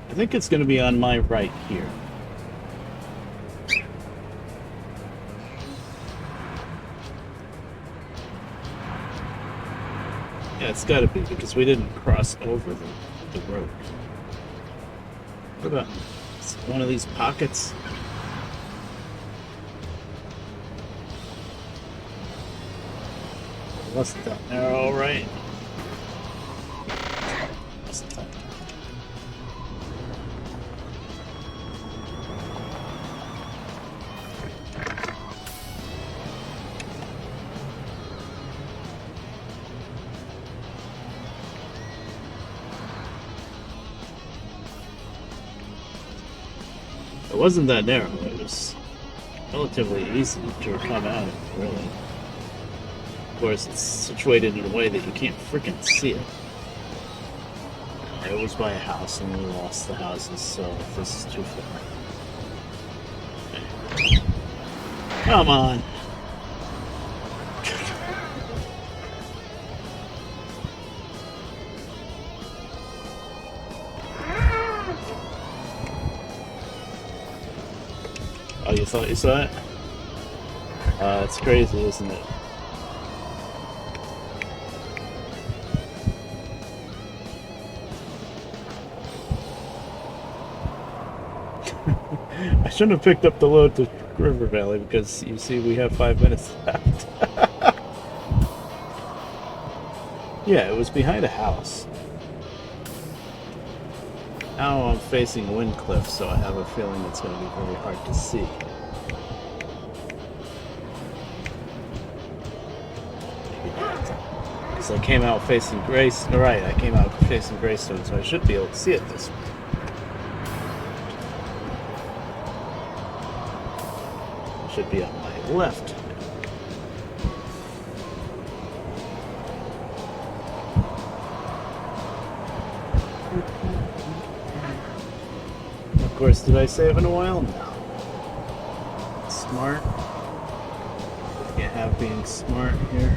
I think it's going to be on my right here. Yeah, it's got to be because we didn't cross over the road. What about one of these pockets? It wasn't that narrow, right? Wasn't that narrow. It wasn't that narrow. It was relatively easy to come out of, really. Of course, it's situated in a way that you can't freaking see it. It was by a house, and we lost the houses, so this is too far. Okay. Come on! Oh, you thought you saw it? It's crazy, isn't it? I shouldn't have picked up the load to River Valley because you see we have 5 minutes left. Yeah, it was behind a house. Now I'm facing wind cliff, so I have a feeling it's going to be very hard to see. Because I came out facing Greystone, right, I came out facing Greystone, so I should be able to see it this way. Should be on my left. Of course, did I save in a while? No. Smart. Can't have being smart here.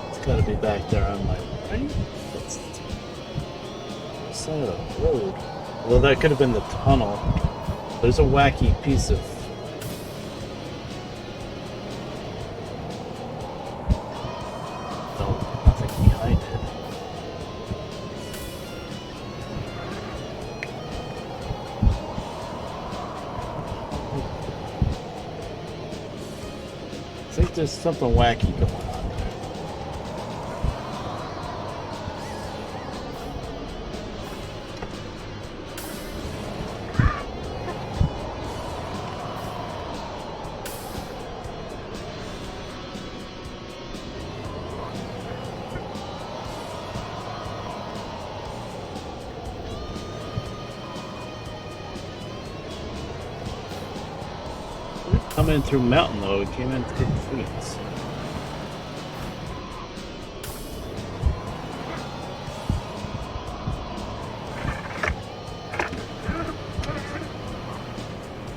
It's gotta be back there on my right? That's the side of the road. Well, that could have been the tunnel. There's a wacky piece of nothing behind it. I think there's something wacky going on. Coming through mountain though, we came in through Queens.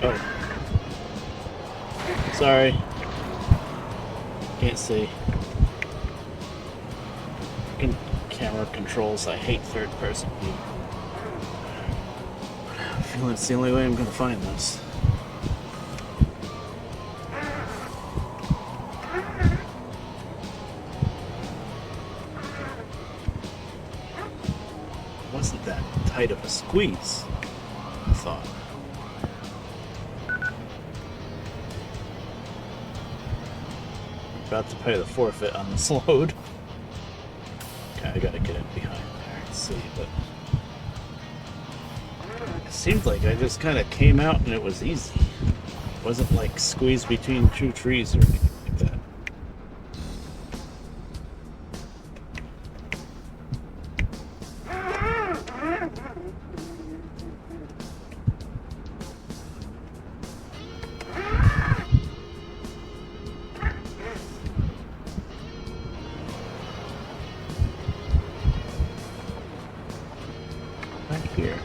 Oh. Sorry. Can't see. Camera controls, I hate third person view. I feel it's the only way I'm gonna find this. Wasn't that tight of a squeeze, I thought. About to pay the forfeit on this load. Okay, I gotta get in behind there and see, but it seemed like I just kind of came out and it was easy. It wasn't like squeezed between two trees or anything like that. Here.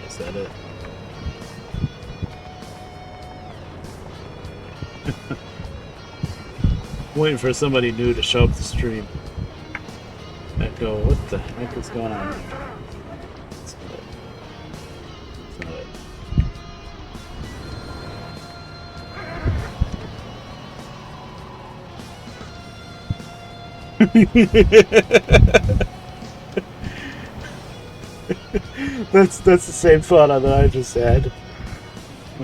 Is that it? Waiting for somebody new to show up the stream. I go, what the heck is going on? That's not it. That's not it. that's the same thought that I just had.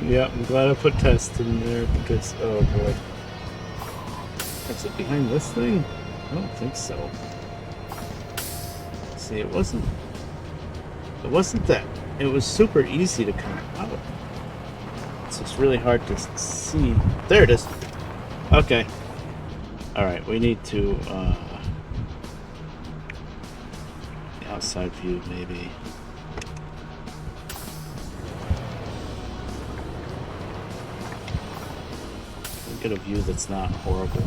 Yeah, I'm glad I put test in there because oh boy. Is it behind this thing? I don't think so. See, it wasn't that. It was super easy to come out. It's just really hard to see. There it is. Okay. Alright, we need to, the outside view, maybe. Get a view that's not horrible.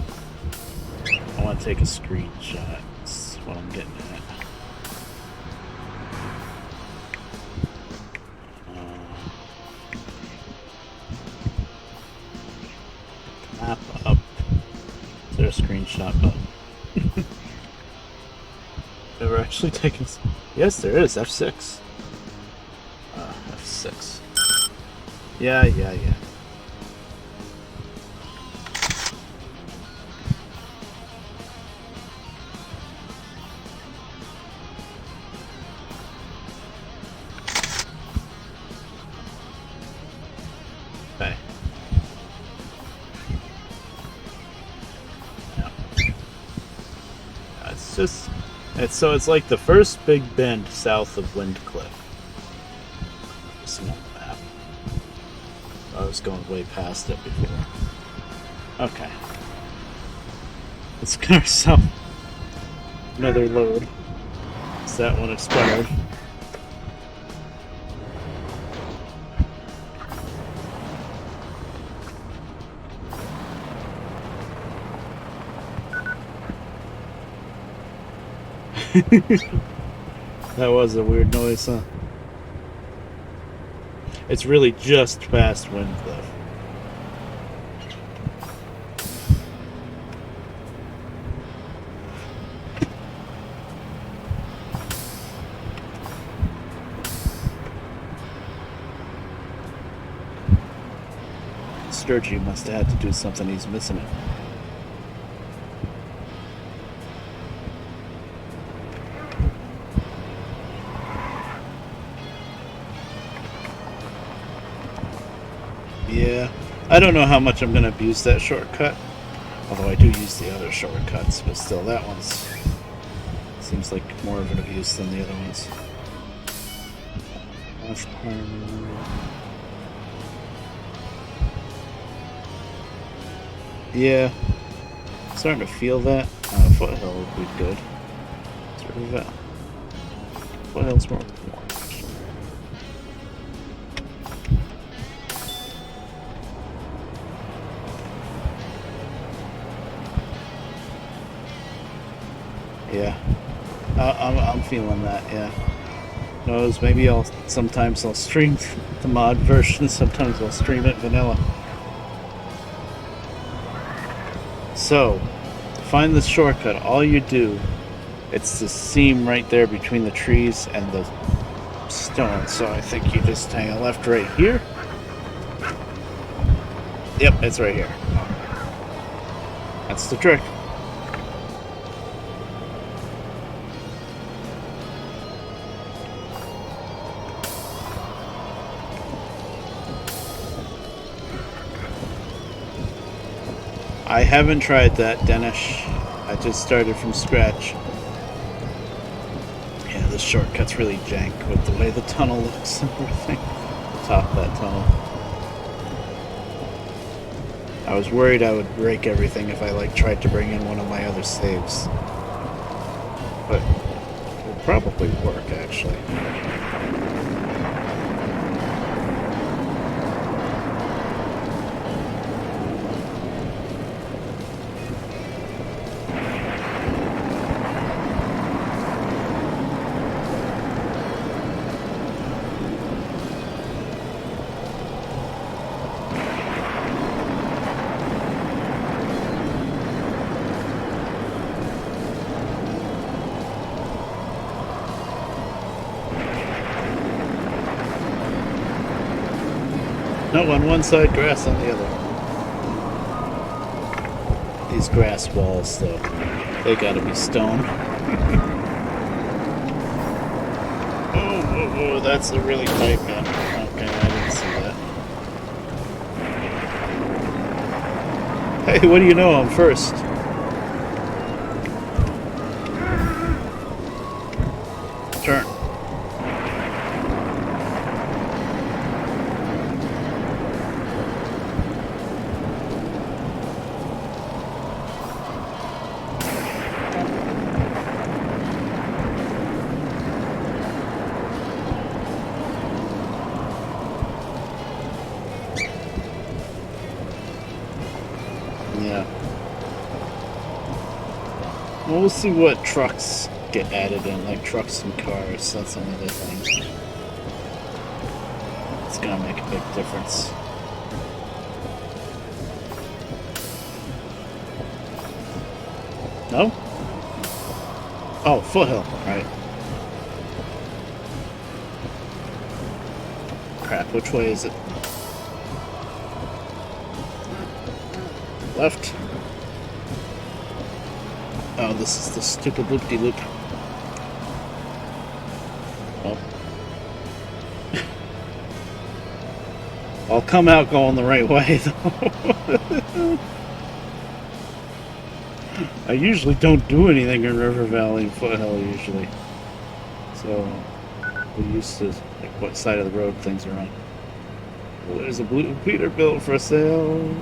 I want to take a screenshot. That's what I'm getting at. Map up. Is there a screenshot button? Never actually taken. Yes, there is. F6. F6. Yeah. Okay. Yeah. It's like the first big bend south of Windcliff. See on the map. I was going way past it before. Okay. Let's get ourselves another load. So that one expired. That was a weird noise, huh? It's really just fast wind, though. Sturgey must have had to do something. He's missing it. Yeah, I don't know how much I'm going to abuse that shortcut. Although I do use the other shortcuts, but still, that one's seems like more of an abuse than the other ones. Yeah, starting to feel that. Foothill would be good. Sort of, Foothill's more. Yeah, I'm feeling that. Yeah, knows maybe sometimes I'll stream the mod version, sometimes I'll stream it vanilla. So, to find the shortcut, all you do, it's the seam right there between the trees and the stone. So I think you just hang a left right here. Yep, it's right here. That's the trick. I haven't tried that, Danish. I just started from scratch. Yeah, this shortcut's really jank with the way the tunnel looks and everything. The top of that tunnel. I was worried I would break everything if I tried to bring in one of my other saves. But it would probably work, actually. No, on one side, grass on the other. These grass walls, though, they gotta be stone. Oh, that's a really tight one. Okay, I didn't see that. Hey, what do you know? I'm first. Turn. Yeah. Well, we'll see what trucks get added in, like trucks and cars. That's another thing. It's gonna make a big difference. No? Oh, Foothill, right. Crap, which way is it? Left. Oh, this is the stupid loop-de-loop. Oh. I'll come out going the right way, though. I usually don't do anything in River Valley and Foothill, usually. So, we're used to what side of the road things are on. Well, there's a blue Peterbilt for sale.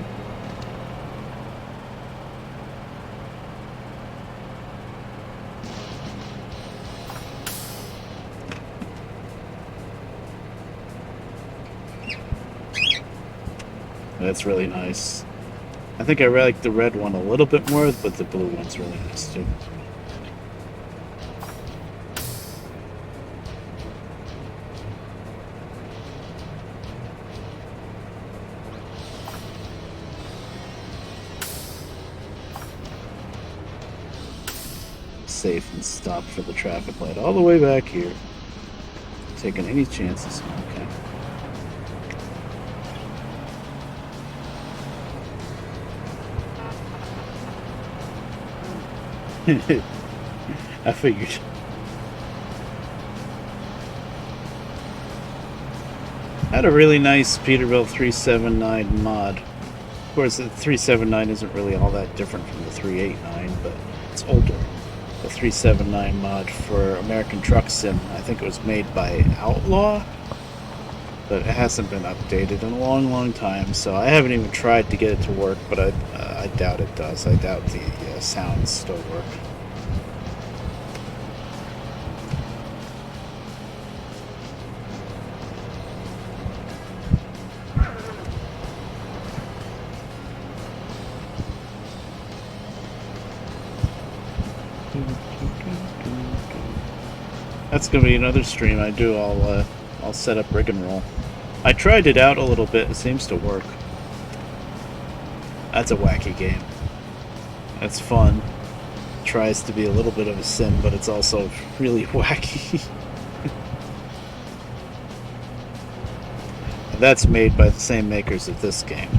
That's really nice. I think I like the red one a little bit more, but the blue one's really nice too. Safe and stop for the traffic light all the way back here. Taking any chances. Okay. I figured. I had a really nice Peterbilt 379 mod. Of course, the 379 isn't really all that different from the 389, but it's older. The 379 mod for American Truck Sim. I think it was made by Outlaw, but it hasn't been updated in a long, long time, so I haven't even tried to get it to work, but I doubt it does. I doubt the sounds still work. That's gonna be another stream I do. I'll set up rig and roll. I tried it out a little bit. It seems to work. That's a wacky game. It's fun. Tries to be a little bit of a sim, but it's also really wacky. And that's made by the same makers of this game.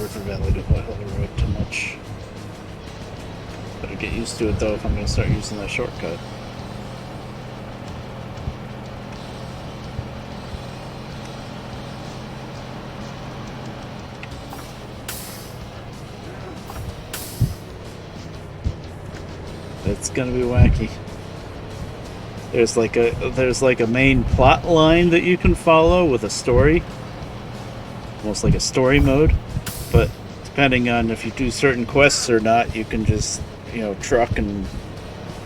River Valley to Whitehill Road too much. Better get used to it though if I'm going to start using that shortcut. It's gonna be wacky. There's like a main plot line that you can follow with a story, almost like a story mode. But depending on if you do certain quests or not, you can just, truck and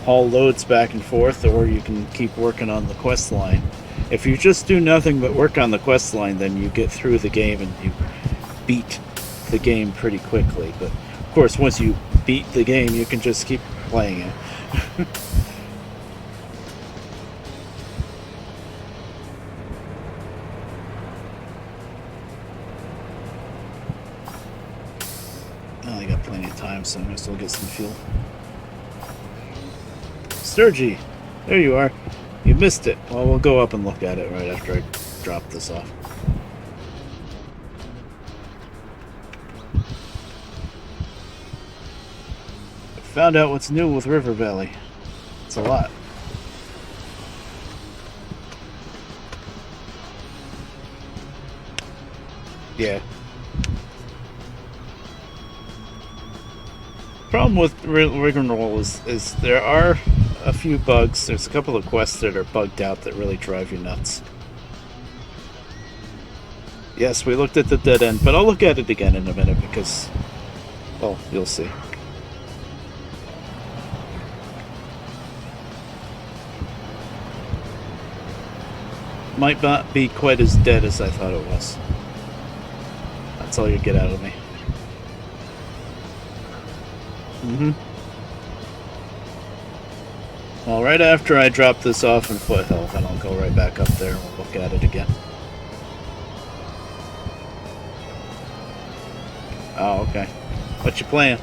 haul loads back and forth, or you can keep working on the quest line. If you just do nothing but work on the quest line, then you get through the game and you beat the game pretty quickly. But of course, once you beat the game, you can just keep playing it. I got plenty of time, so I'm gonna still get some fuel. Sturgy, there you are. You missed it. Well, we'll go up and look at it right after I drop this off. I found out what's new with River Valley. It's a lot. Yeah. Problem with rig and roll is there are a few bugs. There's a couple of quests that are bugged out that really drive you nuts. Yes, we looked at the dead end, but I'll look at it again in a minute because, well, you'll see. Might not be quite as dead as I thought it was. That's all you get out of me. Well, right after I drop this off in Foothill, then I'll go right back up there and we'll look at it again. Oh, okay. What you playing?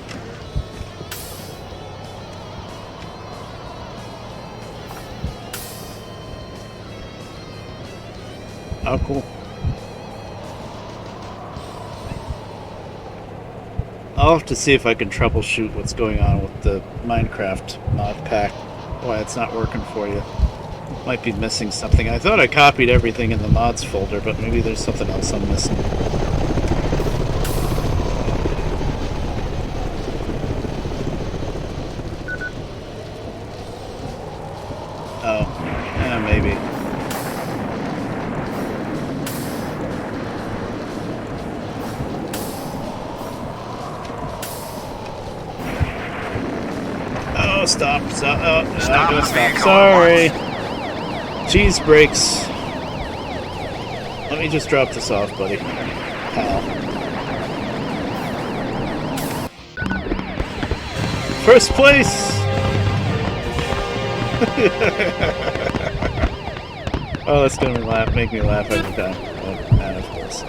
Oh, cool. I'll have to see if I can troubleshoot what's going on with the Minecraft mod pack. Why it's not working for you. Might be missing something. I thought I copied everything in the mods folder, but maybe there's something else I'm missing. Oh, yeah, maybe. Oh, stop. Stop. Oh, I'm Stop gonna the stop. vehicle Sorry. at Cheese brakes. Let me just drop this off, buddy. Pal. First place! Oh, that's gonna make me laugh every time. Oh, man, of course.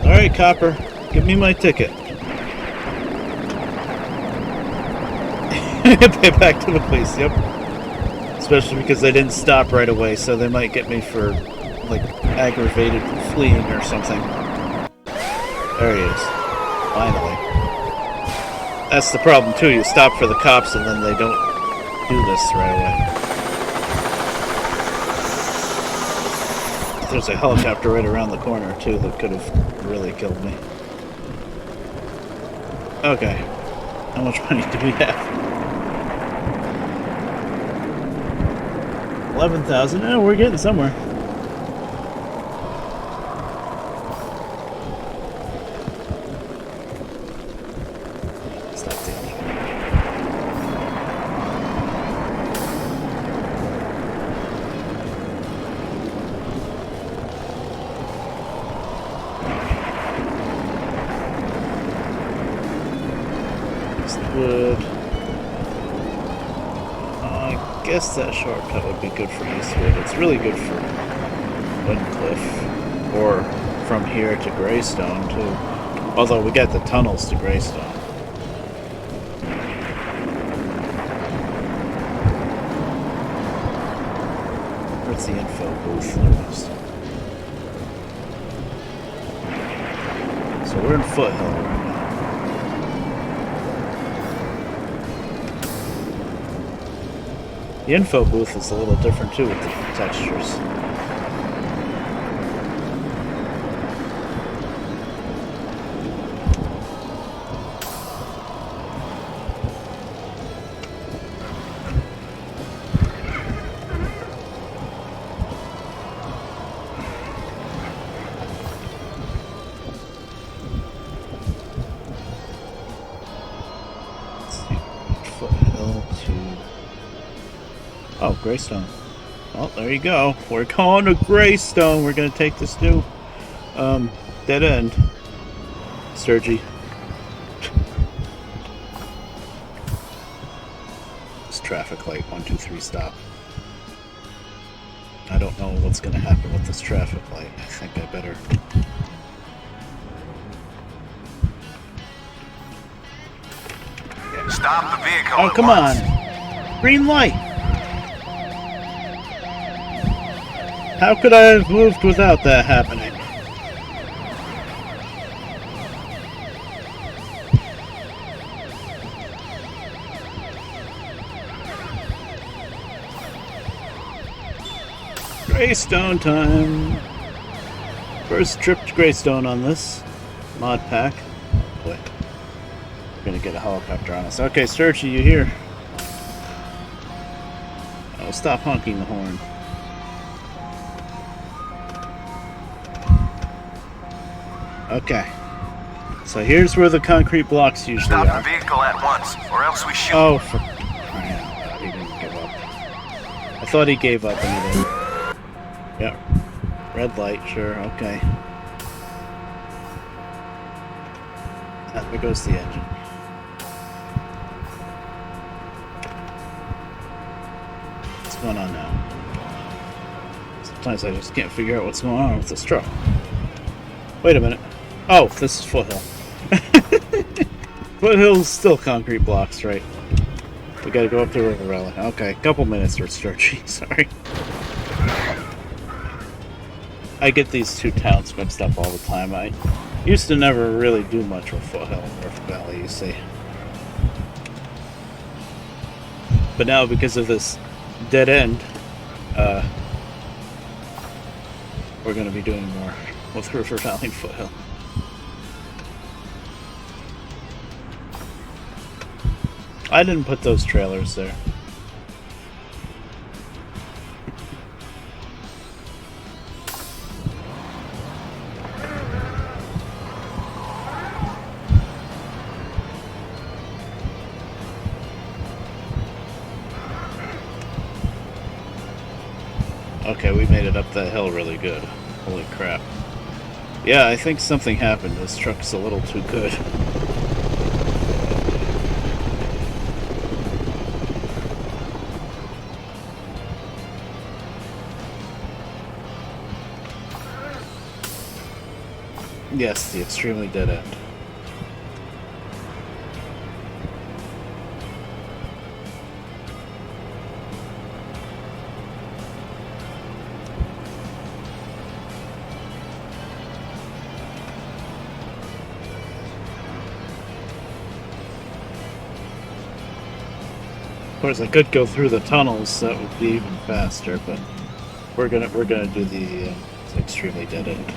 Alright, Copper. Give me my ticket. Pay back to the police, yep. Especially because they didn't stop right away, so they might get me for, like, aggravated fleeing or something. There he is. Finally. That's the problem, too. You stop for the cops and then they don't do this right away. There's a helicopter right around the corner, too, that could have really killed me. Okay. How much money do we have? 11,000. Oh, we're getting somewhere. Stop the engine. It's the wood. I guess that shortcut would be good for Eastwood. It's really good for Windcliff. Or from here to Greystone, too. Although we got the tunnels to Greystone. Where's the info booth? There it is. So we're in Foothill right now. The info booth is a little different too with the textures. Let's see. Foothill to... Oh, Greystone. Well, there you go. We're going to Greystone. We're going to take this new dead end. Sturgy. This traffic light. 1, 2, 3, stop. I don't know what's going to happen with this traffic light. I think I better... Stop the vehicle. Oh, at come once. on. Green light. How could I have moved without that happening? Greystone time. First trip to Greystone on this mod pack. Boy, we're gonna get a helicopter on us. Okay, Sturgy, you here? Oh, stop honking the horn. Okay. So here's where the concrete blocks usually Stop are. the vehicle at once, or else we shoot. Oh, for crying out loud, he didn't give up. I thought he gave up and he didn't. Yep. Red light, sure, okay. There goes the engine. What's going on now? Sometimes I just can't figure out what's going on with this truck. Wait a minute. Oh, this is Foothill. Foothill's still concrete blocks, right? We gotta go up to River Valley. Okay, couple minutes for Sturgy, sorry. I get these two towns mixed up all the time. I used to never really do much with Foothill and River Valley, you see. But now, because of this dead end, we're gonna be doing more with River Valley and Foothill. I didn't put those trailers there. Okay, we made it up that hill really good. Holy crap. Yeah, I think something happened. This truck's a little too good. Yes, the extremely dead end. Of course, I could go through the tunnels. That would be even faster, but we're gonna do the extremely dead end.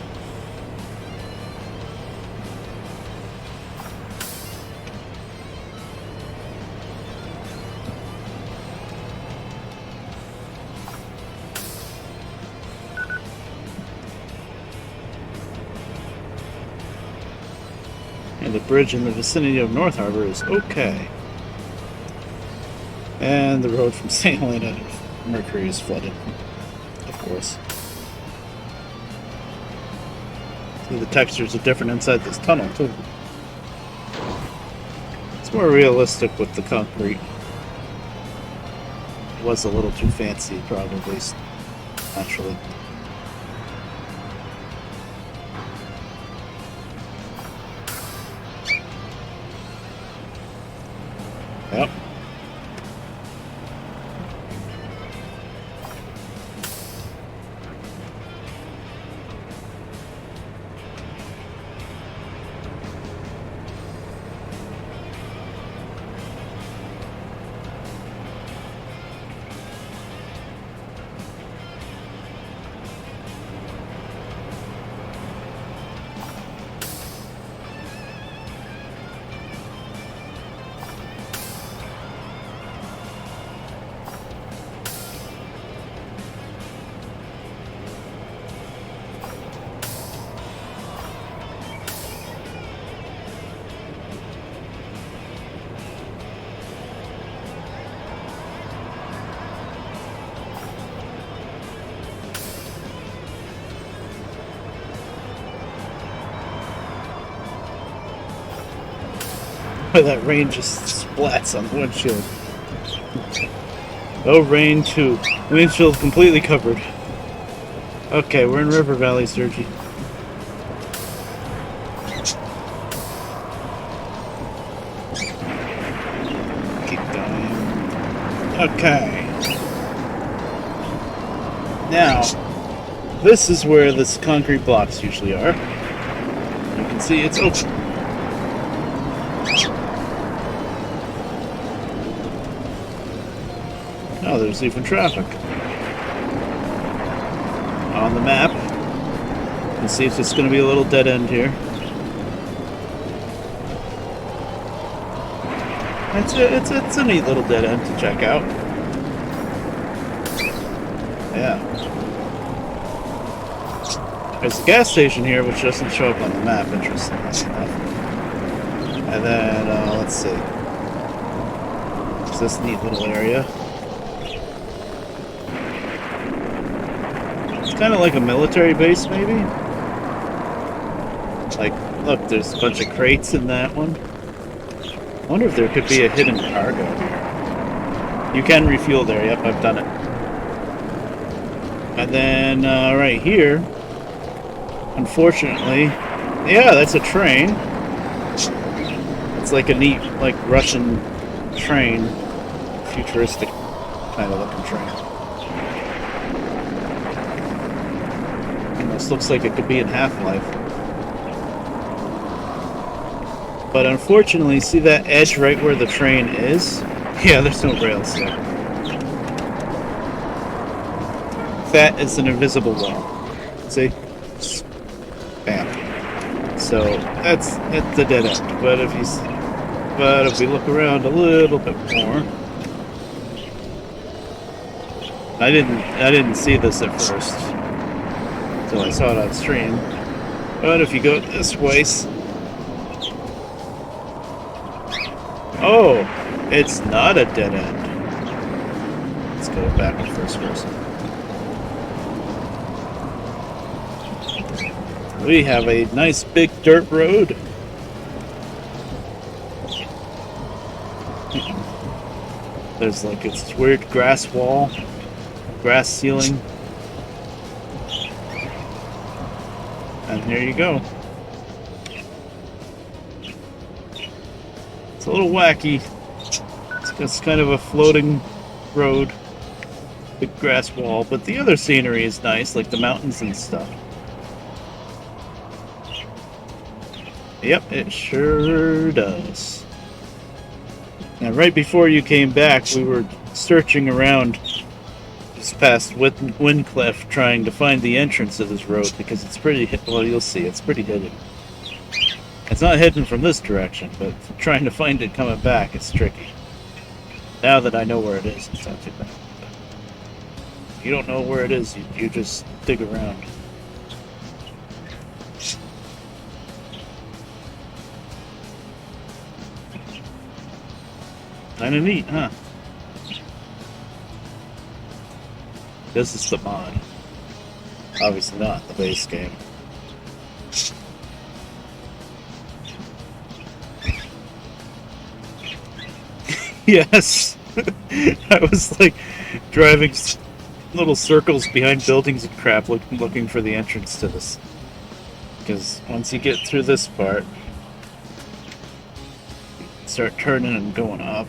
And the bridge in the vicinity of North Harbor is okay. And the road from St. Helena to Mercury is flooded, of course. See, the textures are different inside this tunnel, too. It's more realistic with the concrete. It was a little too fancy, probably, naturally. Yep. That rain just splats on the windshield. Oh, rain too. The windshield completely covered. Okay, we're in River Valley, Sergi. Keep going. Okay. Now, this is where the concrete blocks usually are. You can see it's open. Oh, there's even traffic. On the map, you can see it's going to be a little dead end here. It's a neat little dead end to check out. Yeah. There's a gas station here, which doesn't show up on the map, interestingly enough. And then, let's see. There's this neat little area. Kind of like a military base, maybe? Like, look, there's a bunch of crates in that one. I wonder if there could be a hidden cargo here. You can refuel there, yep, I've done it. And then, right here, unfortunately, yeah, that's a train. It's like a neat, like, Russian train. Futuristic kind of looking train. This looks like it could be in Half-Life. But unfortunately, see that edge right where the train is? Yeah, there's no rails there. That is an invisible wall. See? Bam. So that's the dead end. But if we look around a little bit more, I didn't see this at first. Until I saw it on stream. But if you go this way... Oh! It's not a dead end. Let's go back to first person. We have a nice big dirt road. There's like this weird grass wall, grass ceiling. And here you go. It's a little wacky. It's kind of a floating road, big grass wall, but the other scenery is nice, like the mountains and stuff. Yep, it sure does. And right before you came back, we were searching around just past Windcliff trying to find the entrance of this road because it's pretty, well, you'll see, it's pretty hidden. It's not hidden from this direction, but trying to find it coming back is tricky. Now that I know where it is, it's not too bad. If you don't know where it is, you just dig around. Kinda neat, huh? This is the mod. Obviously not the base game. Yes! I was like driving little circles behind buildings and crap looking for the entrance to this. Because once you get through this part, start turning and going up.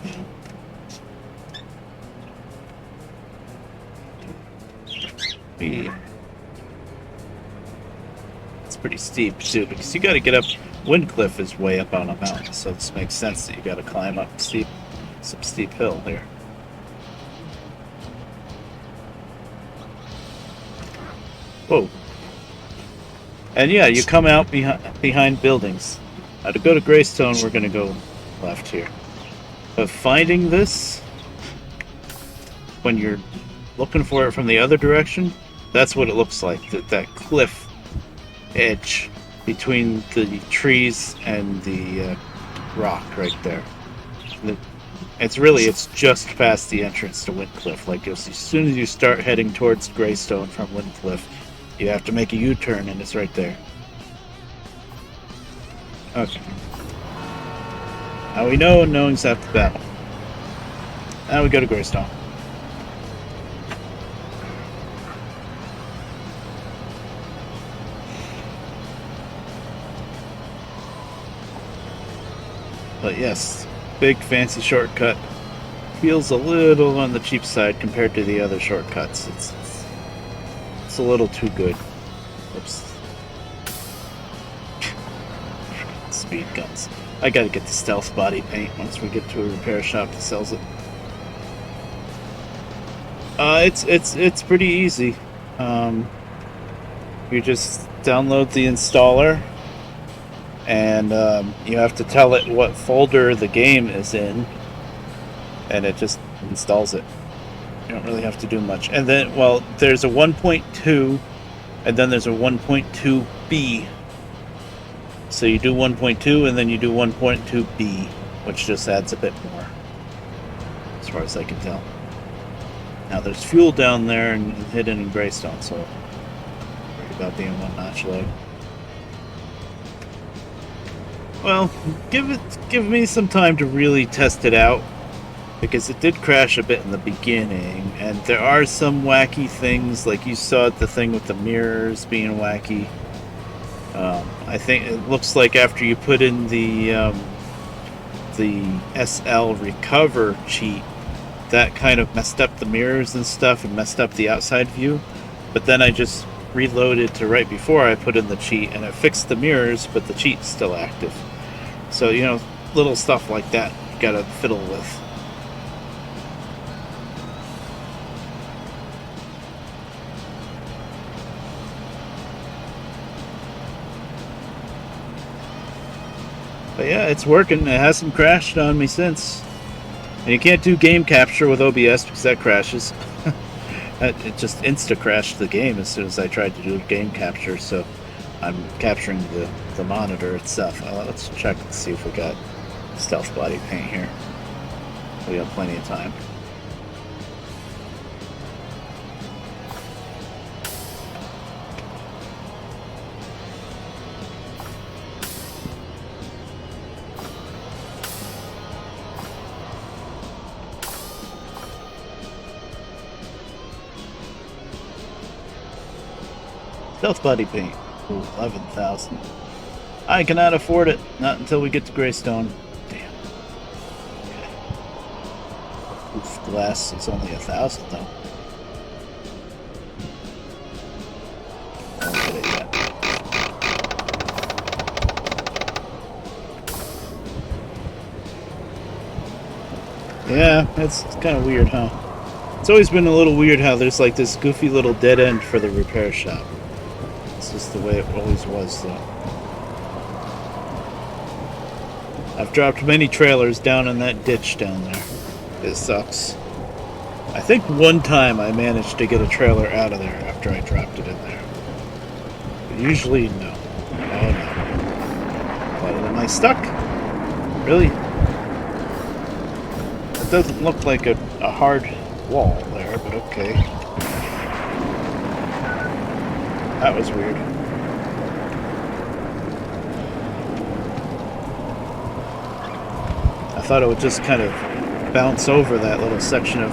It's pretty steep too, because you gotta get up. Windcliff is way up on a mountain, so this makes sense that you gotta climb up some steep hill here. Whoa. And yeah, you come out behind buildings. Now to go to Greystone, we're gonna go left here. But finding this, when you're looking for it from the other direction, that's what it looks like. That cliff edge between the trees and the rock right there. It's just past the entrance to Windcliff. Like as soon as you start heading towards Greystone from Windcliff, you have to make a U-turn and it's right there. Okay. Now we know, and knowing's half the battle. Now we go to Greystone. But yes, big fancy shortcut. Feels a little on the cheap side compared to the other shortcuts. It's a little too good. Oops. Speed guns. I gotta get the stealth body paint once we get to a repair shop that sells it. It's pretty easy. You just download the installer, and you have to tell it what folder the game is in, and it just installs it. You don't really have to do much. And then, well, there's a 1.2, and then there's a 1.2b. So you do 1.2, and then you do 1.2b, which just adds a bit more, as far as I can tell. Now there's fuel down there and hidden in Greystone, so worry about being one notch low. Well, give me some time to really test it out, because it did crash a bit in the beginning, and there are some wacky things, like you saw the thing with the mirrors being wacky. I think it looks like after you put in the SL recover cheat, that kind of messed up the mirrors and stuff and messed up the outside view. But then I just reloaded to right before I put in the cheat, and it fixed the mirrors, but the cheat's still active. So, you know, little stuff like that you gotta fiddle with. But yeah, it's working. It hasn't crashed on me since. And you can't do game capture with OBS because that crashes. It just insta-crashed the game as soon as I tried to do game capture, so I'm capturing the monitor itself. Let's check and see if we got stealth body paint here. We have plenty of time. Stealth body paint. Ooh, 11,000. I cannot afford it. Not until we get to Greystone. Damn. Okay. Oof, glass is only 1,000 though. Won't get it yet. Yeah, it's kind of weird, huh? It's always been a little weird how there's like this goofy little dead end for the repair shop. It's just the way it always was, though. I've dropped many trailers down in that ditch down there. It sucks. I think one time I managed to get a trailer out of there after I dropped it in there. But usually, no. Oh no. What, am I stuck? Really? It doesn't look like a hard wall there, but okay. That was weird. I thought it would just kind of bounce over that little section of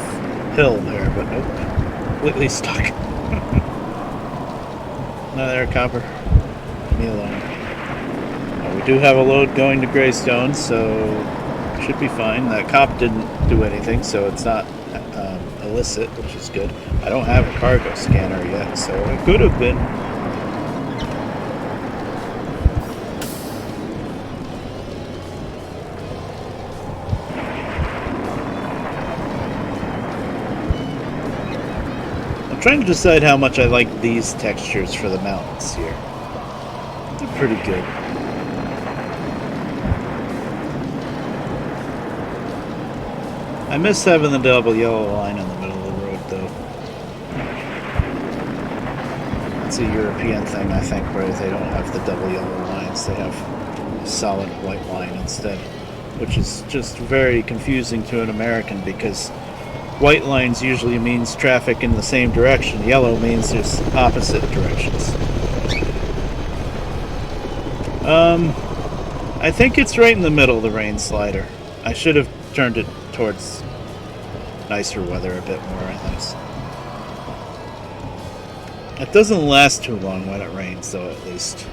hill there, but nope. Completely stuck. No, there, copper. Leave me alone. We do have a load going to Greystone, so should be fine. That cop didn't do anything, so it's not illicit, which is good. I don't have a cargo scanner yet, so it could have been. I'm trying to decide how much I like these textures for the mountains here. They're pretty good. I miss having the double yellow line in the middle of the road, though. It's a European thing, I think, where they don't have the double yellow lines. They have a solid white line instead, which is just very confusing to an American because white lines usually means traffic in the same direction. Yellow means there's opposite directions. I think it's right in the middle of the rain slider. I should have turned it towards nicer weather a bit more, at least. It doesn't last too long when it rains, though, at least.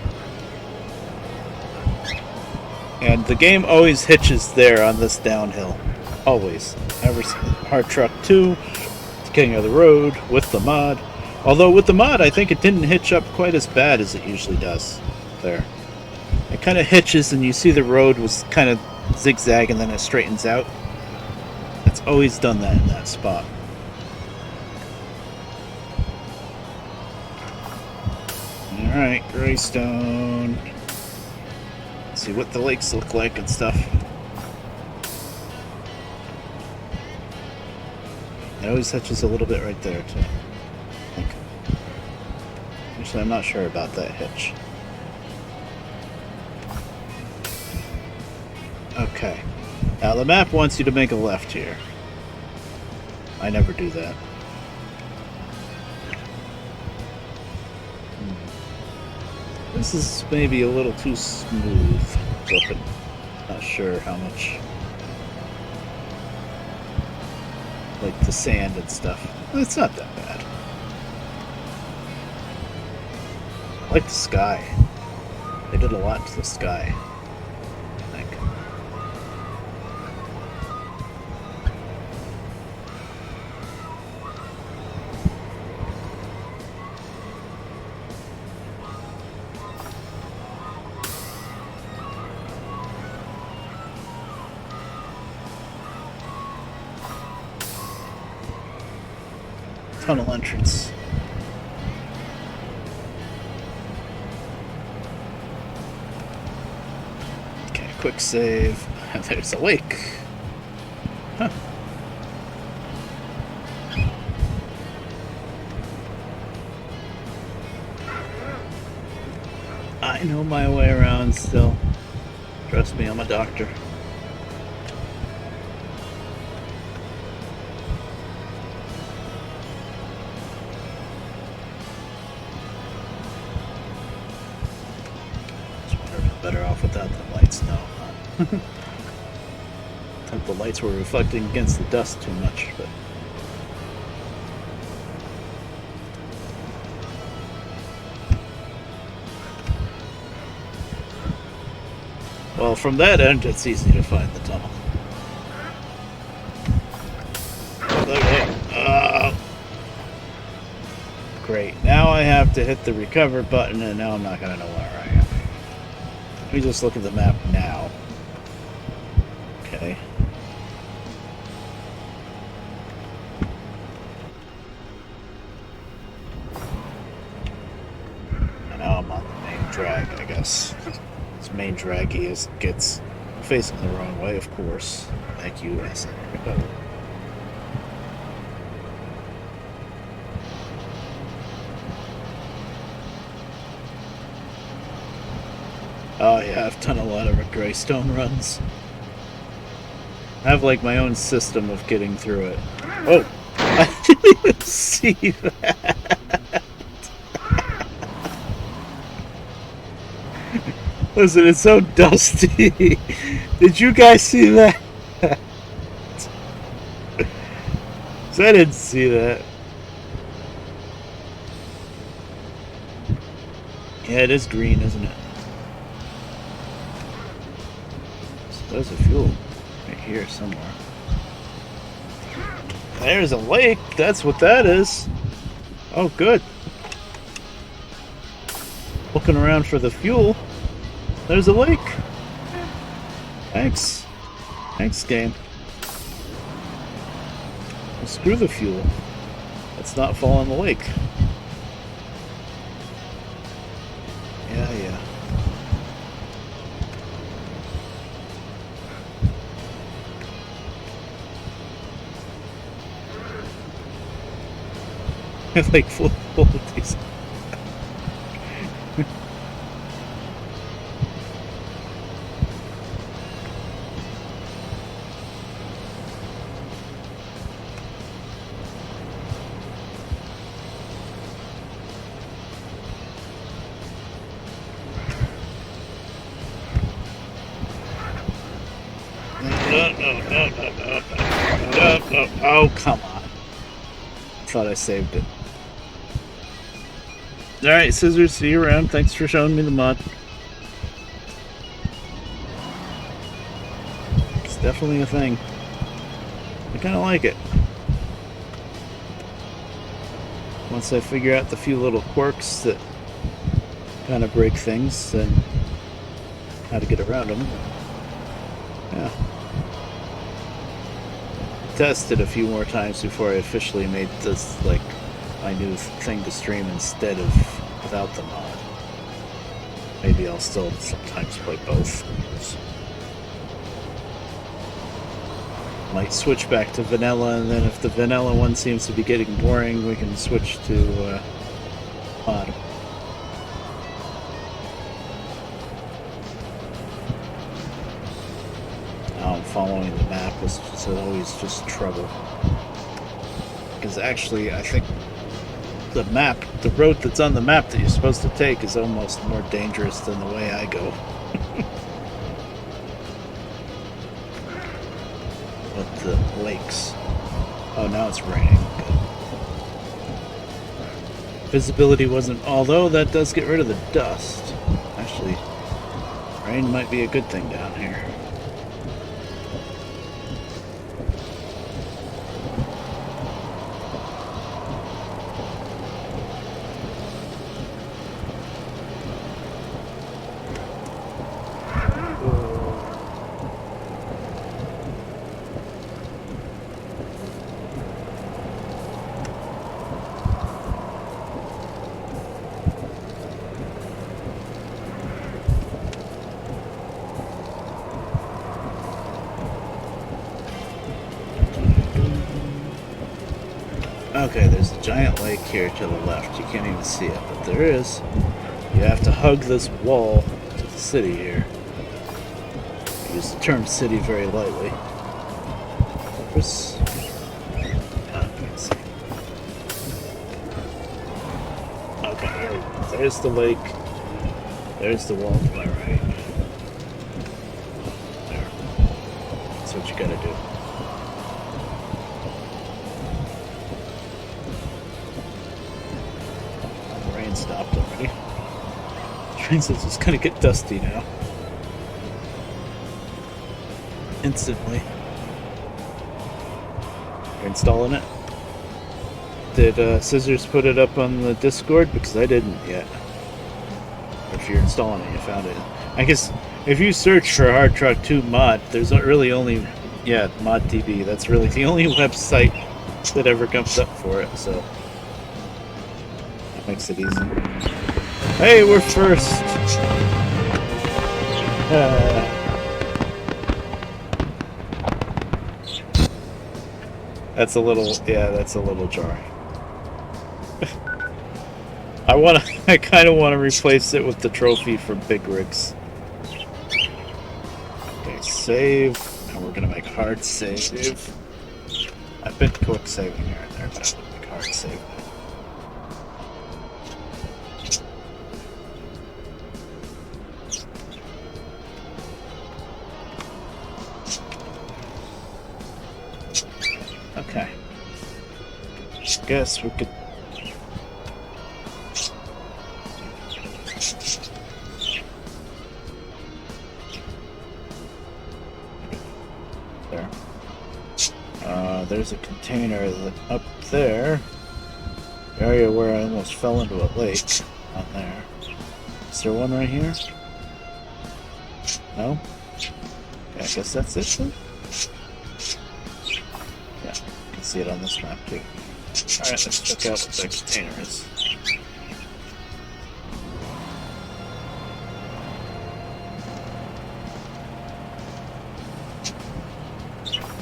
And the game always hitches there on this downhill. Always. Ever since Hard Truck 2, King of the Road, with the mod. Although with the mod, I think it didn't hitch up quite as bad as it usually does there. It kind of hitches and you see the road was kind of zigzag and then it straightens out. It's always done that in that spot. Alright, Greystone. Let's see what the lakes look like and stuff. It always hitches a little bit right there, too. I think. Actually, I'm not sure about that hitch. Okay. Now, the map wants you to make a left here. I never do that. This is maybe a little too smooth looking. Not sure how much. Like the sand and stuff. It's not that bad. I like the sky. They did a lot to the sky, I think. Tunnel entrance. Okay, quick save. And there's a lake. Huh. I know my way around still. Trust me, I'm a doctor. Better off without the lights now. I thought the lights were reflecting against the dust too much, but Well, from that end, it's easy to find the tunnel. Okay. Great. Now I have to hit the recover button, and now I'm not going to know where I am. Let me just look at the map now. Okay. Now I'm on the main drag, I guess. This main draggy gets facing the wrong way, of course. Thank you, SN. Oh yeah, I've done a lot of Greystone runs. I have like my own system of getting through it. Oh! I didn't even see that! Listen, it's so dusty. Did you guys see that? So I didn't see that. Yeah, it is green, isn't it? So there's a fuel right here somewhere. There's a lake. That's what that is. Oh, good. Looking around for the fuel. There's a lake. Thanks. Thanks, game. Well, screw the fuel. Let's not fall in the lake. Yeah, yeah. Like full of these. No. Oh, come on. Thought I saved it. Alright, Scissors, see you around. Thanks for showing me the mod. It's definitely a thing. I kind of like it. Once I figure out the few little quirks that kind of break things and how to get around them. Yeah. Tested a few more times before I officially made this like my new thing to stream instead of without the mod. Maybe I'll still sometimes play both. Might switch back to vanilla, and then if the vanilla one seems to be getting boring, we can switch to mod. Following the map is always just trouble. Because actually, I think the road that's on the map that you're supposed to take is almost more dangerous than the way I go. But the lakes. Oh, now it's raining. Good. Visibility wasn't, although that does get rid of the dust. Actually, rain might be a good thing down here. Okay, there's a giant lake here to the left. You can't even see it, but there is. You have to hug this wall to the city here. I use the term city very lightly. There's... Okay, there's the lake. There's the wall to my right. There. That's what you gotta do. Stopped already. Train says it's gonna get dusty now. instantly. You're installing it? Did Scissors put it up on the Discord? Because I didn't yet. Or if you're installing it, you found it. I guess if you search for Hard Truck 2 mod, there's really only, yeah, Mod TV. That's really the only website that ever comes up for it, so that makes it easy. Hey, we're first! That's a little, yeah, that's a little jarring. I kind of want to replace it with the trophy for Big Rigs. Okay, save, and we're gonna make hard save. I've been quick saving here and there, but I would make hard save. Okay. Guess we could. There. There's a container up there. The area where I almost fell into a lake. On there. Is there one right here? No? Okay, I guess that's it then? Yeah, you can see it on this map too. Alright, let's check out what that container is.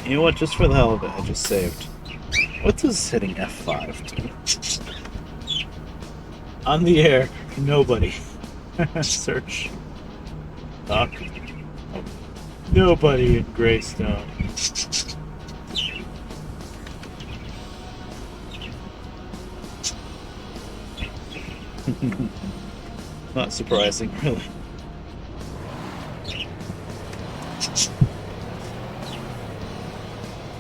You know what, just for the hell of it, I just saved. What does hitting F5 do? On the air, nobody. Search. Doc. Oh. Nobody in Greystone. Not surprising, really.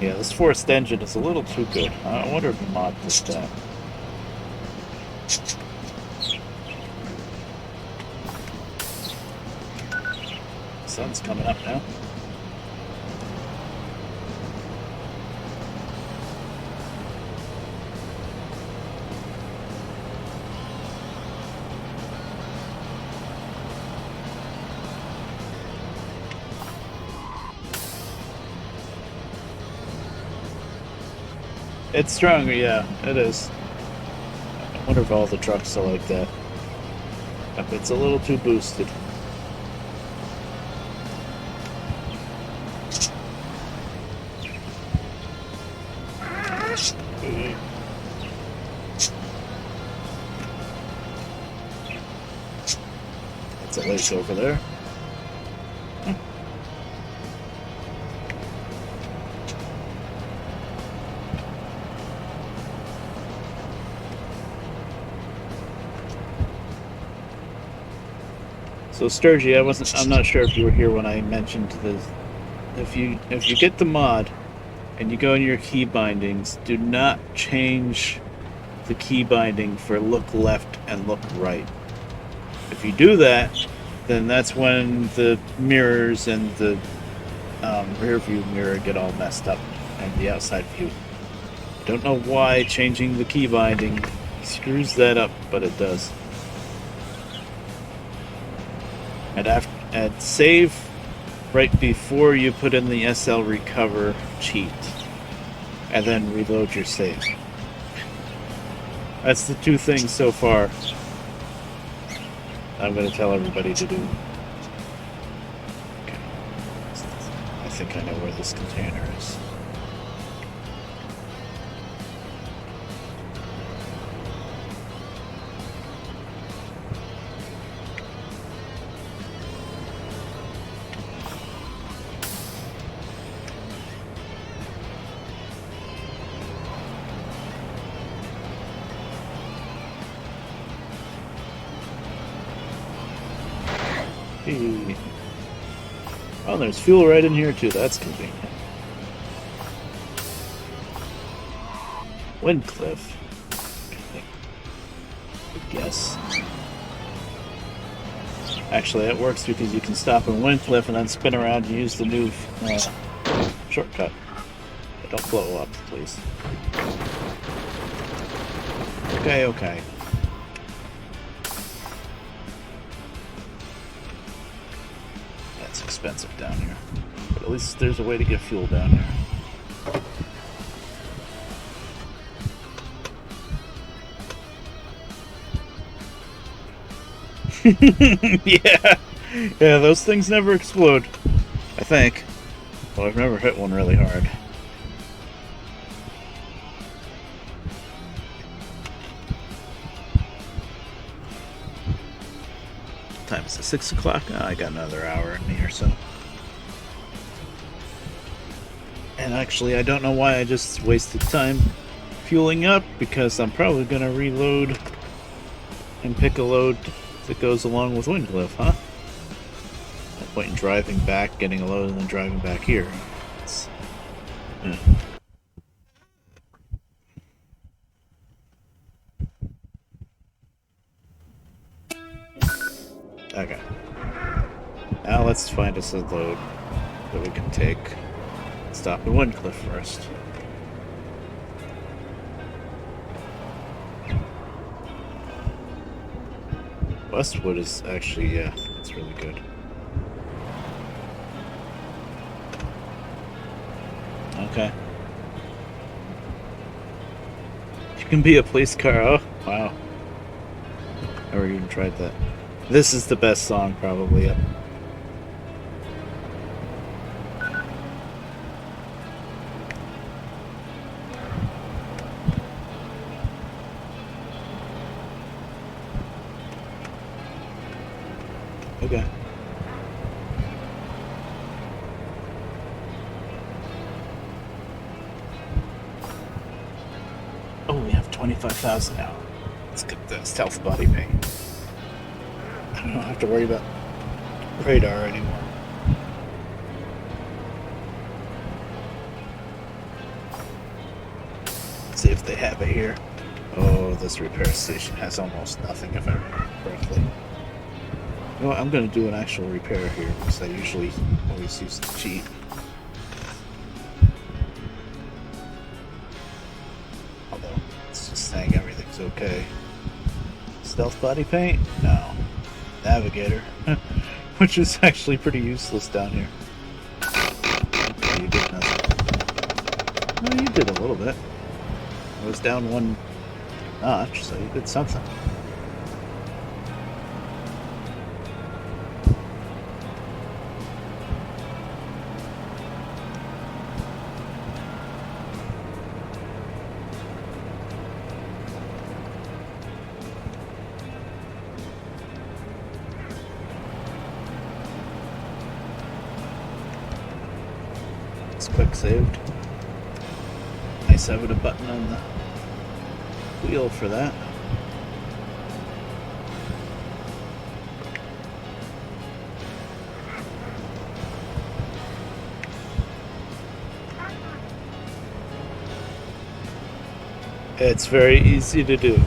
Yeah, this forced engine is a little too good. I wonder if the mod did that. Sun's coming up now. It's stronger, yeah, it is. I wonder if all the trucks are like that. It's a little too boosted. It's a lake over there. So Sturgy, I'm not sure if you were here when I mentioned this. If you get the mod and you go in your key bindings, do not change the key binding for look left and look right. If you do that, then that's when the mirrors and the rear view mirror get all messed up and the outside view. Don't know why changing the key binding screws that up, but it does. And save right before you put in the SL recover cheat, and then reload your save. That's the two things so far I'm going to tell everybody to do. Okay. I think I know where this container is. Oh, there's fuel right in here too. That's convenient. Windcliff. I guess. Actually, that works because you can stop in Windcliff and then spin around and use the new Shortcut. Don't blow up, please. Okay, okay. That's expensive down here. But at least there's a way to get fuel down here. Yeah. Yeah, those things never explode. I think. Well, I've never hit one really hard. What time is it? 6 o'clock? Oh, I got another hour in me or so. And actually, I don't know why I just wasted time fueling up, because I'm probably going to reload and pick a load that goes along with Windcliff, huh? No point in driving back, getting a load, and then driving back here. Yeah. Okay. Now let's find us a load that we can take. Stop at Windcliff first. Westwood is actually, yeah, it's really good. Okay. You can be a police car. Oh, wow. Never even tried that. This is the best song, probably. Yep. Okay. Oh, we have 25,000 now. Let's get the stealth body paint. I don't have to worry about radar anymore. Let's see if they have it here. Oh, this repair station has almost nothing, if I remember correctly. You know what, I'm going to do an actual repair here, because I usually always use the cheat. Although, it's just saying everything's okay. Stealth body paint? No. Navigator. Which is actually pretty useless down here. Okay, you did nothing. No, you did a little bit. I was down one notch, so you did something. Quick saved. Nice having a button on the wheel for that. It's very easy to do.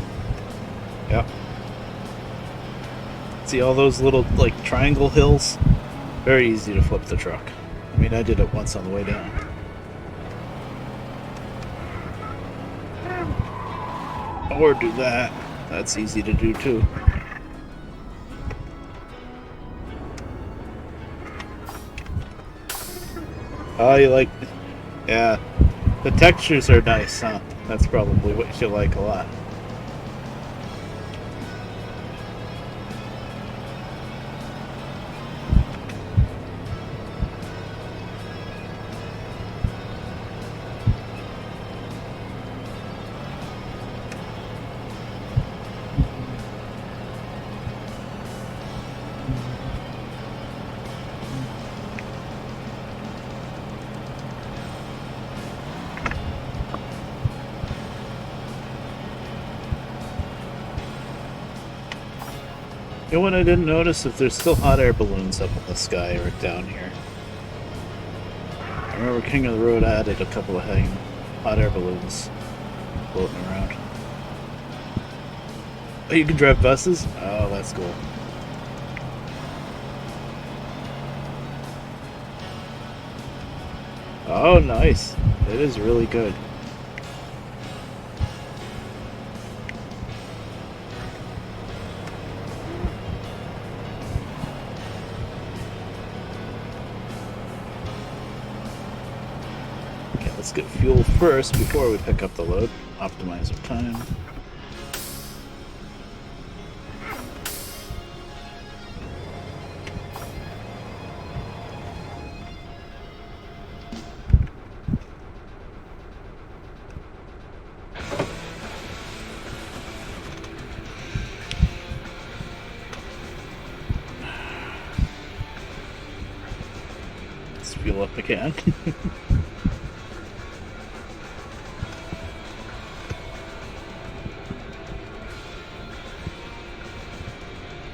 Yep. See all those little like triangle hills? Very easy to flip the truck. I mean, I did it once on the way down. Or do that. That's easy to do too. Oh, you like... Yeah. The textures are nice, huh? That's probably what you like a lot. You know what I didn't notice? If there's still hot air balloons up in the sky or down here. I remember King of the Road added a couple of hot air balloons floating around. Oh, you can drive buses? Oh, that's cool. Oh, nice. It is really good. Okay, let's get fuel first before we pick up the load. Optimize our time. Let's fuel up again.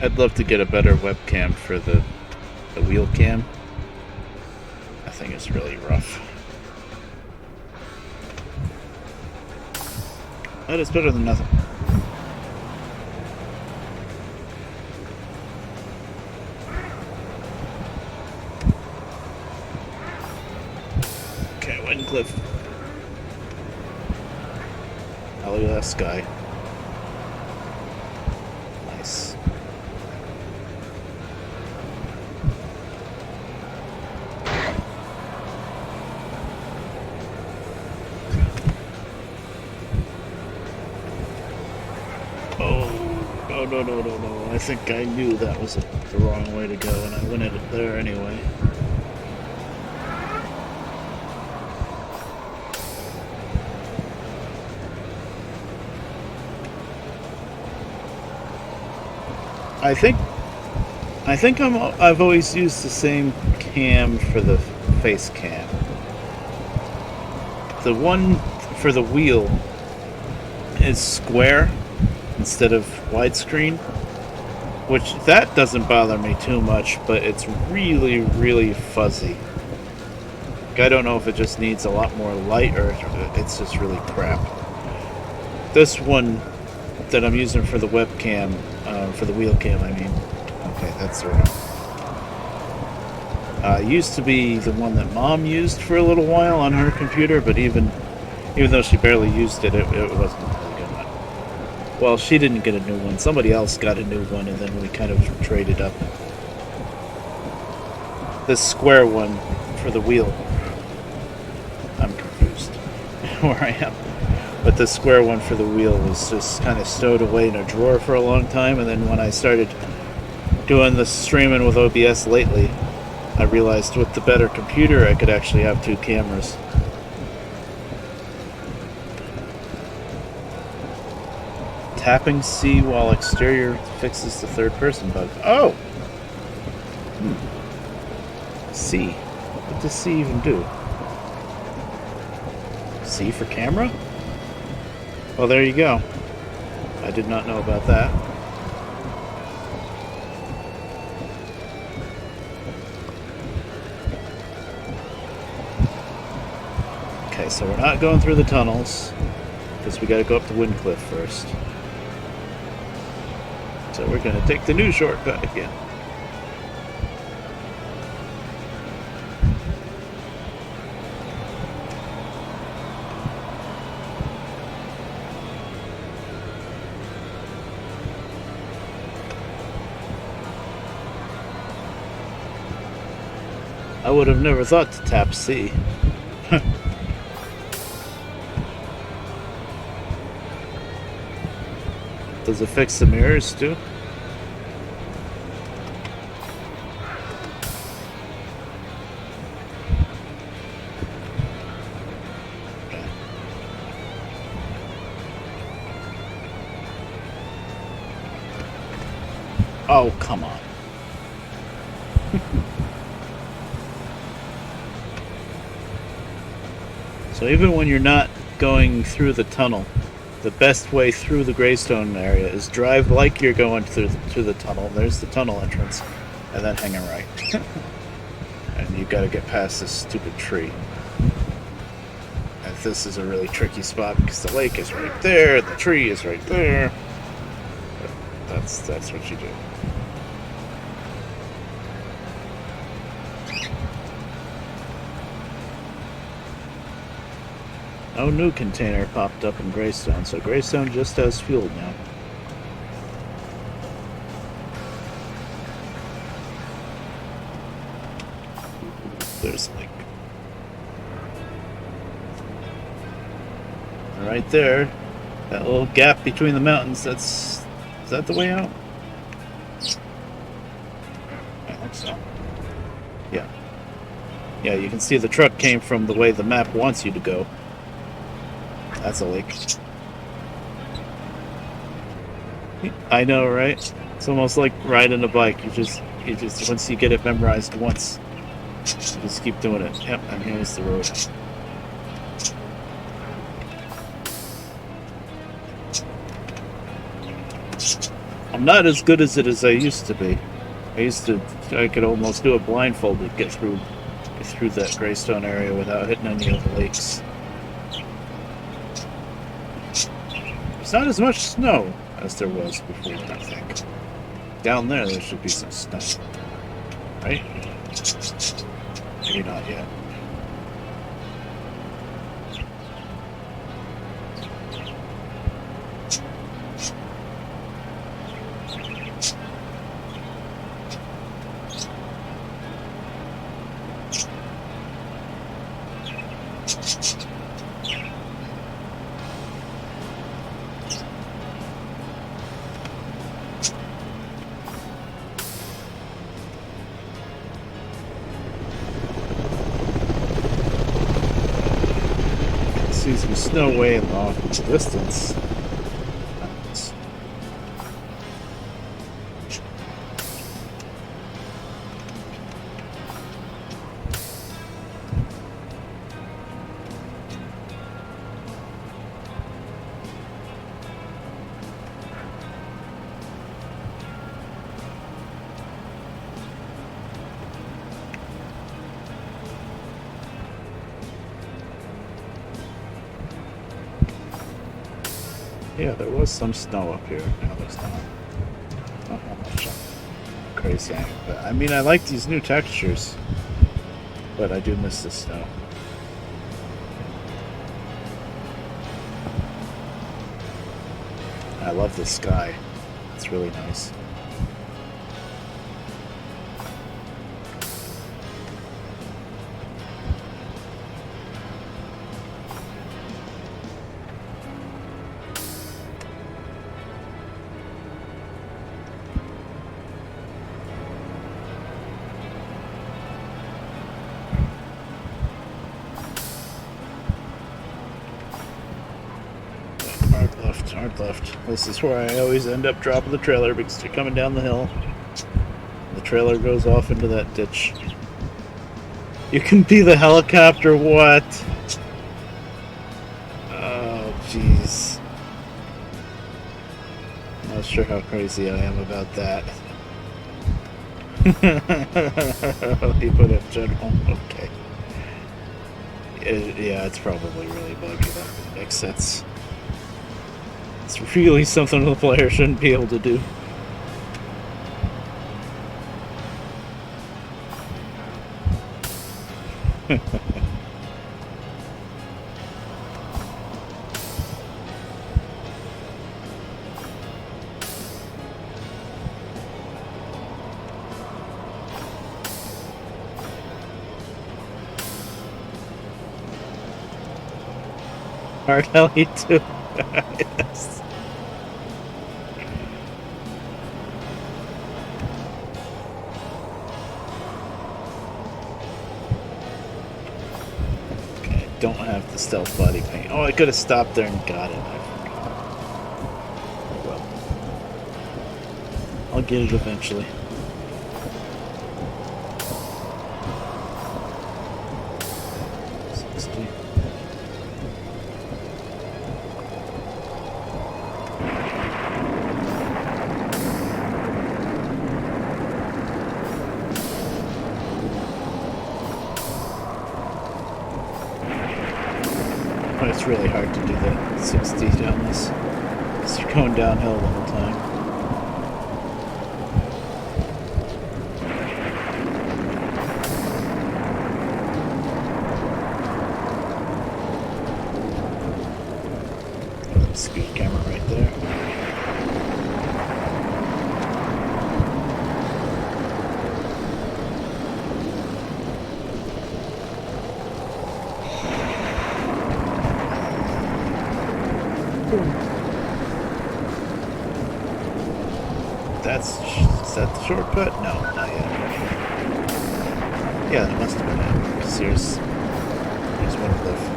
I'd love to get a better webcam for the wheel cam. That thing is really rough. That is better than nothing. Okay, Windcliff. Oh, look at that sky. Nice. Oh, no. I think I knew that was the wrong way to go, and I went it there anyway. I think I've always used the same cam for the face cam. The one for the wheel is square instead of widescreen, which that doesn't bother me too much, but it's really, really fuzzy. Like, I don't know if it just needs a lot more light or it's just really crap. This one that I'm using for the webcam, for the wheel cam, I mean. Okay, that's right. Used to be the one that Mom used for a little while on her computer, but even though she barely used it, it wasn't really good. Well, she didn't get a new one. Somebody else got a new one, and then we kind of traded up. This square one for the wheel. I'm confused where I am. But the square one for the wheel was just kind of stowed away in a drawer for a long time, and then when I started doing the streaming with OBS lately, I realized with the better computer I could actually have two cameras. Tapping C while exterior fixes the third person bug. Oh! C. What does C even do? C for camera? Well, there you go. I did not know about that. Okay, so we're not going through the tunnels, because we gotta go up to Windcliff first. So we're gonna take the new shortcut again. I would have never thought to tap C. Does it fix the mirrors too? Okay. Oh, come on. So even when you're not going through the tunnel, the best way through the Greystone area is drive like you're going through the tunnel. There's the tunnel entrance, and then hang a right. And you got to get past this stupid tree. And this is a really tricky spot because the lake is right there, the tree is right there. But that's what you do. No new container popped up in Greystone, so Greystone just has fuel now. There's like right there, that little gap between the mountains. Is that the way out? I think so. Yeah. Yeah, you can see the truck came from the way the map wants you to go. That's a lake. I know, right? It's almost like riding a bike. You just once you get it memorized once, you just keep doing it. Yep, and here's the road. I'm not as good as I used to be. I could almost do it blindfolded, get through that Greystone area without hitting any of the lakes. There's not as much snow as there was before, I think. Down there should be some snow. Right? Maybe not yet. See some snow way off in the distance. Yeah, there was some snow up here. Now there's not. Not how much. Crazy. But I mean, I like these new textures, but I do miss the snow. I love the sky. It's really nice. Hard left. This is where I always end up dropping the trailer because you're coming down the hill. The trailer goes off into that ditch. You can be the helicopter, what? Oh, jeez. Not sure how crazy I am about that. You put it general. Okay. Yeah, it's probably really buggy. That makes sense. It's really something the player shouldn't be able to do. Hard heli too. Yes. Don't have the stealth body paint. Oh, I could have stopped there and got it. I forgot. Oh well. I'll get it eventually. It's really hard to do that 60 down this because you're going downhill the whole time. is that the shortcut? No, not yet. Yeah, that must have been it. Because here's one cliff.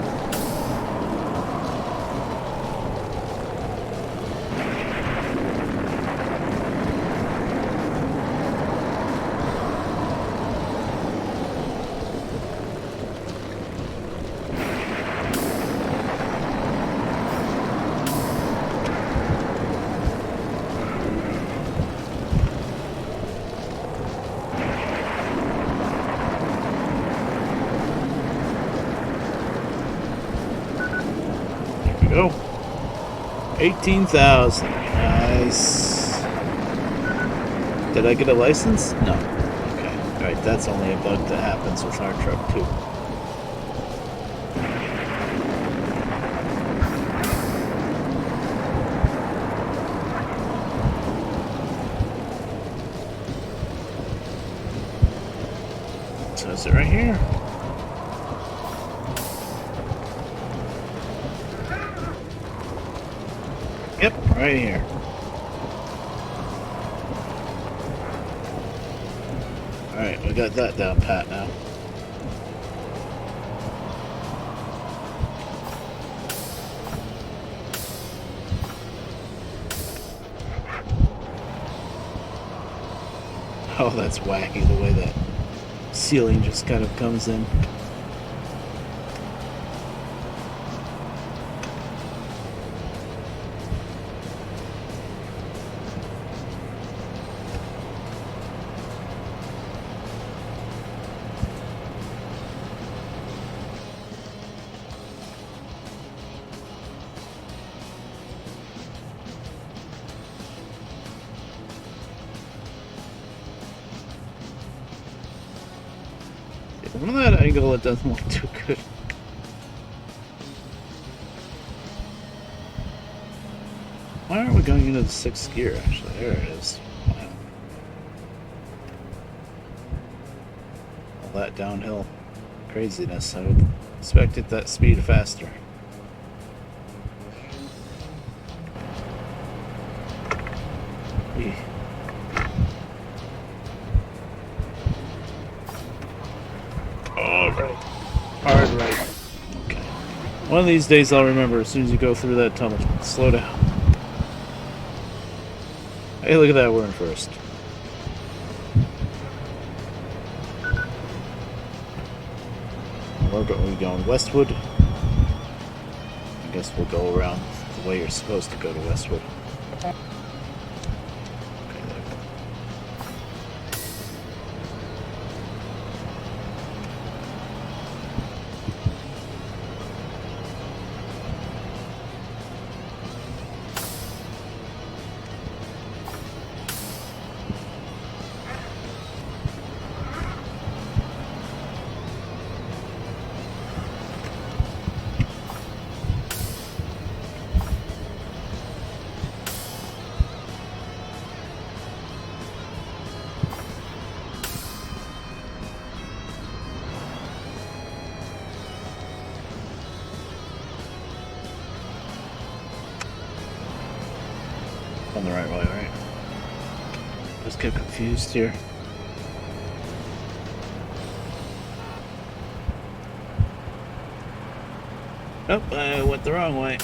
Go. 18,000. Nice. Did I get a license? No. Okay. Alright, that's only a bug that happens with our truck too. So is it right here? Yep, right here. Alright, we got that down pat now. Oh, that's wacky the way that ceiling just kind of comes in. From that angle, it doesn't look too good. Why aren't we going into the 6th gear, actually? There it is. Wow. All that downhill craziness. I would expect it that speed faster. Eeh. Right. Hard right. Okay. One of these days I'll remember as soon as you go through that tunnel. Slow down. Hey, look at that, we're in first. We're going Westwood. I guess we'll go around the way you're supposed to go to Westwood. On the right way, right? Just get confused here. Nope, I went the wrong way. I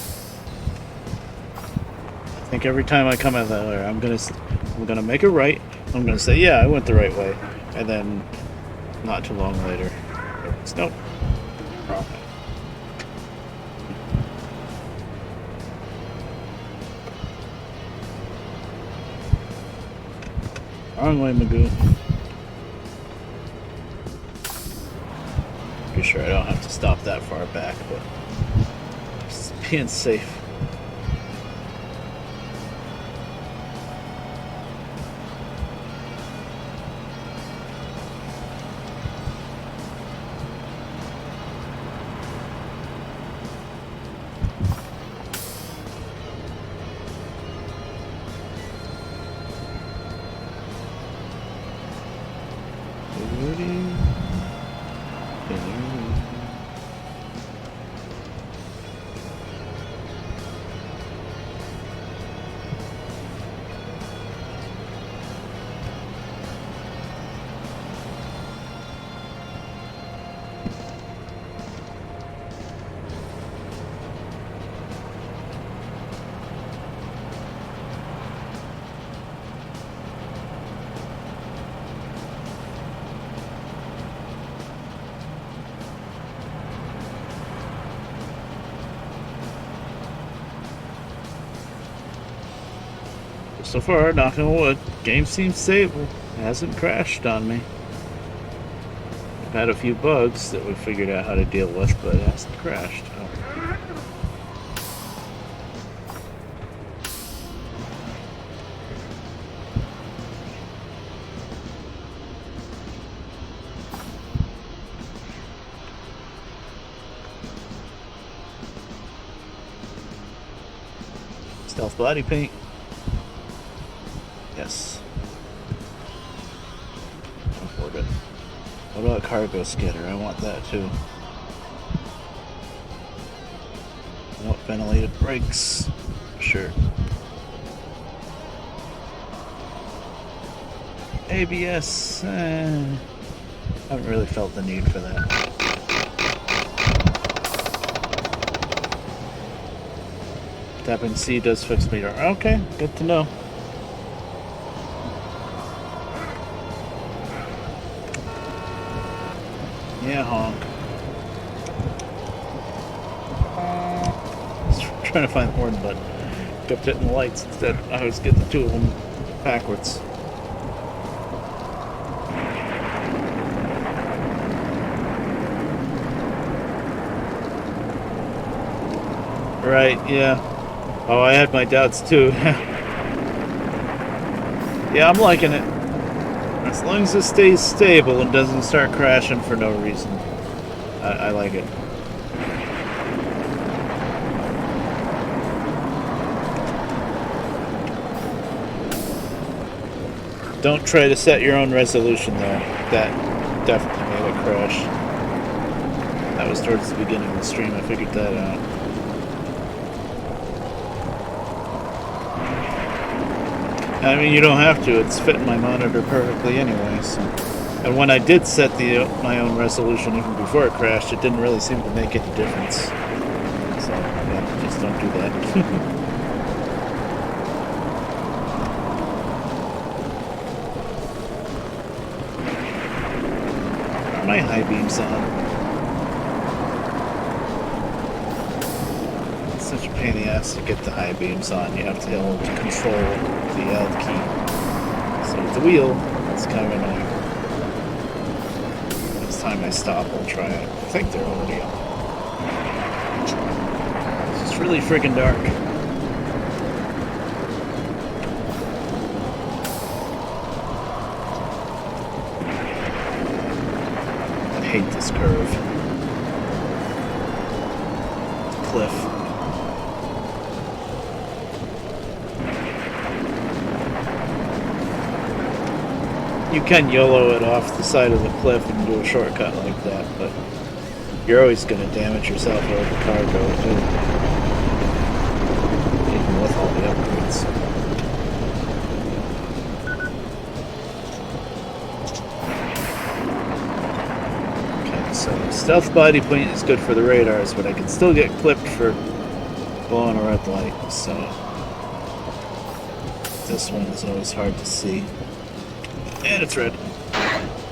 think every time I come out that way, I'm gonna make a right. I'm gonna say, yeah, I went the right way, and then not too long later, it's nope, wrong way. Wrong way, Magoo. Pretty sure I don't have to stop that far back, but just being safe. So far, knock on wood, game seems stable. It hasn't crashed on me. I've had a few bugs that we figured out how to deal with, but it hasn't crashed. Oh. Stealth body paint. Yes. Afford it. What about cargo skitter? I want that too. I want ventilated brakes. Sure. ABS. Haven't really felt the need for that. Tapping C does fix meter. Okay, good to know. Yeah, honk. I was trying to find the horn button. Kept hitting the lights instead. I was getting the two of them backwards. Right, yeah. Oh, I had my doubts too. Yeah, I'm liking it. As long as it stays stable and doesn't start crashing for no reason. I like it. Don't try to set your own resolution though. That definitely made it crash. That was towards the beginning of the stream, I figured that out. I mean, you don't have to. It's fitting my monitor perfectly anyway. So. And when I did set my own resolution even before it crashed, it didn't really seem to make any difference. So, yeah, just don't do that. Are my high beams on? Such a pain in the ass to get the high beams on. You have to hold control the L key. So with the wheel, it's kind of annoying. Next time I stop, I'll try it. I think they're already on. It's just really friggin' dark. I hate this curve. It's a cliff. You can YOLO it off the side of the cliff and do a shortcut like that, but you're always going to damage yourself or the cargo too. Even with all the upgrades. Okay, so stealth body paint is good for the radars, but I can still get clipped for blowing a red light, so this one is always hard to see. And it's red.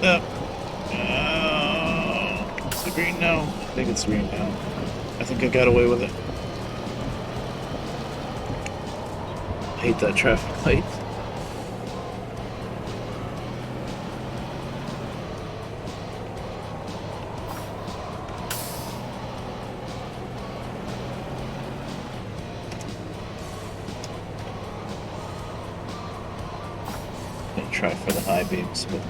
Yep. Is it green now? I think it's green now. I think I got away with it. I hate that traffic light. Try for the high beams, but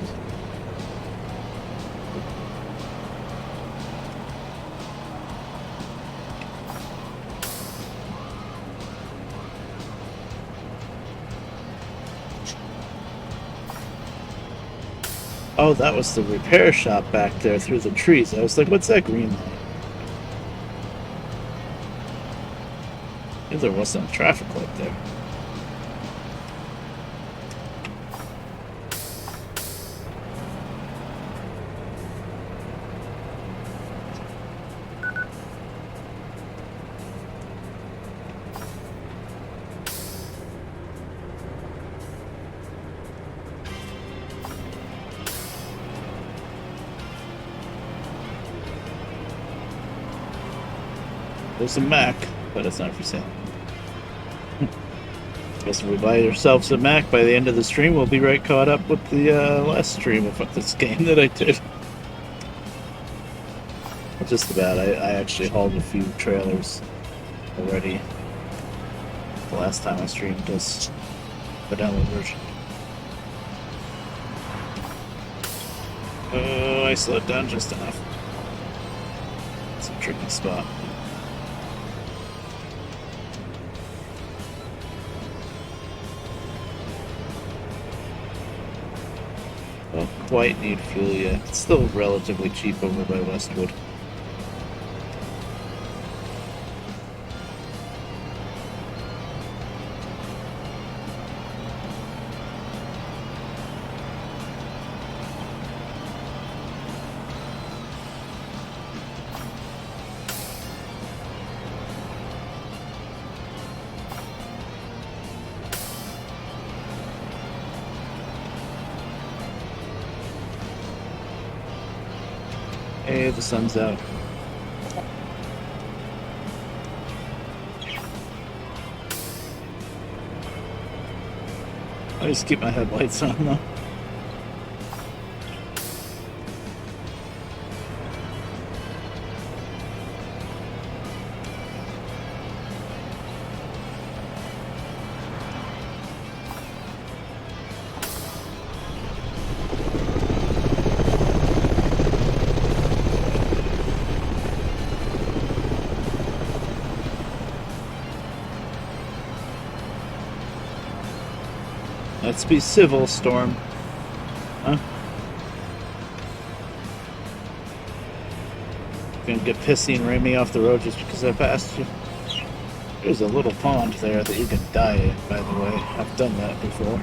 oh, that was the repair shop back there through the trees. I was like, what's that green light? If there wasn't a traffic light there. There's a Mac, but it's not for sale. Guess if we buy ourselves a Mac by the end of the stream, we'll be right caught up with the last stream of this game that I did. Just about. I actually hauled a few trailers already. The last time I streamed this, the download version. Oh, I slowed down just enough. It's a tricky spot. Don't quite need fuel yet. It's still relatively cheap over by Westwood. Hey, the sun's out. I just keep my headlights on though. Let's be civil, Storm. Huh? Gonna get pissy and ram me off the road just because I passed you. There's a little pond there that you can die in, by the way. I've done that before.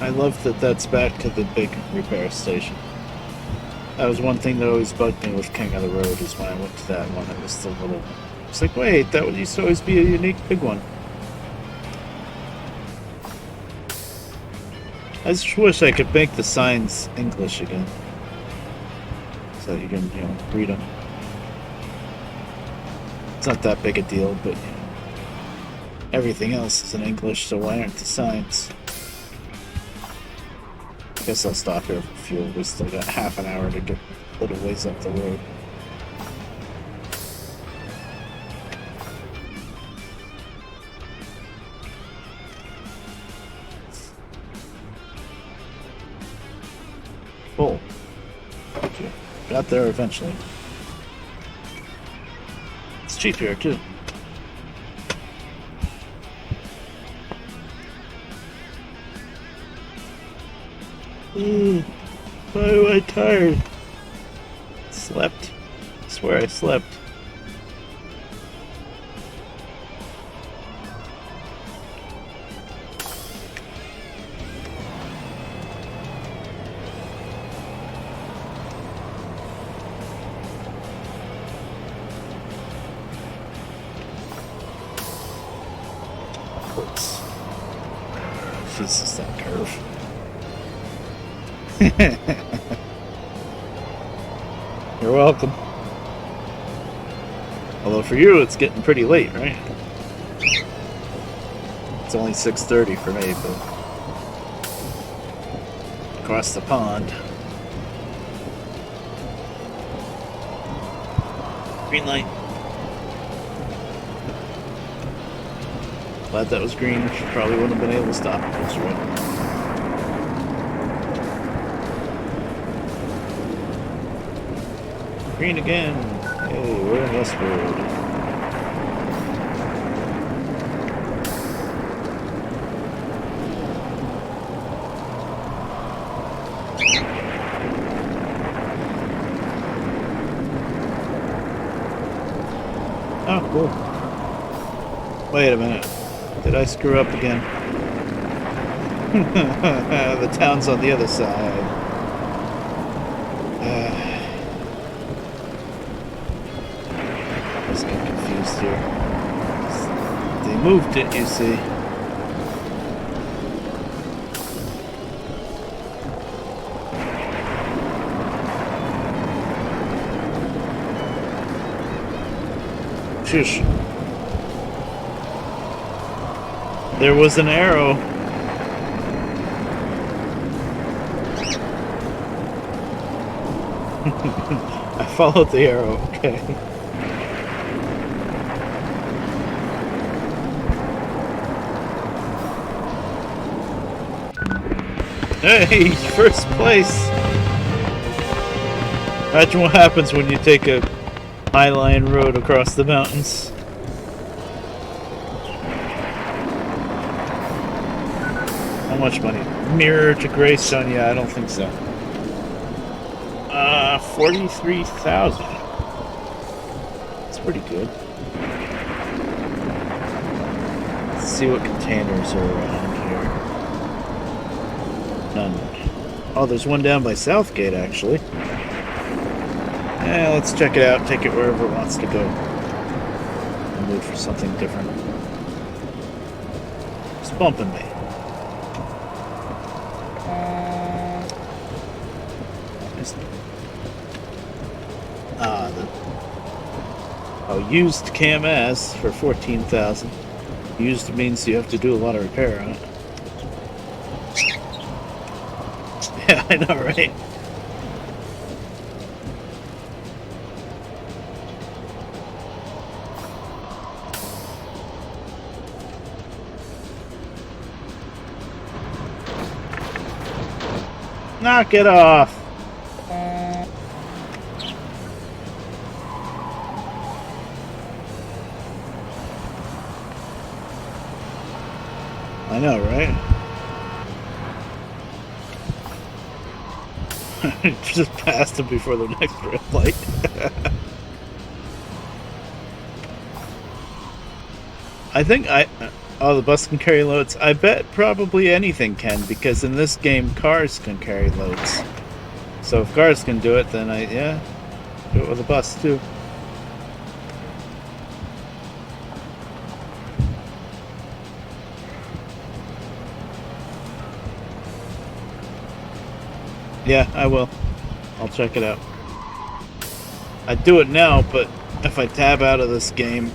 I love that that's back to the big repair station. That was one thing that always bugged me with King of the Road, is when I went to that one, it was the little... It's like, wait, that used to always be a unique big one. I just wish I could make the signs English again. So that you can, read them. It's not that big a deal, but, everything else is in English, so why aren't the signs? I guess I'll stop here for fuel. We still got half an hour to get a little ways up the road. Full. Got there eventually. It's cheap here too. Why am I tired? Slept. I swear I slept. Hurts. This is that curve. You're welcome. Although for you, it's getting pretty late, right? It's only 6:30 for me, but across the pond. Green light. Glad that was green. Probably wouldn't have been able to stop if it was red. Green again. Hey, we're in Westwood. Oh, cool. Wait a minute. Did I screw up again? The town's on the other side. Here. They moved it, you see. Shush. There was an arrow. I followed the arrow, okay. Hey, first place! Imagine what happens when you take a Highline road across the mountains. How much money? Mirror to Greystone? Yeah, I don't think so. 43,000. That's pretty good. Let's see what containers are around here. None. Oh, there's one down by Southgate, actually. Yeah, let's check it out, take it wherever it wants to go. I'm mood for something different. It's bumping me. Used KMS for 14,000. Used means you have to do a lot of repair on it. Yeah, I know, right? Knock it off! I know, right? Just passed him before the next red light. I think oh, the bus can carry loads. I bet probably anything can, because in this game cars can carry loads. So if cars can do it, then yeah, do it with a bus too. Yeah, I will. I'll check it out. I do it now, but if I tab out of this game,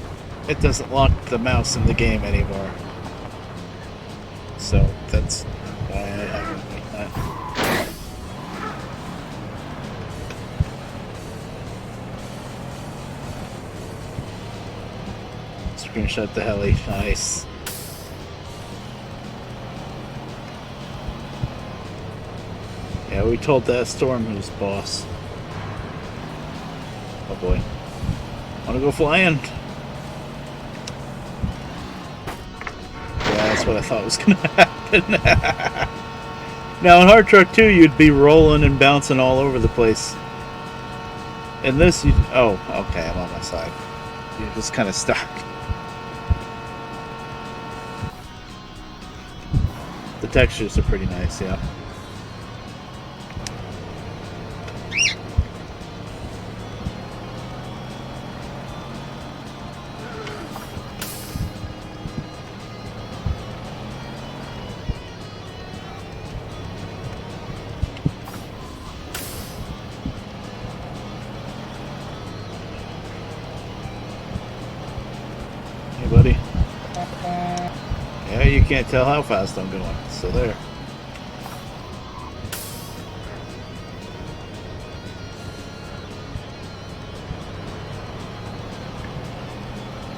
it doesn't lock the mouse in the game anymore. So that's why I haven't done that. Screenshot the heli. Nice. Yeah, we told that Storm who's boss. Oh boy. Wanna go flying? Yeah, that's what I thought was gonna happen. Now in Hard Truck 2 you'd be rolling and bouncing all over the place. In this you oh, okay, I'm on my side. You're just kinda stuck. The textures are pretty nice, yeah. Buddy. Yeah, you can't tell how fast I'm going, so there.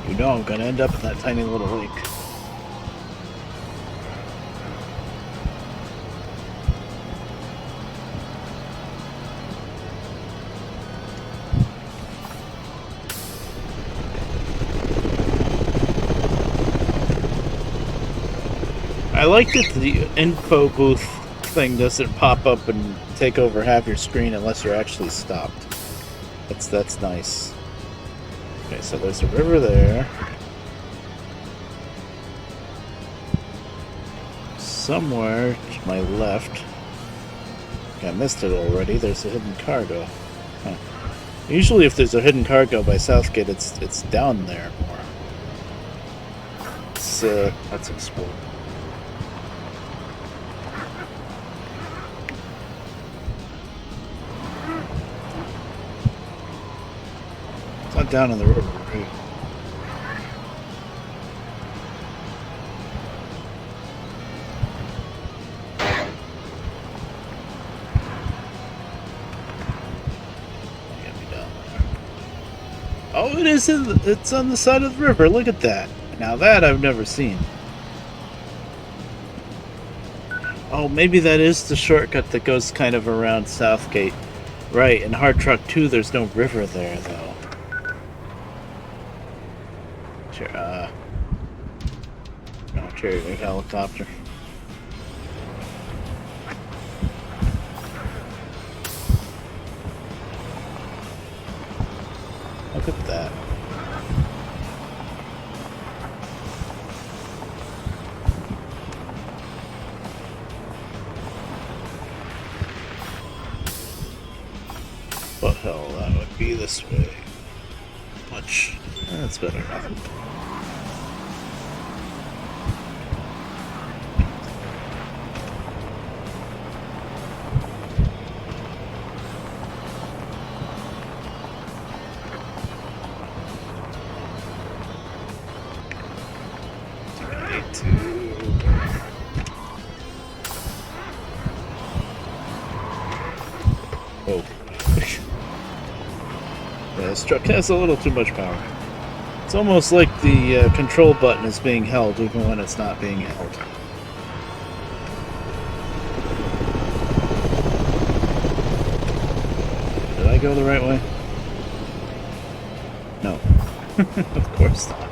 You know I'm gonna end up in that tiny little lake. I like that the info booth thing doesn't pop up and take over half your screen unless you're actually stopped. That's nice. Okay, so there's a river there. Somewhere to my left. I missed it already. There's a hidden cargo. Huh. Usually if there's a hidden cargo by Southgate, it's down there more. Let's explore. It's not down in the river, right? Oh, it is. It's on the side of the river. Look at that. Now that I've never seen. Oh, maybe that is the shortcut that goes kind of around Southgate. Right, in Hard Truck 2, there's no river there, though. Sure, no, cherry helicopter. Look at that. What hell, that would be this way. Much. That's better than nothing. Oh. Yeah, this truck has a little too much power. It's almost like the control button is being held even when it's not being held. Did I go the right way? No. Of course not.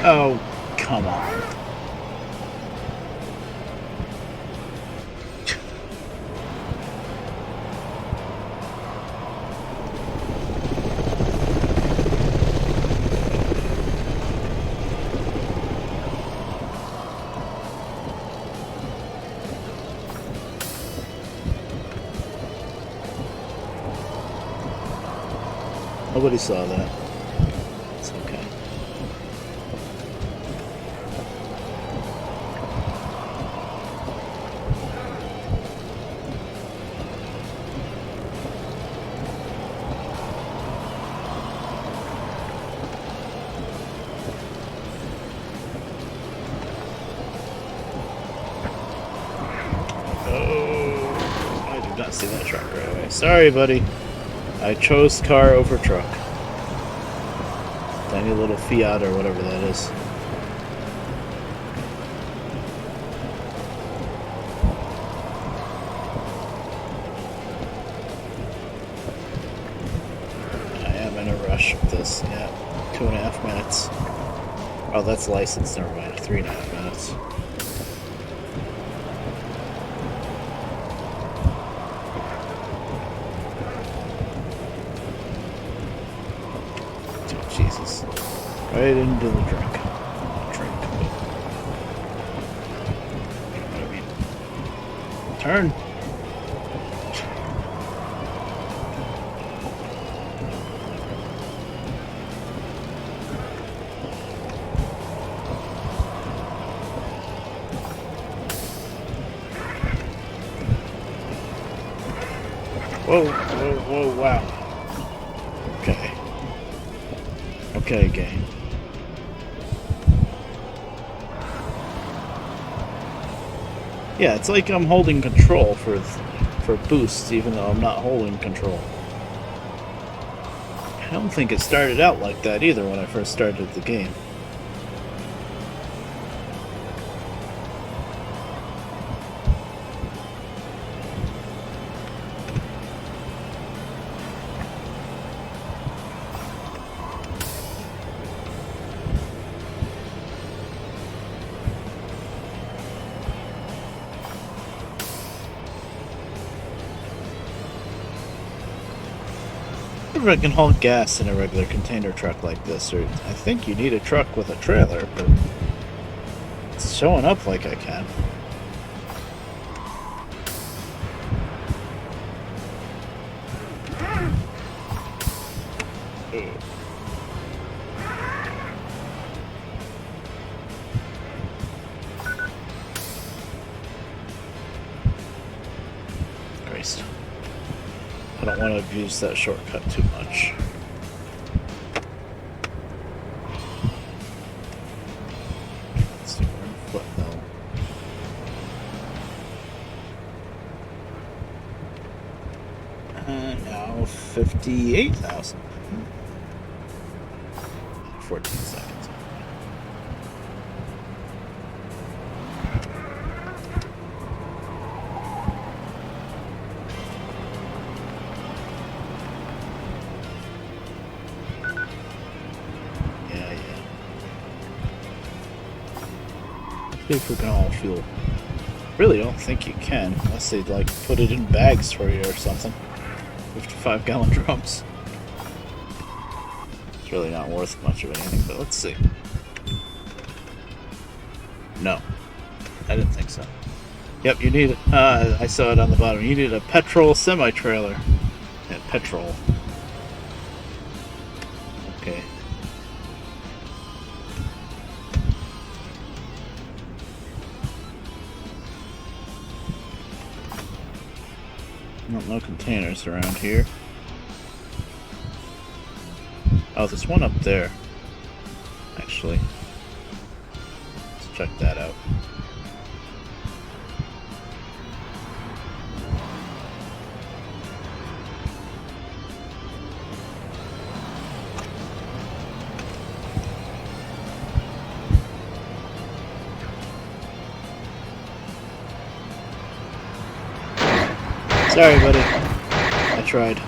Oh, come on. Nobody saw that. It's okay. Oh, I did not see that truck right away. Sorry, buddy. I chose car over truck. Tiny little Fiat or whatever that is. I am in a rush with this. Yeah, 2.5 minutes. Oh, that's licensed. Never mind. 3.5 minutes. Jesus. Right into the drink. Drink. You know what I mean? Turn. Whoa, whoa, whoa, wow. Okay. Okay, game. Yeah, it's like I'm holding control for boosts, even though I'm not holding control. I don't think it started out like that either when I first started the game. I can haul gas in a regular container truck like this, or I think you need a truck with a trailer, but it's showing up like I can. Christ. I don't want to abuse that shortcut too much. Let's see, we're in Foothill. now 58,000. 14 seconds. Yeah. Let's see if we can all fuel. Really don't think you can, unless they'd like put it in bags for you or something. 55-gallon drums. It's really not worth much of anything, but let's see. No, I didn't think so. Yep, you need it. I saw it on the bottom. You need a petrol semi-trailer. Yeah, petrol. Okay. No containers around here. Oh, there's one up there. Actually. Let's check that out. Sorry, buddy. I tried.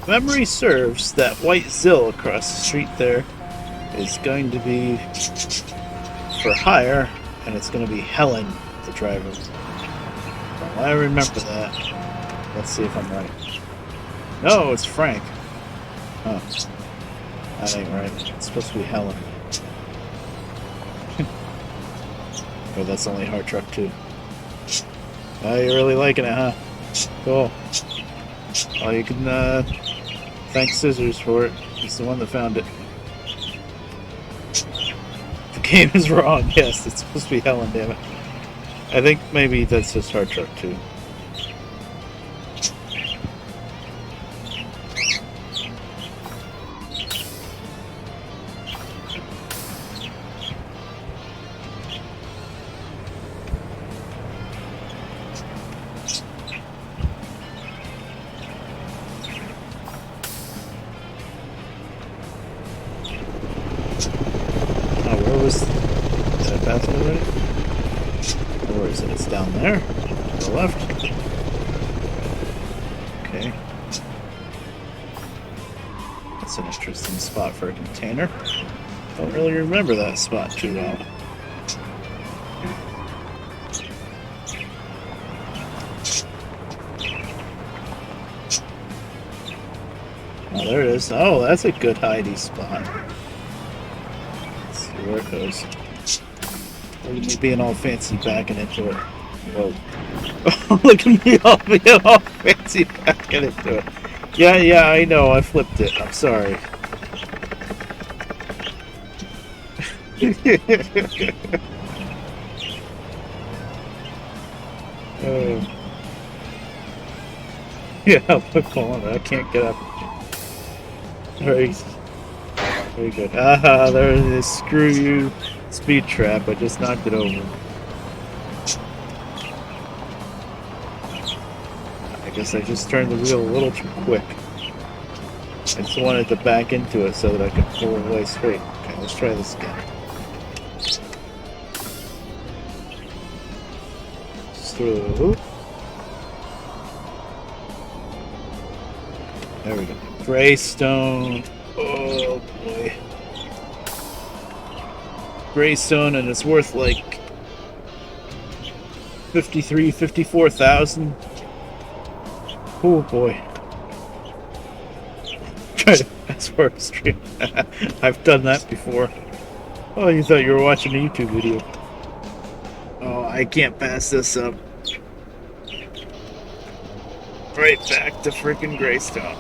Memory serves, that white Zill across the street there is going to be for hire, and it's going to be Helen, the driver. Well, I remember that. Let's see if I'm right. No, it's Frank. Oh, that ain't right. It's supposed to be Helen. Or that's only her truck too. Oh, you're really liking it, huh? Cool. Well, you can thank Scissors for it. He's the one that found it. The game is wrong. Yes, it's supposed to be Helen, damn it. I think maybe that's just her truck too. Where is it? It's down there. To the left. Okay. That's an interesting spot for a container. Don't really remember that spot too well. Oh, there it is. Oh, that's a good hidey spot. Let's see where it goes. Look at me being all fancy backing into it. Whoa. Look at me all being all fancy backing into it. Yeah, I know. I flipped it. I'm sorry. Yeah, I'm falling. I can't get up. Very good. Aha, there it is. Screw you. Speed trap, I just knocked it over. I guess I just turned the wheel a little too quick. I just wanted to back into it so that I could pull away straight. Okay, let's try this again. Through. There we go. Greystone. Oh boy. Greystone, and it's worth like 54,000. Oh boy. Try to pass for a stream. I've done that before. Oh, you thought you were watching a YouTube video. Oh, I can't pass this up. Right back to freaking Greystone.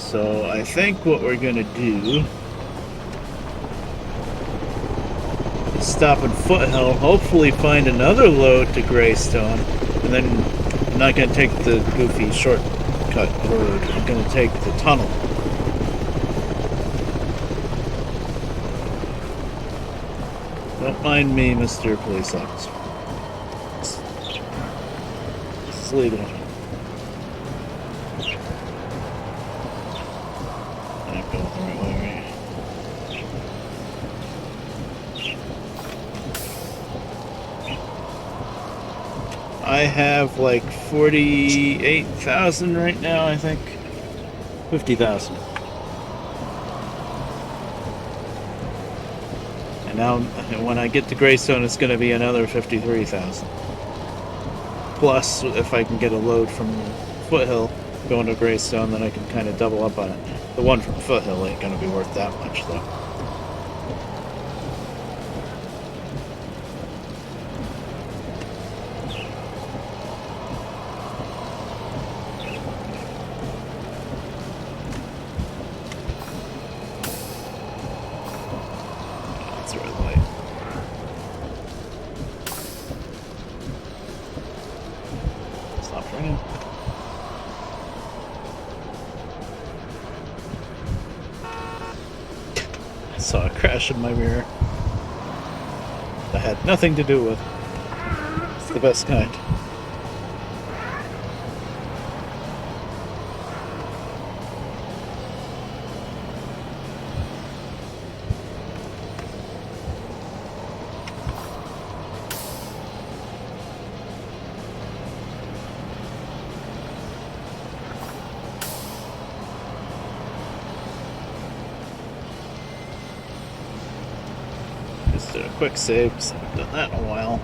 So I think what we're gonna do is stop in Foothill, hopefully find another load to Greystone, and then I'm not gonna take the goofy shortcut road. I'm gonna take the tunnel. Don't mind me, Mr. Police Officer. This is legal. I'm going the right way, right? I have like 48,000 right now, I think. 50,000. And now, when I get to Greystone, it's going to be another 53,000. Plus, if I can get a load from Foothill going to Greystone, then I can kind of double up on it. The one from Foothill ain't going to be worth that much, though. That's red light. Stop ringing. I saw a crash in my mirror. That had nothing to do with. It's the best kind. Just did a quick save because I haven't done that in a while.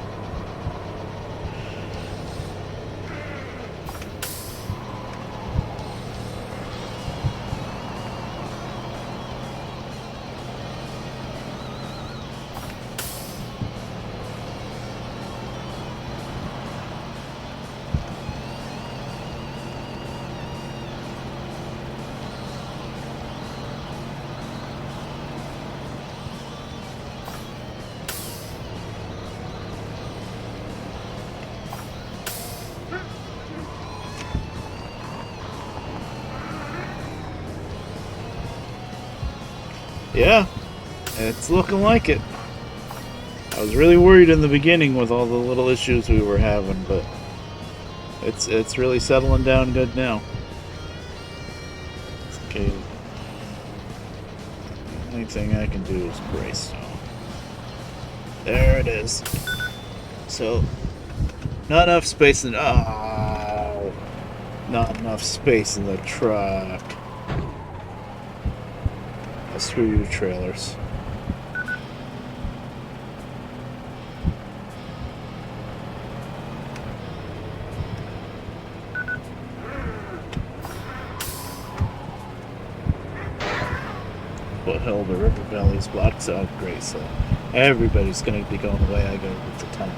Yeah, it's looking like it. I was really worried in the beginning with all the little issues we were having, but it's really settling down good now. Okay. The only thing I can do is brace. So. There it is. So, not enough space in. Oh, not enough space in the truck. Screw you, trailers. Foothill, the river valley's blocked out. Great, so everybody's going to be going the way I go with the tunnel.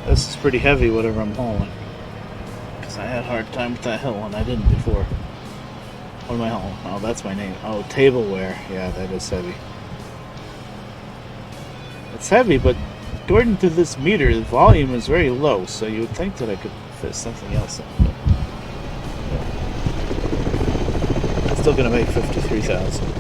This is pretty heavy, whatever I'm hauling. I had a hard time with that hill and I didn't before. What am I hauling? Oh, that's my name. Oh, tableware. Yeah, that is heavy. It's heavy, but according to this meter, the volume is very low, so you would think that I could fit something else in. But it's still going to make 53,000.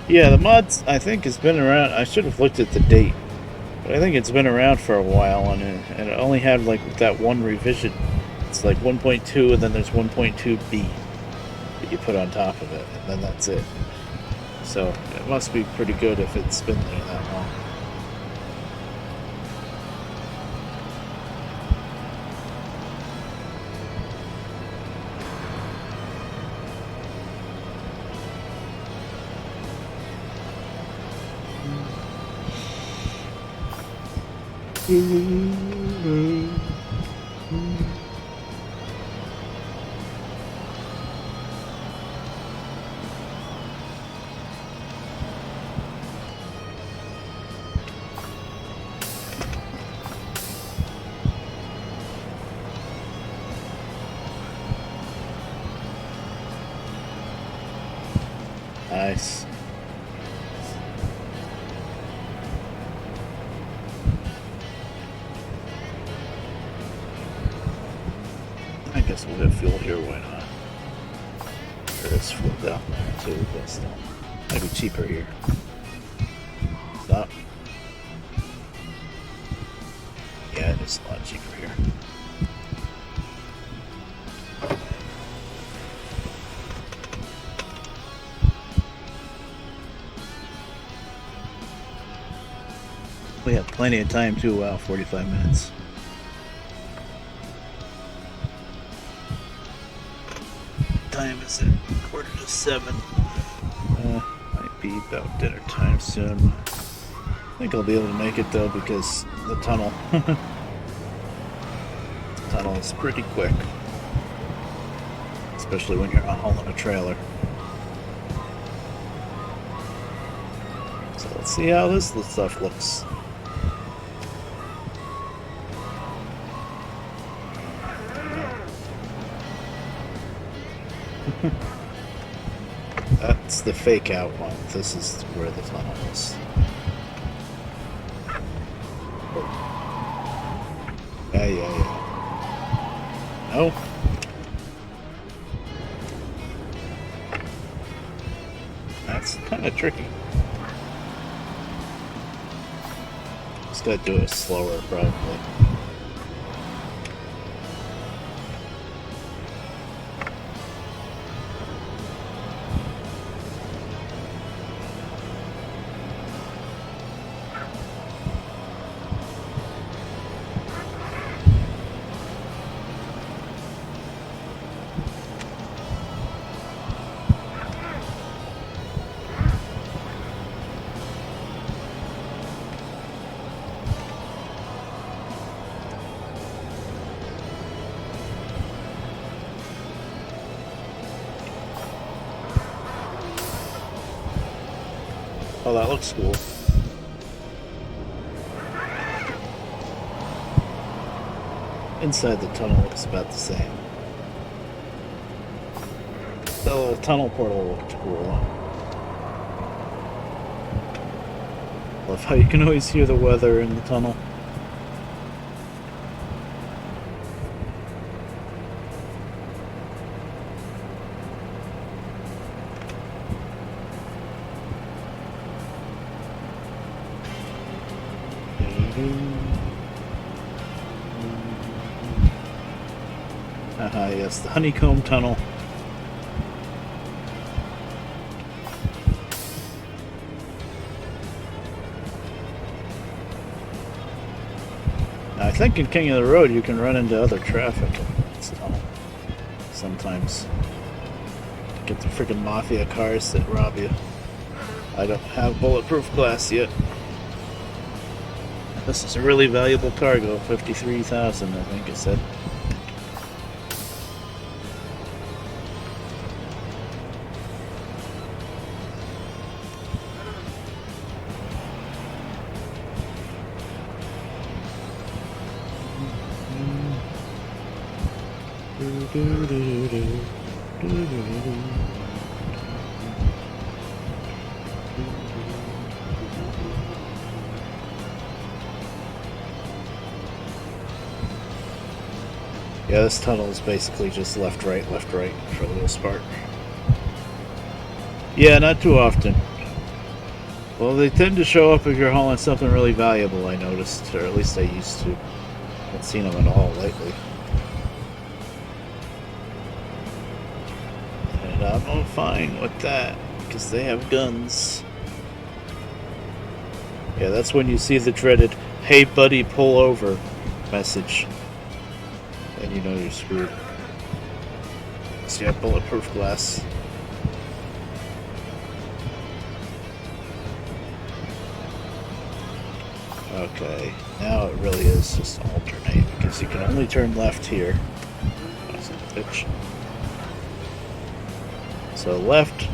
Yeah, the mods, I think, has been around. I should have looked at the date, but I think it's been around for a while, and it only had like that one revision. It's like 1.2, and then there's 1.2b that you put on top of it, and then that's it. So it must be pretty good if it's been there that long. Nice. I guess we'll get fuel here, why not? There is fuel down there too, but still. Might be cheaper here. Stop. Yeah, it is a lot cheaper here. We have plenty of time too. Wow, 45 minutes. Time is at 6:45. Might be about dinner time soon. I think I'll be able to make it though because the tunnel. The tunnel is pretty quick, especially when you're not hauling a trailer. So let's see how this stuff looks. That's the fake out one. This is where the tunnel is. Yeah. No. That's kind of tricky. Just gotta do it slower, probably. Oh, that looks cool. Inside the tunnel looks about the same. The tunnel portal looked cool. Love how you can always hear the weather in the tunnel. Yes, the honeycomb tunnel. Now, I think in King of the Road you can run into other traffic in this tunnel. Sometimes. Get the freaking mafia cars that rob you. I don't have bulletproof glass yet. This is a really valuable cargo, 53,000 I think it said. Yeah, this tunnel is basically just left, right for the most part. Yeah, not too often. Well, they tend to show up if you're hauling something really valuable, I noticed, or at least I used to. Haven't seen them at all lately. And I'm fine with that, because they have guns. Yeah, that's when you see the dreaded, "Hey buddy, pull over" message. And you know you're screwed. So you have bulletproof glass. Okay, now it really is just alternate, because you can only turn left here. That's a bitch. So left,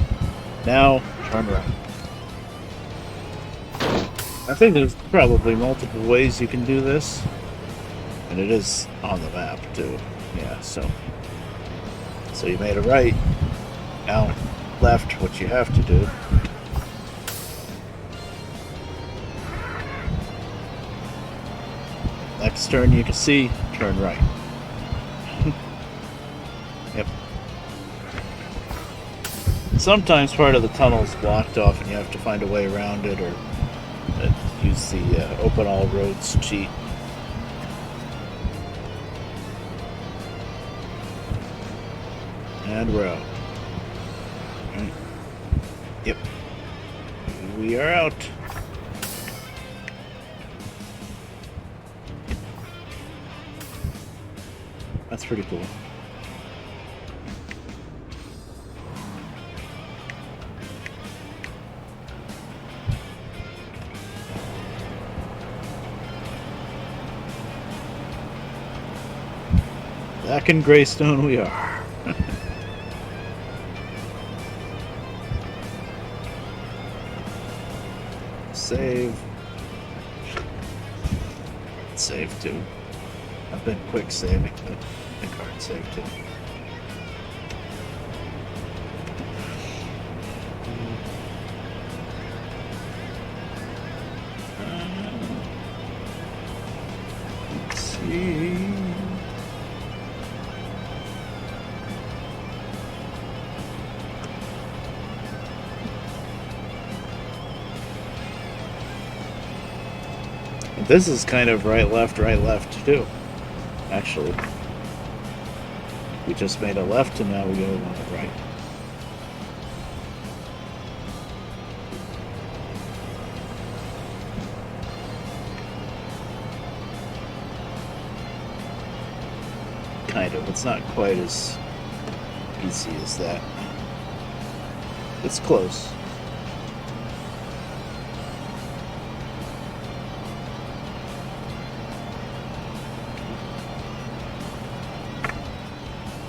now turn right. I think there's probably multiple ways you can do this. And it is on the map too. Yeah, so you made a right. Now left, what you have to do. Next turn you can see, turn right. Yep. Sometimes part of the tunnel is blocked off and you have to find a way around it, or use the open all roads cheat. And we're out. Right. Yep. We are out. That's pretty cool. Back in Greystone we are. Save. Save too. I've been quick saving, but I think hard save too. Let's see. This is kind of right, left, too. Actually. We just made a left and now we go on the right. Kind of. It's not quite as easy as that. It's close.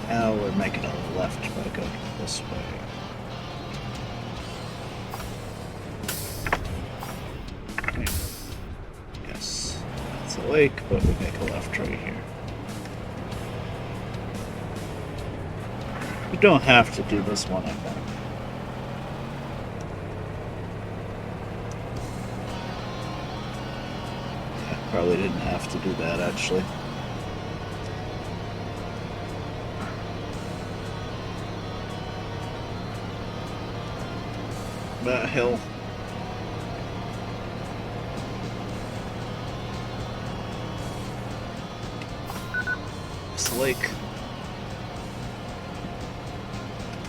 Now we're making a left by going this way. Okay. Yes, it's a lake, but we make a left right here. You don't have to do this one, I think. Yeah, probably didn't have to do that, actually. That hill. This lake.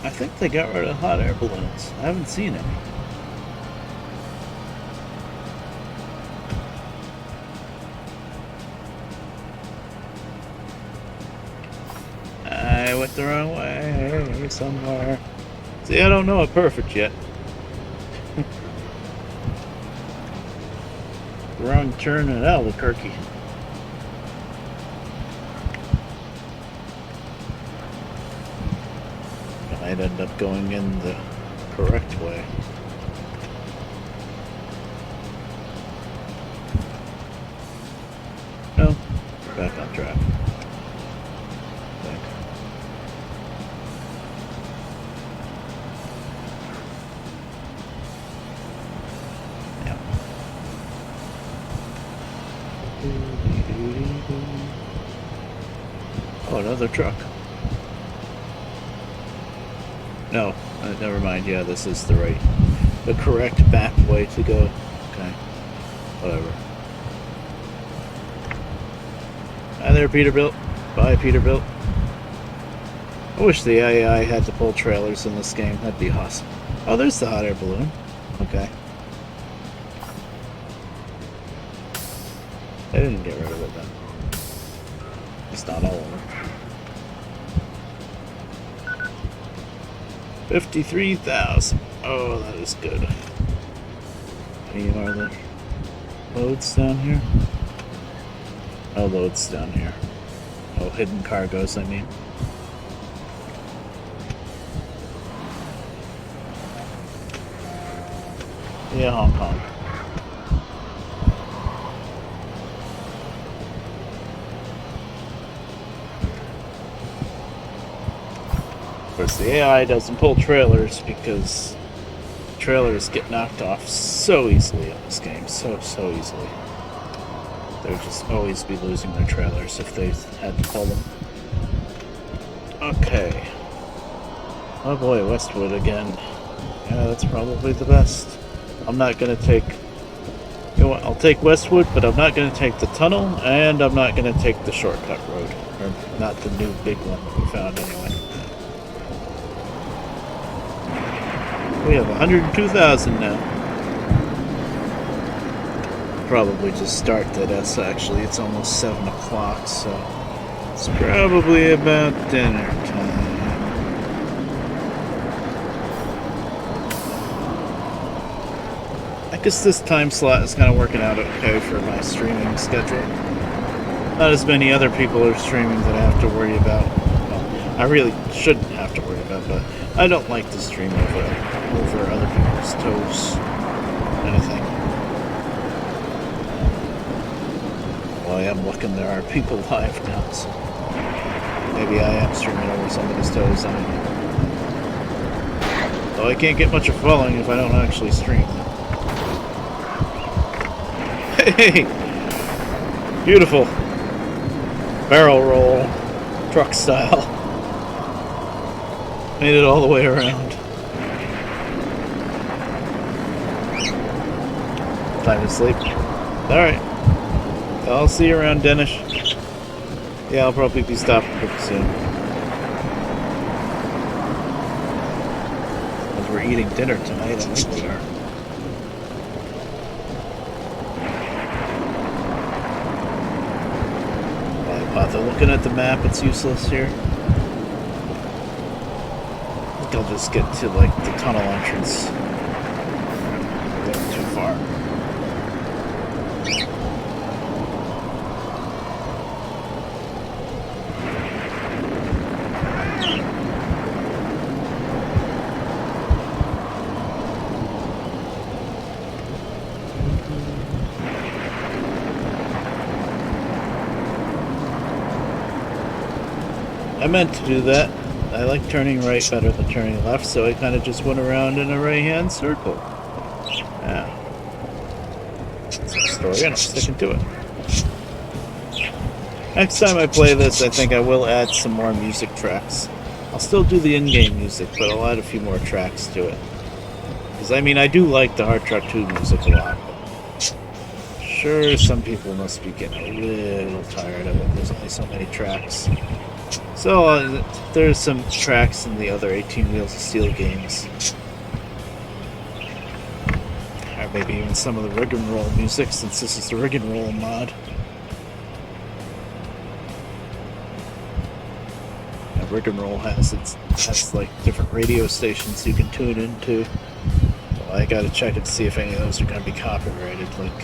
I think they got rid of hot air balloons. I haven't seen any. I went the wrong way somewhere. See, I don't know it perfect yet. Wrong turn in Albuquerque. I might end up going in the correct way. No, back on track. I think. Oh, another truck. No, never mind. Yeah, this is the correct back way to go. Okay, whatever. Hi there, Peterbilt. Bye, Peterbilt. I wish the AI had to pull trailers in this game. That'd be awesome. Oh, there's the hot air balloon. Okay. They didn't get rid of it then. It's not all over. 53,000. Oh, that is good. Any are the loads down here? Oh, loads down here. Oh, hidden cargoes, I mean. Yeah, Hong Kong. course, the AI doesn't pull trailers because trailers get knocked off so easily in this game. So easily. They would just always be losing their trailers if they had to pull them. Okay. Oh boy, Westwood again. Yeah, that's probably the best. I'm not gonna take... You know what, I'll take Westwood, but I'm not gonna take the tunnel, and I'm not gonna take the shortcut road. Or not the new big one that we found anyway. We have 102,000 now. Probably just start that S actually. It's almost 7 o'clock, so it's probably about dinner time. I guess this time slot is kind of working out okay for my streaming schedule. Not as many other people are streaming that I have to worry about. Well, I really shouldn't have to worry about, but I don't like to stream over other people's toes. Anything. Well, I am looking, there are people live now, so maybe I am streaming over somebody's toes. I don't know. Though I can't get much of a following if I don't actually stream. Hey! Beautiful. Barrel roll. Truck style. Made it all the way around. Time to sleep. Alright. I'll see you around, Dennis. Yeah, I'll probably be stopping pretty soon. As we're eating dinner tonight, I think we are. They're looking at the map, it's useless here. I think I'll just get to, like, the tunnel entrance. Going too far. I meant to do that. I like turning right better than turning left, so I kind of just went around in a right-hand circle. Yeah. That's the story, and I'm sticking to it. Next time I play this, I think I will add some more music tracks. I'll still do the in-game music, but I'll add a few more tracks to it. Because, I mean, I do like the Hard Truck 2 music a lot, but sure, some people must be getting a little tired of it. There's only so many tracks. So, there's some tracks in the other 18 Wheels of Steel games. Or maybe even some of the Rig and Roll music, since this is the Rig and Roll mod. Now, Rig and Roll has like different radio stations you can tune into. Well, I gotta check and see if any of those are going to be copyrighted. Like,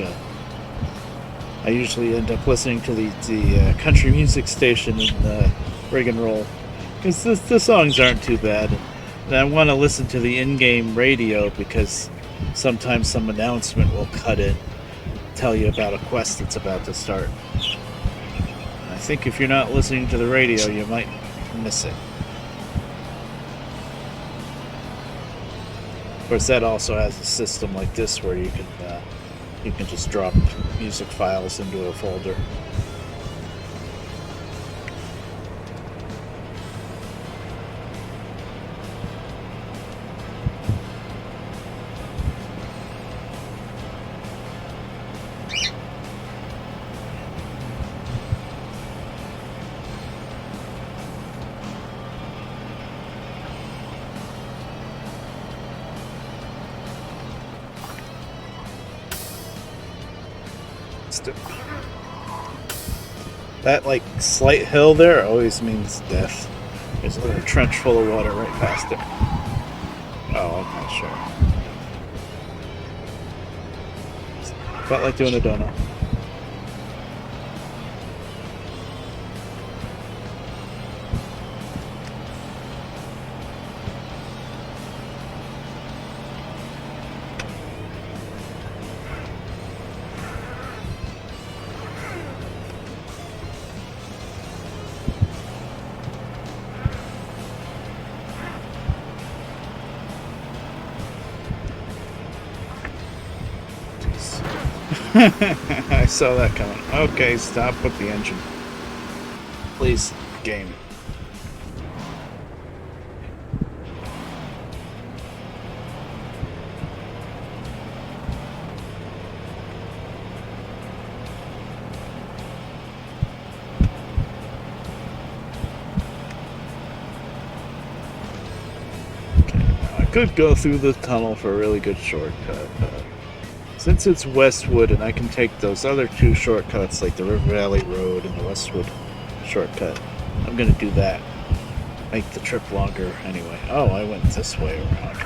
I usually end up listening to the country music station in Rig and Roll, because the songs aren't too bad, and I want to listen to the in-game radio because sometimes some announcement will cut in, tell you about a quest that's about to start. I think if you're not listening to the radio, you might miss it. Of course, that also has a system like this where you can just drop music files into a folder. That, like, slight hill there always means death. There's a little trench full of water right past it. Oh, okay, sure. Felt like doing a donut. I saw that coming. Okay, stop with the engine. Please, game. Okay, now I could go through the tunnel for a really good shortcut, but since it's Westwood and I can take those other two shortcuts, like the River Valley Road and the Westwood shortcut, I'm gonna do that. Make the trip longer anyway. Oh, I went this way around.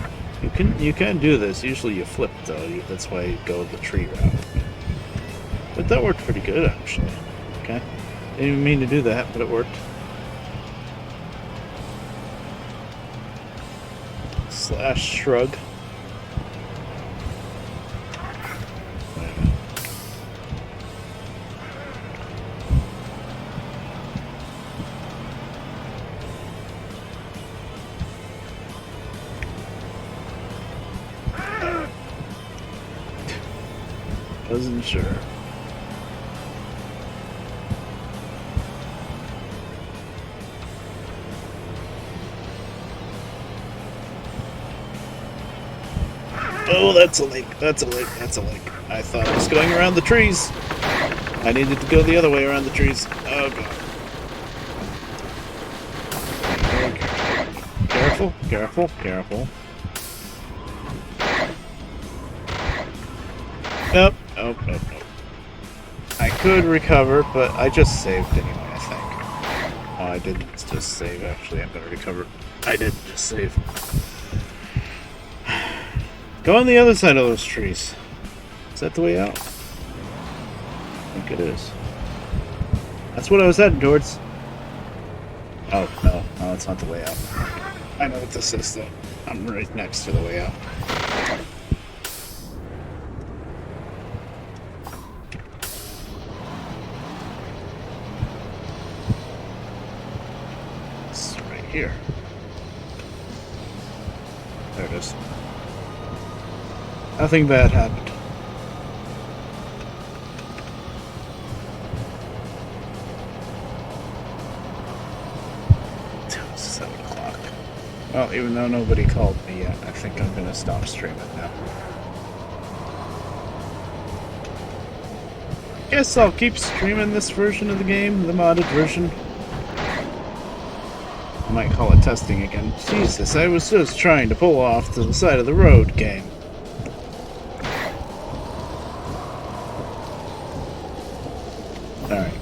You can do this. Usually you flip though. That's why you go the tree route. But that worked pretty good actually. Okay. Didn't even mean to do that, but it worked. Slash shrug. Wasn't sure. Oh, that's a lake. That's a lake. That's a lake. I thought I was going around the trees. I needed to go the other way around the trees. Oh, God. Careful, careful, careful. Nope, nope, nope, nope. I could recover, but I just saved anyway, I think. Oh, I didn't just save, actually. I'm gonna recover. I didn't just save. Go on the other side of those trees. Is that the way out? I think it is. That's what I was heading towards. Oh, no. No, it's not the way out. I know what this is, though. I'm right next to the way out. It's right here. There it is. Nothing bad happened. It's 7 o'clock. Well, even though nobody called me yet, I think I'm gonna stop streaming now. Guess I'll keep streaming this version of the game, the modded version. I might call it testing again. Jesus, I was just trying to pull off to the side of the road game. Alright.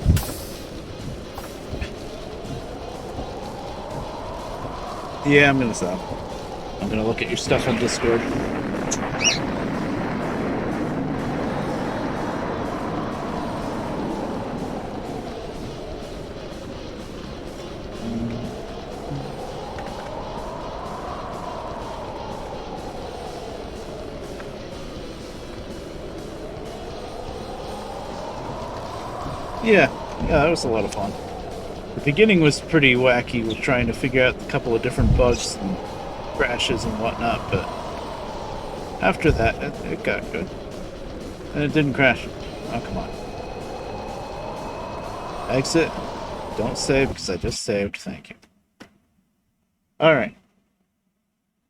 Yeah, I'm gonna stop. I'm gonna look at your stuff on Discord. Yeah, that was a lot of fun. The beginning was pretty wacky with trying to figure out a couple of different bugs and crashes and whatnot, but after that, it got good. And it didn't crash. Oh, come on. Exit. Don't save, because I just saved. Thank you. Alright.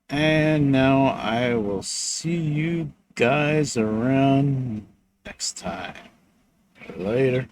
And now I will see you guys around next time. Later.